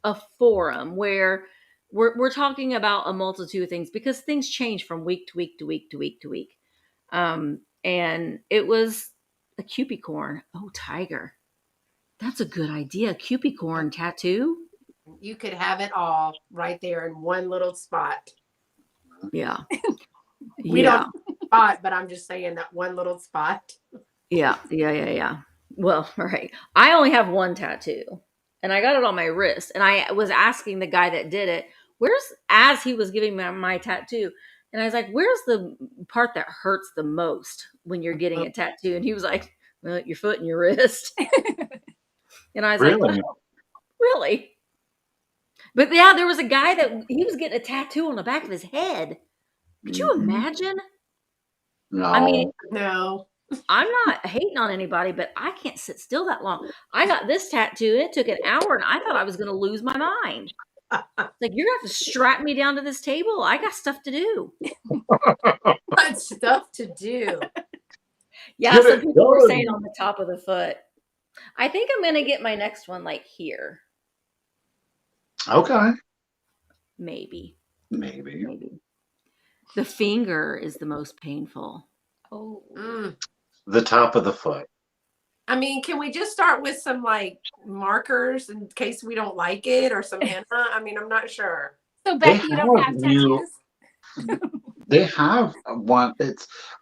[SPEAKER 1] a forum where we're talking about a multitude of things, because things change from week to week to week to week to week. And it was a Cupicorn. Oh, tiger. That's a good idea. Cupicorn tattoo.
[SPEAKER 3] You could have it all right there in one little spot.
[SPEAKER 1] Yeah.
[SPEAKER 3] We don't spot, but I'm just saying that one little spot.
[SPEAKER 1] Yeah. Well, all right. I only have one tattoo, and I got it on my wrist. And I was asking the guy that did it, as he was giving me my tattoo, and I was like, where's the part that hurts the most when you're getting a tattoo? And he was like, well, your foot and your wrist. And I was like, oh, really? But yeah, there was a guy that he was getting a tattoo on the back of his head. Could you imagine?
[SPEAKER 2] No.
[SPEAKER 1] I mean,
[SPEAKER 3] no.
[SPEAKER 1] I'm not hating on anybody, but I can't sit still that long. I got this tattoo and it took an hour and I thought I was going to lose my mind. Like, you're going to have to strap me down to this table. I got stuff to do.
[SPEAKER 3] Got stuff to do.
[SPEAKER 1] Yeah, some people were saying on the top of the foot. I think I'm going to get my next one like here.
[SPEAKER 2] Okay.
[SPEAKER 1] Maybe. The finger is the most painful.
[SPEAKER 4] Oh.
[SPEAKER 2] The top of the foot.
[SPEAKER 3] I mean, can we just start with some like markers in case we don't like it, or some henna? I mean, I'm not sure.
[SPEAKER 4] So Beth, you don't have tattoos?
[SPEAKER 2] They have one.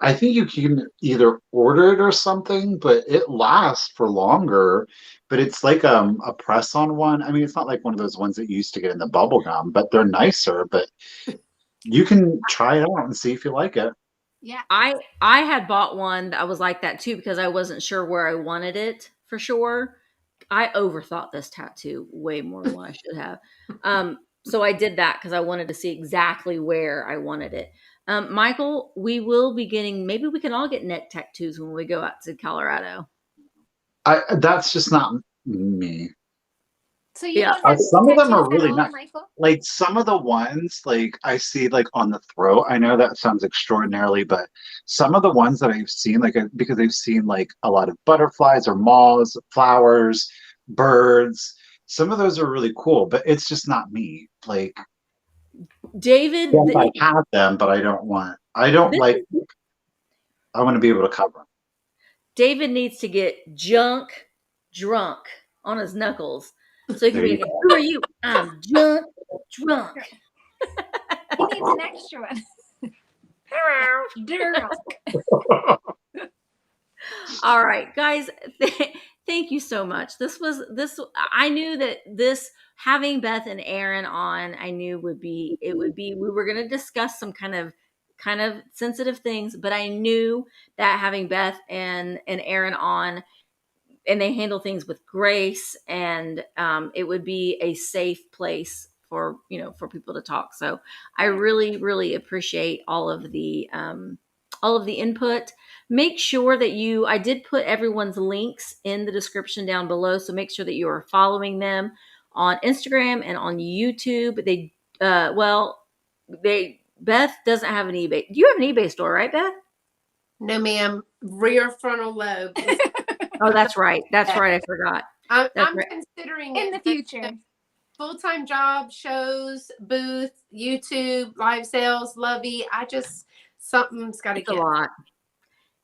[SPEAKER 2] I think you can either order it or something, but it lasts for longer. But it's like a press-on one. I mean, it's not like one of those ones that you used to get in the bubble gum, but they're nicer. But you can try it out and see if you like it.
[SPEAKER 4] Yeah.
[SPEAKER 1] I had bought one that was like that too because I wasn't sure where I wanted it for sure. I overthought this tattoo way more than what I should have. So I did that because I wanted to see exactly where I wanted it. Michael, we will be getting, maybe we can all get neck tattoos when we go out to Colorado.
[SPEAKER 2] That's just not me.
[SPEAKER 4] So you don't have
[SPEAKER 2] some of them are really
[SPEAKER 4] nice.
[SPEAKER 2] Michael? Like some of the ones like I see like on the throat. I know that sounds extraordinarily, but some of the ones that I've seen, like because I've seen like a lot of butterflies or moths, flowers, birds. Some of those are really cool, but it's just not me. Like
[SPEAKER 1] David,
[SPEAKER 2] yes, I have them, but I want to be able to cover them.
[SPEAKER 1] David needs to get junk drunk on his knuckles. So he can be like, who are you? I'm junk drunk.
[SPEAKER 4] He needs an extra one.
[SPEAKER 1] All right, guys. Thank you so much. I knew that this having Beth and Erin on, I knew we were going to discuss some kind of sensitive things, but I knew that having Beth and Erin on, and they handle things with grace, and it would be a safe place for people to talk. So I really, really appreciate all of the input. Make sure that I did put everyone's links in the description down below. So make sure that you are following them on Instagram and on YouTube. Beth doesn't have an eBay. Do you have an eBay store, right, Beth?
[SPEAKER 3] No, ma'am. Rear frontal lobe.
[SPEAKER 1] Oh, that's right. That's right. I forgot.
[SPEAKER 3] I'm considering
[SPEAKER 4] in the future.
[SPEAKER 3] Full-time job, shows, booth, YouTube, live sales, Lovey. Something's got to get.
[SPEAKER 1] A lot.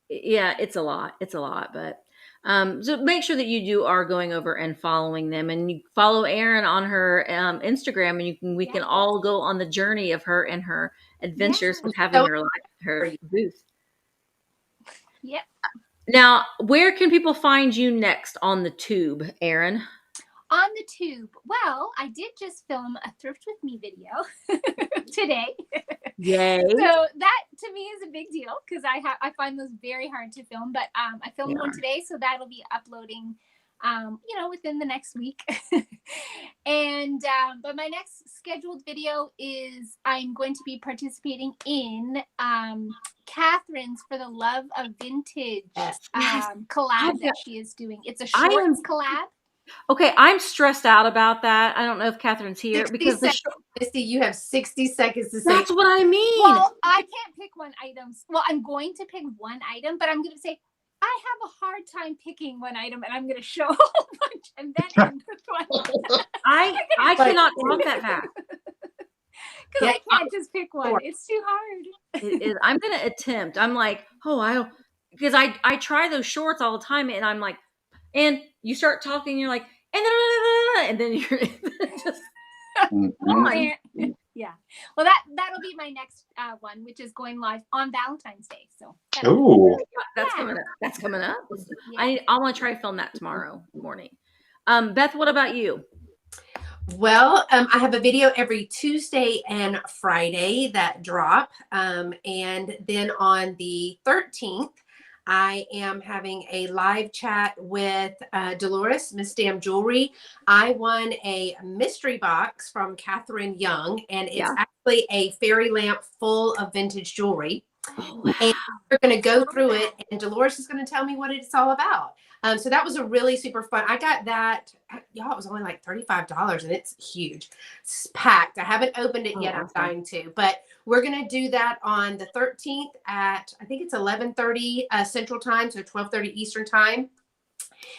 [SPEAKER 1] Yeah, it's a lot. It's a lot, but so make sure that you are going over and following them, and you follow Erin on her Instagram, and we can all go on the journey of her and her adventures with having her booth.
[SPEAKER 4] Yep.
[SPEAKER 1] Now, where can people find you next on the tube, Erin?
[SPEAKER 4] On the tube. Well, I did just film a Thrift With Me video today.
[SPEAKER 1] Yay.
[SPEAKER 4] So that to me is a big deal because I find those very hard to film, but I filmed one today, so that'll be uploading within the next week. And but my next scheduled video is I'm going to be participating in Catherine's For the Love of Vintage collab that she is doing. It's a shorts collab.
[SPEAKER 1] Okay, I'm stressed out about that. I don't know if Catherine's here because
[SPEAKER 3] you have 60 seconds to say.
[SPEAKER 1] That's what I mean.
[SPEAKER 4] Well, I can't pick one item. Well, I'm going to pick one item, but I'm going to say I have a hard time picking one item, and I'm going to show a whole bunch and then end with one.
[SPEAKER 1] I cannot talk that fast.
[SPEAKER 4] Because I can't just pick one. It's too hard.
[SPEAKER 1] It is. I'm going to attempt. I'm like, because I try those shorts all the time, and I'm like, and you start talking, you're like, and then you're just
[SPEAKER 4] on. Yeah. Well, that'll be my next one, which is going live on Valentine's Day. So
[SPEAKER 1] that's coming up. That's coming up. Yeah. I want to try to film that tomorrow morning. Beth, what about you?
[SPEAKER 3] Well, I have a video every Tuesday and Friday that drop. And then on the 13th, I am having a live chat with Dolores, Miss Damn Jewelry. I won a mystery box from Catherine Young, and it's actually a fairy lamp full of vintage jewelry.
[SPEAKER 1] Oh, wow.
[SPEAKER 3] And we're going to go through it, and Dolores is going to tell me what it's all about. So that was a really super fun. I got that, y'all, it was only like $35, and it's huge. It's packed. I haven't opened it yet.
[SPEAKER 1] Awesome.
[SPEAKER 3] I'm dying to, but we're going to do that on the 13th at, I think it's 11:30 Central Time, so 12:30 Eastern Time.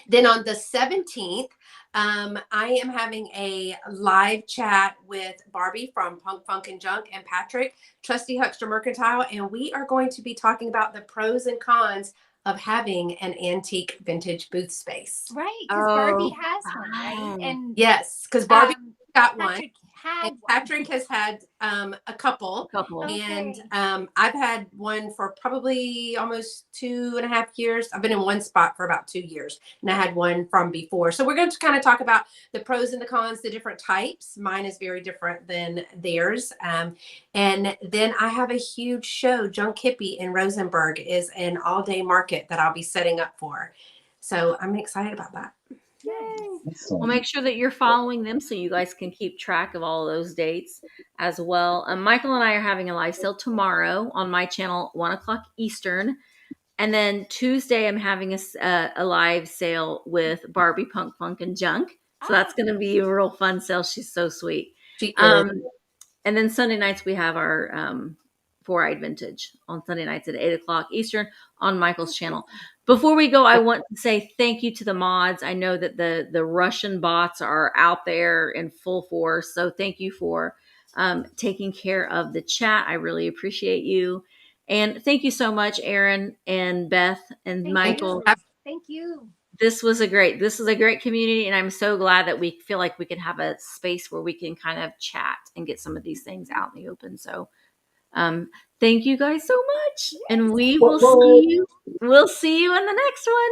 [SPEAKER 3] Then on the 17th, I am having a live chat with Barbie from Punk, Funk, and Junk and Patrick, Trusty Huckster Mercantile, and we are going to be talking about the pros and cons of having an antique vintage booth space.
[SPEAKER 4] Right, because Barbie has one, right? And
[SPEAKER 3] yes, because Barbie got
[SPEAKER 4] Patrick
[SPEAKER 3] one. And Patrick has had a couple.
[SPEAKER 4] Okay.
[SPEAKER 3] And I've had one for probably almost 2.5 years. I've been in one spot for about 2 years, and I had one from before. So we're going to kind of talk about the pros and the cons, the different types. Mine is very different than theirs. And then I have a huge show. Junk Hippie in Rosenberg is an all-day market that I'll be setting up for. So I'm excited about that.
[SPEAKER 1] Yay. Well, make sure that you're following them so you guys can keep track of all of those dates as well. Michael and I are having a live sale tomorrow on my channel, 1:00 Eastern. And then Tuesday, I'm having a live sale with Barbie, Punk, Funk, and Junk. So that's going to be a real fun sale. She's so sweet. And then Sunday nights, we have our Four-Eyed Vintage on Sunday nights at 8:00 Eastern on Michael's channel. Before we go, I want to say thank you to the mods. I know that the Russian bots are out there in full force. So thank you for taking care of the chat. I really appreciate you. And thank you so much, Erin and Beth and Michael.
[SPEAKER 4] Thank you.
[SPEAKER 1] This is a great community, and I'm so glad that we feel like we can have a space where we can kind of chat and get some of these things out in the open. So thank you guys so much. And we will see you. We'll see you in the next one.